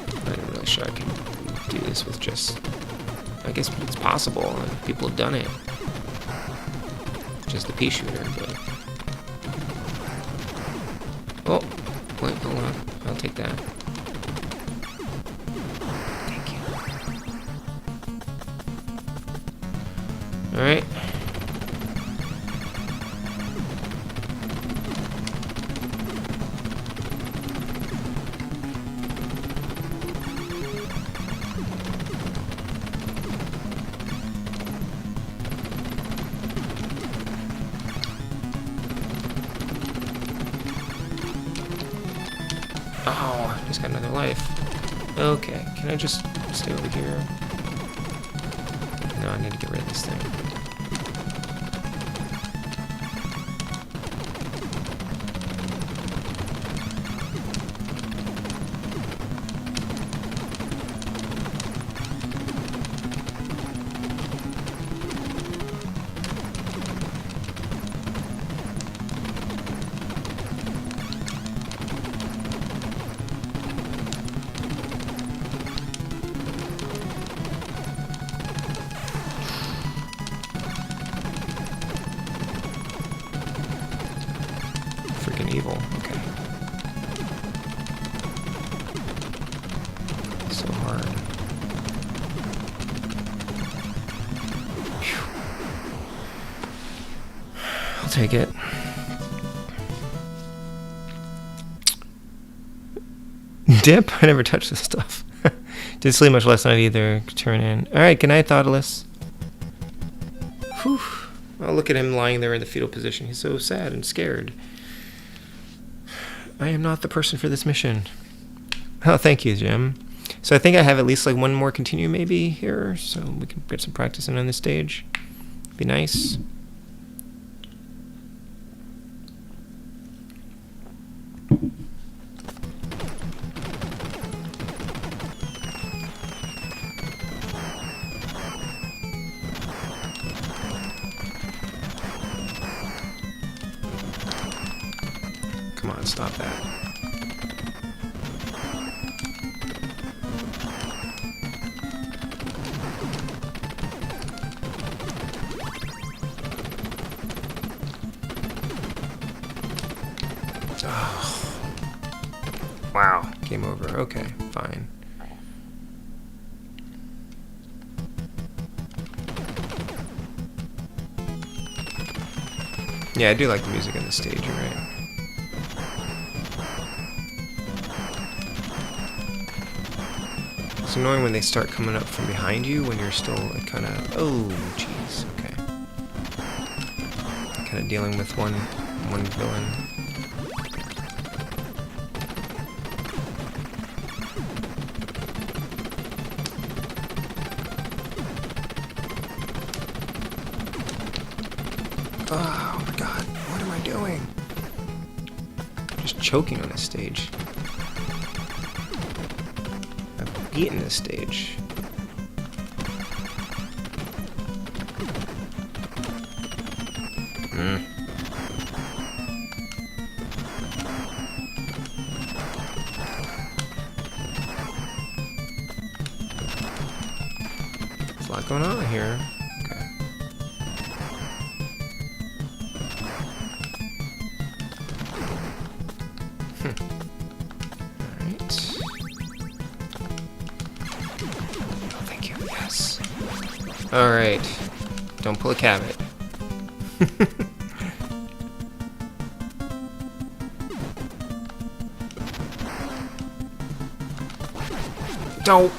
I'm not really sure I can do this with just... I guess it's possible, and people have done it. Just the pea shooter, but... Oh! Wait, hold on. I'll take that. Thank you. Alright. Oh, I just got another life. Okay, can I just stay over here? No, I need to get rid of this thing. Evil. Okay. So hard. Whew. I'll take it. Dip? I never touched this stuff. Didn't sleep much last night either. Turn in. Alright, good night, Thoughtless. Whew. Oh, look at him lying there in the fetal position. He's so sad and scared. I am not the person for this mission. Oh, thank you, Jim. So I think I have at least like one more continue maybe here, so we can get some practice in on this stage. Be nice. Come on, stop that. Oh. Wow, game over. Okay, fine. Yeah, I do like the music on the stage, you're right. It's annoying when they start coming up from behind you when you're still kind of... Oh, jeez, okay. Kind of dealing with one villain. Oh my god, what am I doing? I'm just choking on this stage. I've beaten this stage. There's a lot going on here. Alright. Don't pull a Cabot. Don't!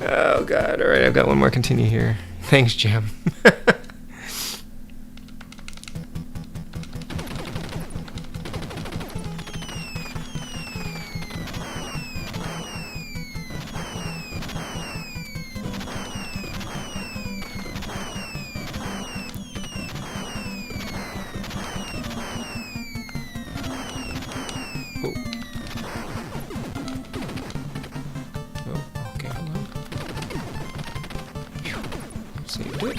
Oh god, alright, I've got one more continue here. Thanks, Jim. Saved it.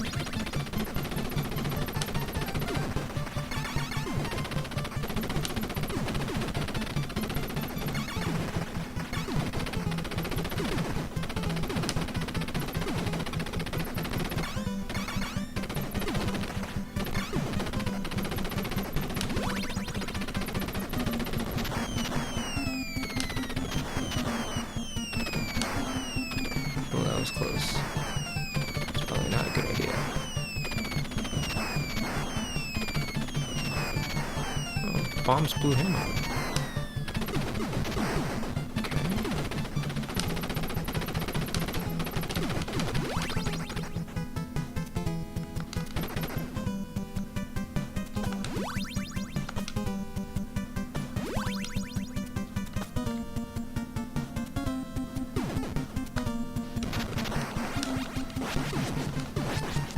bombs blew him up.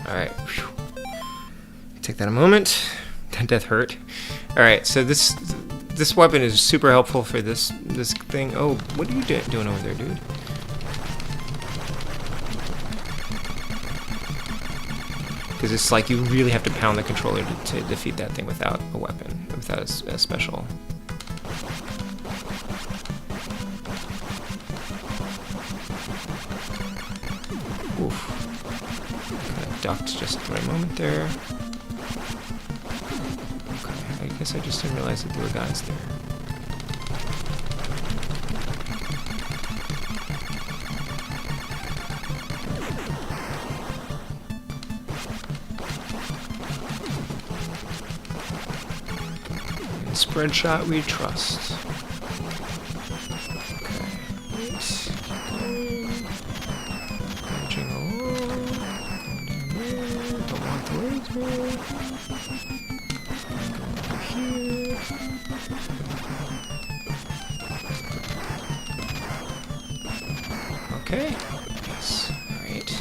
Alright. Take that a moment. That death hurt. Alright, so this weapon is super helpful for this thing. Oh, what are you doing over there, dude? Because it's like you really have to pound the controller to defeat that thing without a weapon, without a special. Oof. Kind of ducked just at the right moment there. Okay, I guess I just didn't realize that there were guys there. In spread shot we trust. Okay. Yes. Alright.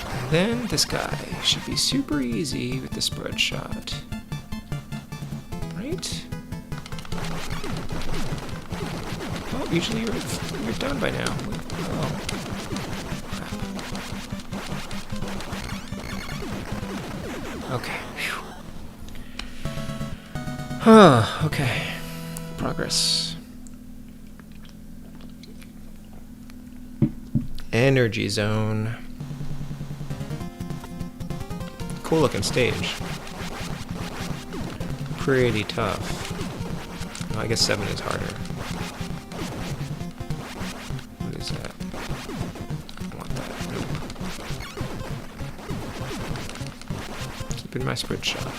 And then this guy should be super easy with the spread shot. Right? Oh, usually you're done by now. Oh. Okay. Okay. Progress. Energy zone. Cool looking stage. Pretty tough. Well, I guess 7 is harder. What is that? I don't want that. Nope. Keep in my spread shot.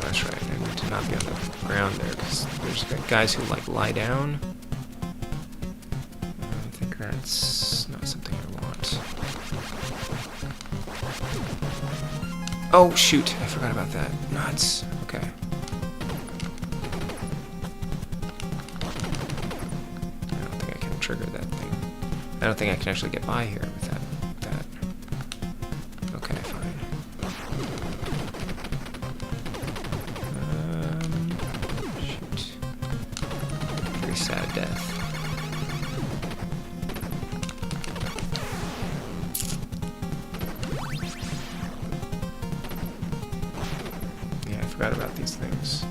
That's right, I need to not be on the ground there, because there's guys who, like, lie down. I think that's not something I want. Oh, shoot, I forgot about that. Nuts. Okay. I don't think I can trigger that thing. I don't think I can actually get by here with that. Okay, fine. Shoot. Very sad death. Yeah, I forgot about these things.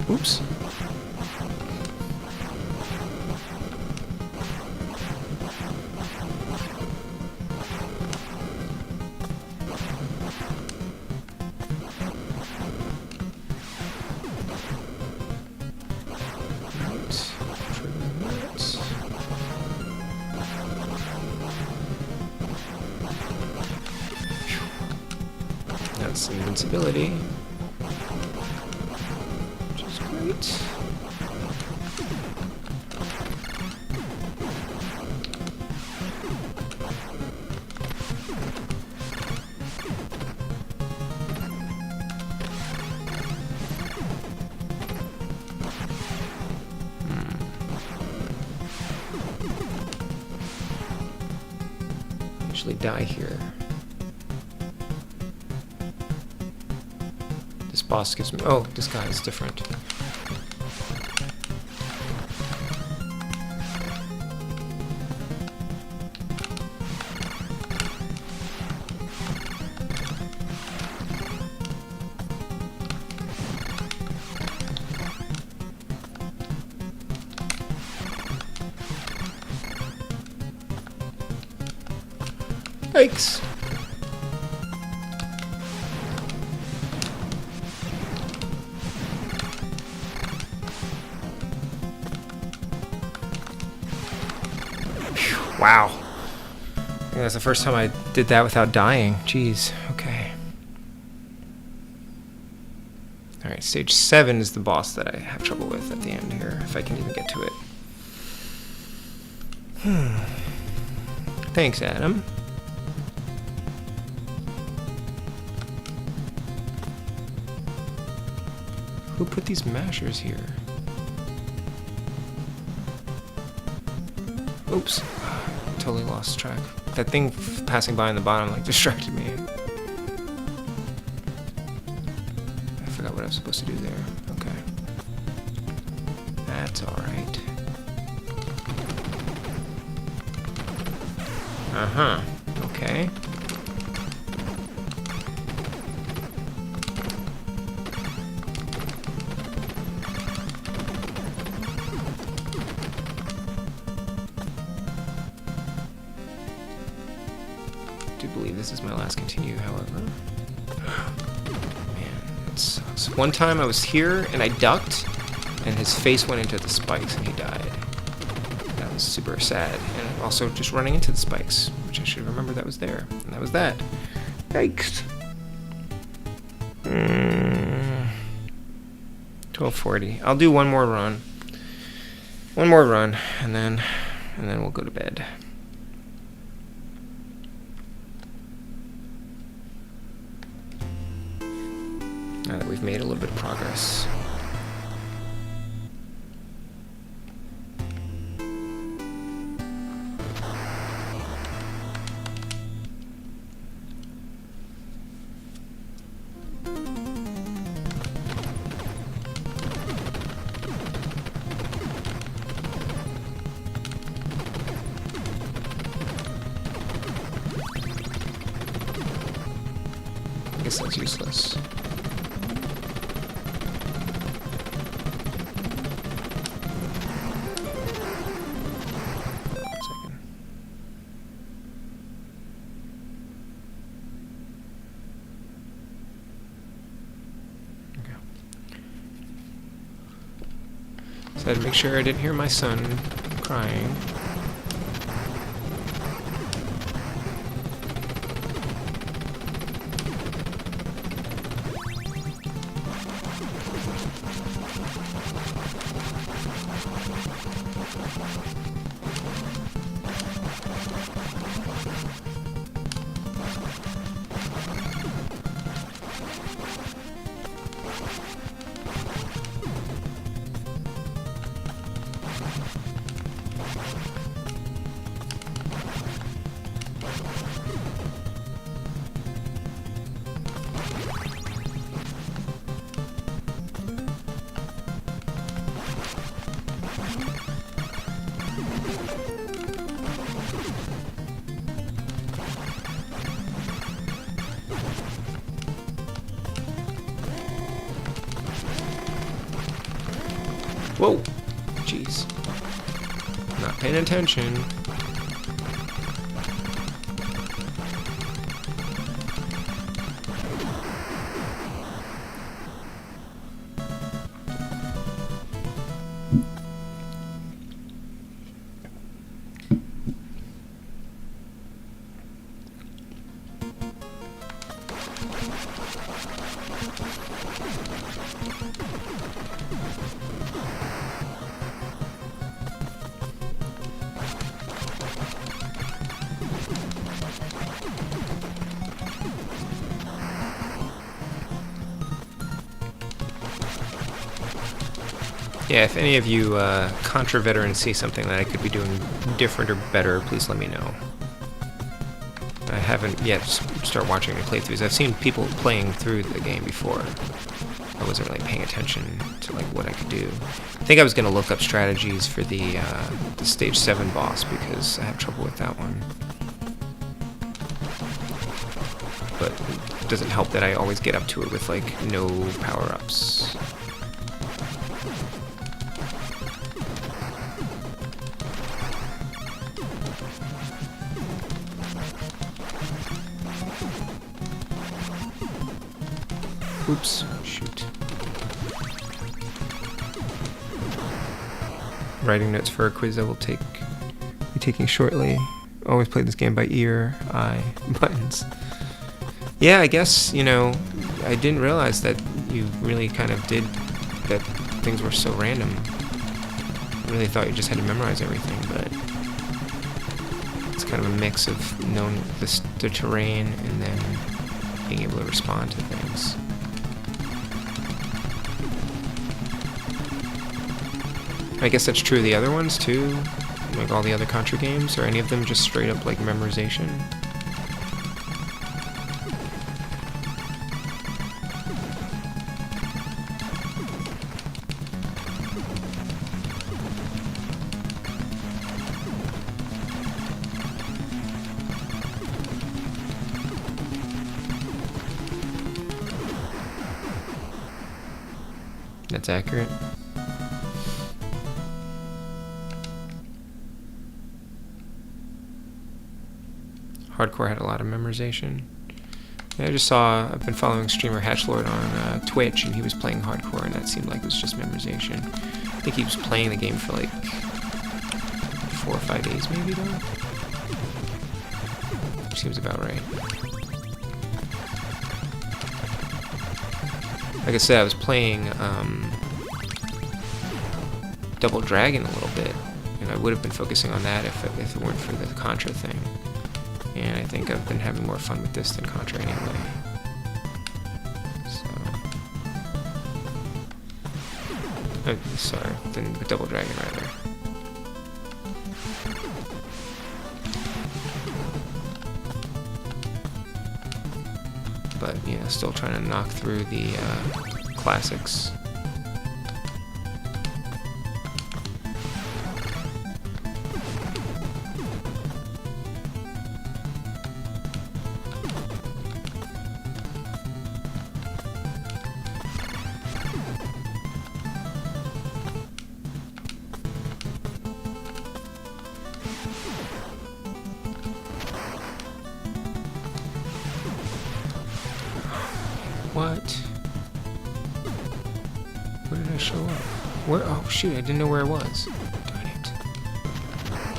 Oops. That's invincibility. Which is great. Usually die here. This boss gives me... Oh, this guy is different. Yikes. Wow. I think that's the first time I did that without dying. Jeez. Okay. Alright, stage 7 is the boss that I have trouble with at the end here, if I can even get to it. Thanks, Adam. Who put these mashers here? Oops. Totally lost track. That thing passing by on the bottom like distracted me. I forgot what I was supposed to do there. Okay. That's alright. Uh-huh. Okay. I do believe this is my last continue, however. Man, it sucks. One time I was here and I ducked and his face went into the spikes and he died. That was super sad. And also just running into the spikes, which I should have remembered that was there. And that was that. Yikes. 1240. I'll do one more run. One more run, and then we'll go to bed. Now that we've made a little bit of progress. I guess that's useless. So I had to make sure I didn't hear my son crying. Whoa! Jeez. Not paying attention. Yeah, if any of you Contra veterans see something that I could be doing different or better, please let me know. I haven't yet started watching any playthroughs. I've seen people playing through the game before. I wasn't really paying attention to like what I could do. I think I was going to look up strategies for the stage 7 boss because I have trouble with that one. But it doesn't help that I always get up to it with like no power-ups. Oops, shoot. Writing notes for a quiz I will be taking shortly. always played this game by ear, eye, buttons. Yeah, I guess, you know, I didn't realize that you really kind of did, that things were so random. I really thought you just had to memorize everything, but it's kind of a mix of knowing the terrain and then being able to respond to things. I guess that's true of the other ones too, like all the other Contra games. Are any of them just straight up like memorization? That's accurate. Hardcore had a lot of memorization. Yeah, I've been following streamer Hatchlord on Twitch, and he was playing hardcore, and that seemed like it was just memorization. I think he was playing the game for like 4 or 5 days, maybe, though. Seems about right. Like I said, I was playing Double Dragon a little bit, and I would have been focusing on that if it weren't for the Contra thing. And I think I've been having more fun with this than Contra anyway. So, than with Double Dragon rather. But yeah, still trying to knock through the classics. What? Where did I show up? Where? Oh shoot, I didn't know where I was. Darn it.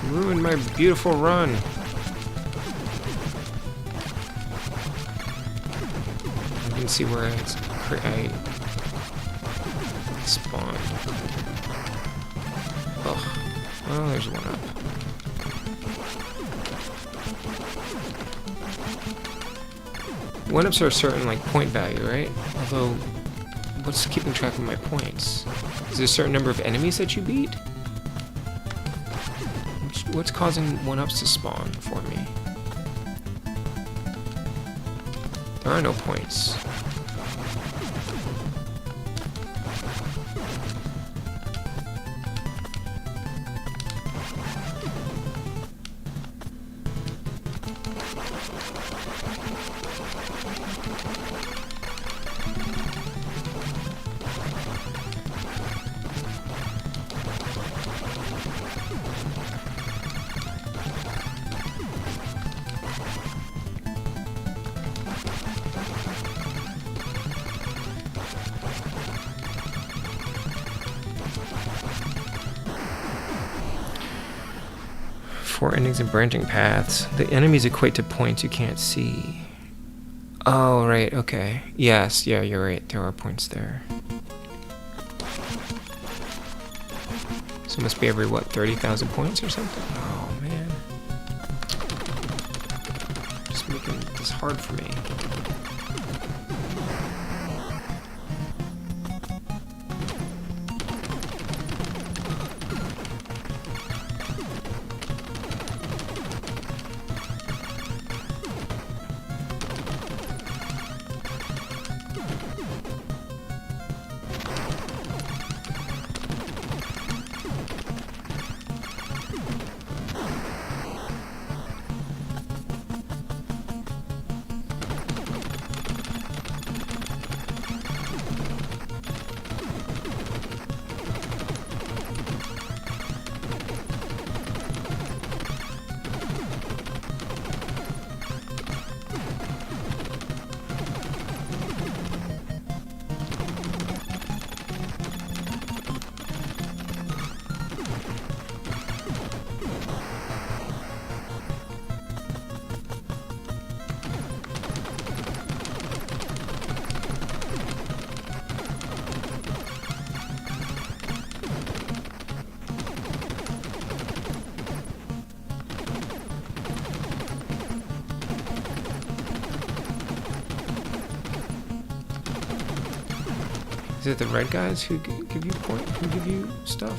You ruined my beautiful run. I didn't see where I spawned. Oh. Well, there's one up. One-ups are a certain, like, point value, right? Although, what's keeping track of my points? Is there a certain number of enemies that you beat? What's causing one-ups to spawn for me? There are no points. Four endings and branching paths. The enemies equate to points you can't see. Oh, right, okay. Yes, yeah, you're right. There are points there. So it must be every, what, 30,000 points or something? Oh, man. Just making this hard for me. Is it the red guys who give you who give you stuff?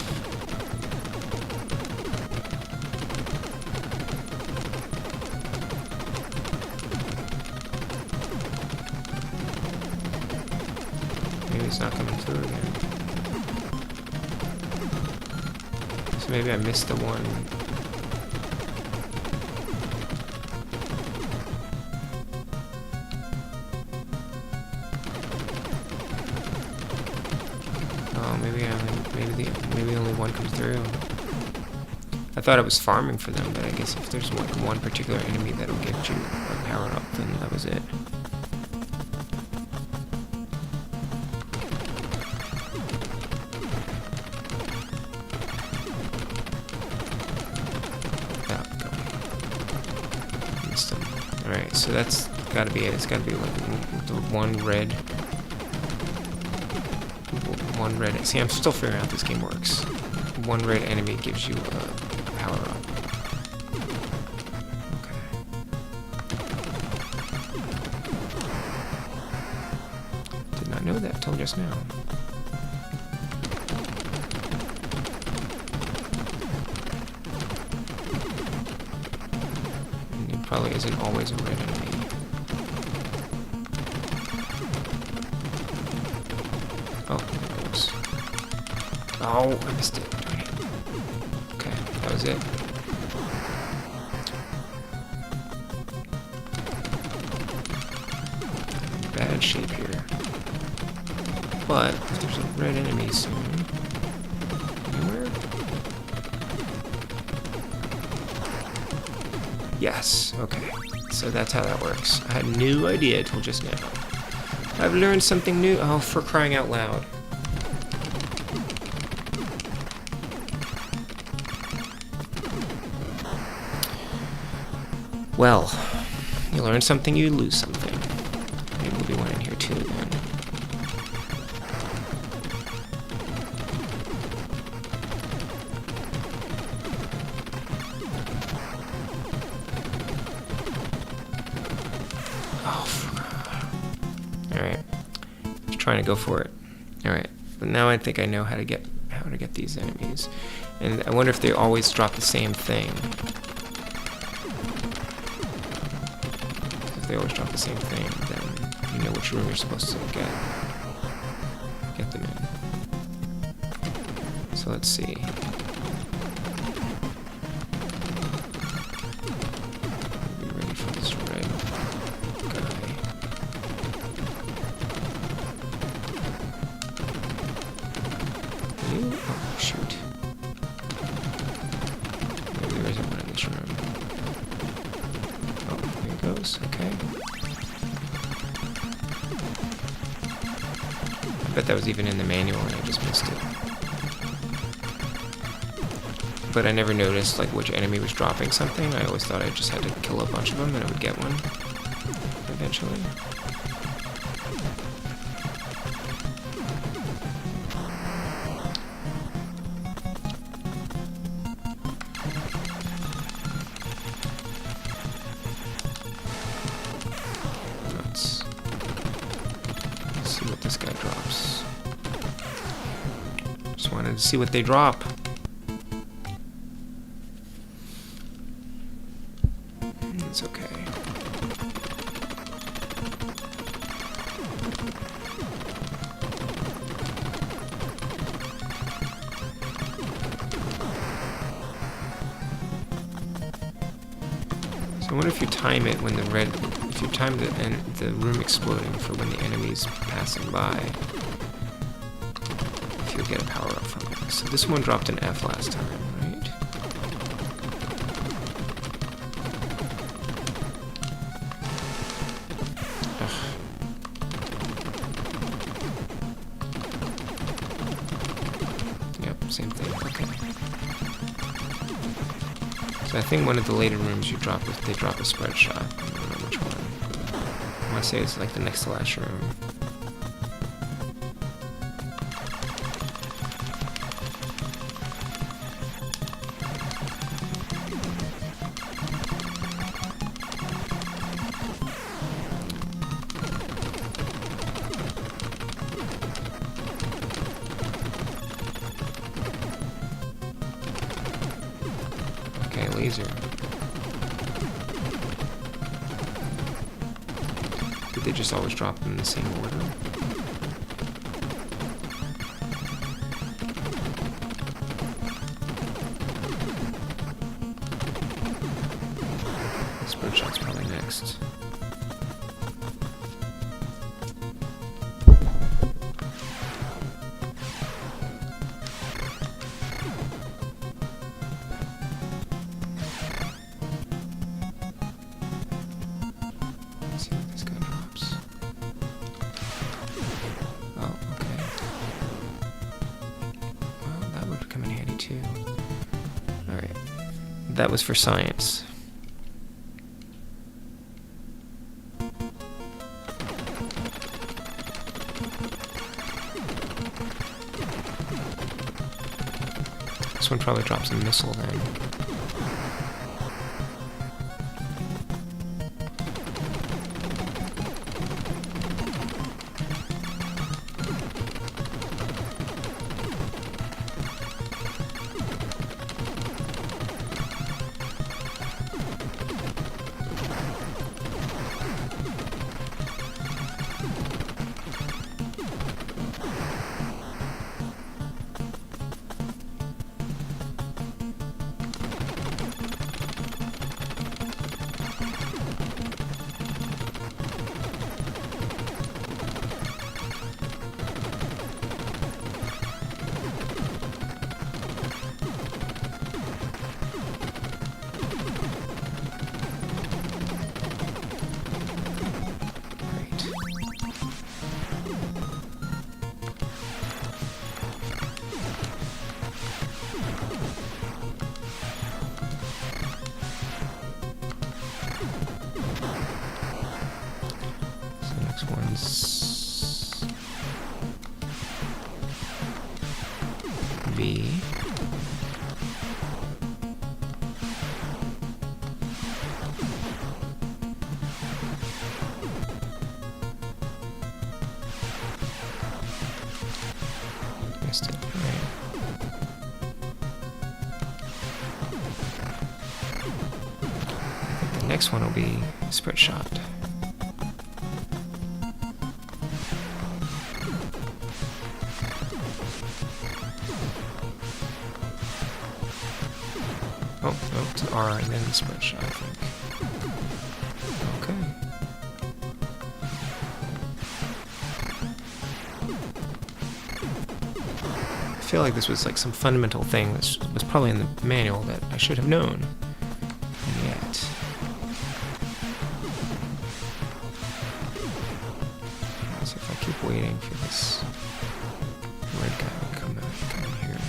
Maybe it's not coming through again. So maybe I missed the one. Maybe only one comes through. I thought it was farming for them, but I guess if there's one particular enemy that'll get you a power up, then that was it. Missed him. Alright, so that's gotta be it. It's gotta be like the one red. One red. See, I'm still figuring out how this game works. One red enemy gives you a power up. Okay. Did not know that till just now. And it probably isn't always a red enemy. Oh, there it goes. Oh, I missed it. Okay, that was it. Bad shape here. But if there's a red enemy soon. Anywhere? Yes, okay. So that's how that works. I had no idea till just now. I've learned something new. Oh, for crying out loud. Well, you learn something, you lose something. Maybe there'll be one in here too, then. Alright. Just trying to go for it. Alright. But now I think I know how to get these enemies. And I wonder if they always drop the same thing. If they always drop the same thing, then you know which room you're supposed to get them in. So let's see. Be ready for this red guy. Oh, shoot. Maybe there isn't one in this room. Oh, here it goes. Okay. I bet that was even in the manual and I just missed it. But I never noticed like which enemy was dropping something. I always thought I just had to kill a bunch of them and I would get one eventually. Let's see what this guy drops. Just wanted to see what they drop. It's okay. So I wonder if you time it when the red, if you time the room exploding for when the enemy's passing by, if you'll get a power up from it. So this one dropped an F last time, right? Same thing. Okay. So I think one of the later rooms they drop a spread shot. I don't know which one. I want to say it's like the next to last room. laser? Did they just always drop them in the same order? Spread shot's probably next. That was for science. This one probably drops a missile then. V. Missed it. Right. The next one will be spread shot. Oh, it's R and then spread shot, I think. Okay. I feel like this was like some fundamental thing that was probably in the manual that I should have known. And yet. Let's see if I keep waiting for this red guy to come out here.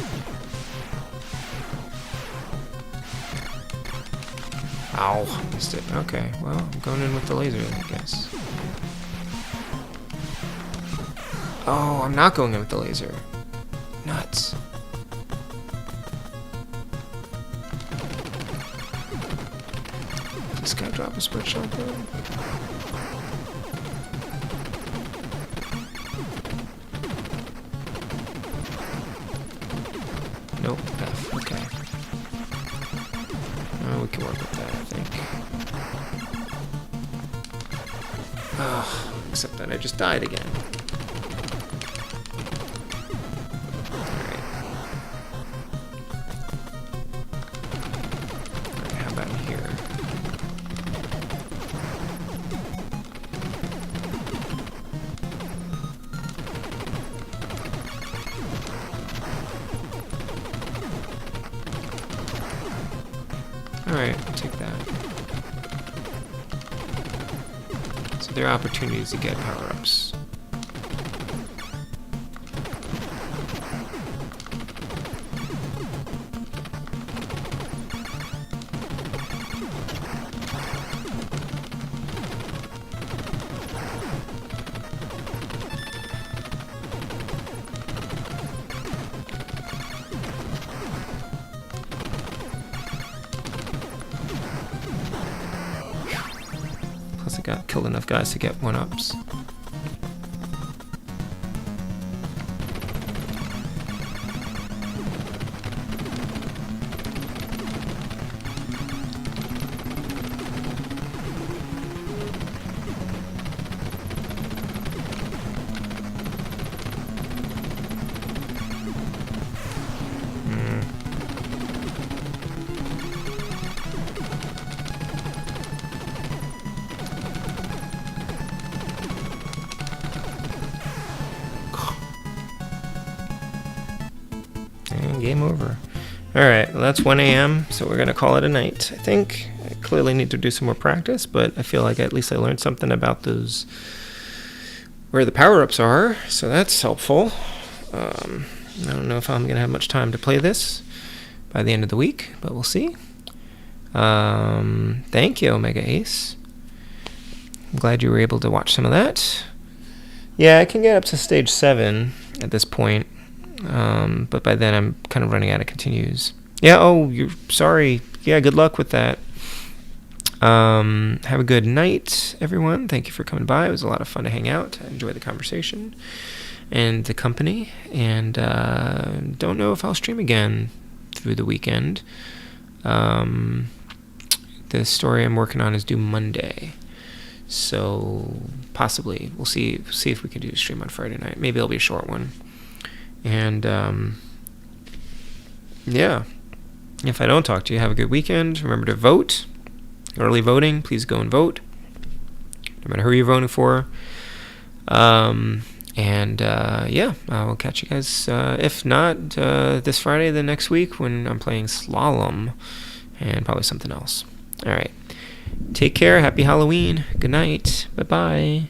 Ow, missed it. Okay, well, I'm going in with the laser, I guess. Oh, I'm not going in with the laser. Nuts. Did this guy drop a spread shot there? Nope, F, okay. We can work with that, I think. Except that I just died again. Alright. Alright, how about here? Alright, I'll take that. So there are opportunities to get power-ups. Plus I killed enough guys to get 1-ups. Game over. Alright, well, that's 1 a.m., so we're going to call it a night, I think. I clearly need to do some more practice, but I feel like at least I learned something about those, where the power-ups are, so that's helpful. I don't know if I'm going to have much time to play this by the end of the week, but we'll see. Thank you, Omega Ace. I'm glad you were able to watch some of that. Yeah, I can get up to stage 7 at this point. But by then I'm kind of running out of continues. Yeah, oh, you're sorry. Yeah, good luck with that. Have a good night, everyone. Thank you for coming by. It was a lot of fun to hang out. I enjoyed the conversation and the company. And don't know if I'll stream again through the weekend. The story I'm working on is due Monday. So possibly. We'll see if we can do a stream on Friday night. Maybe it'll be a short one. And, yeah, if I don't talk to you, have a good weekend. Remember to vote. Early voting, please go and vote, no matter who you're voting for. Yeah, I will catch you guys, if not this Friday, the next week when I'm playing Slalom and probably something else. All right. Take care. Happy Halloween. Good night. Bye-bye.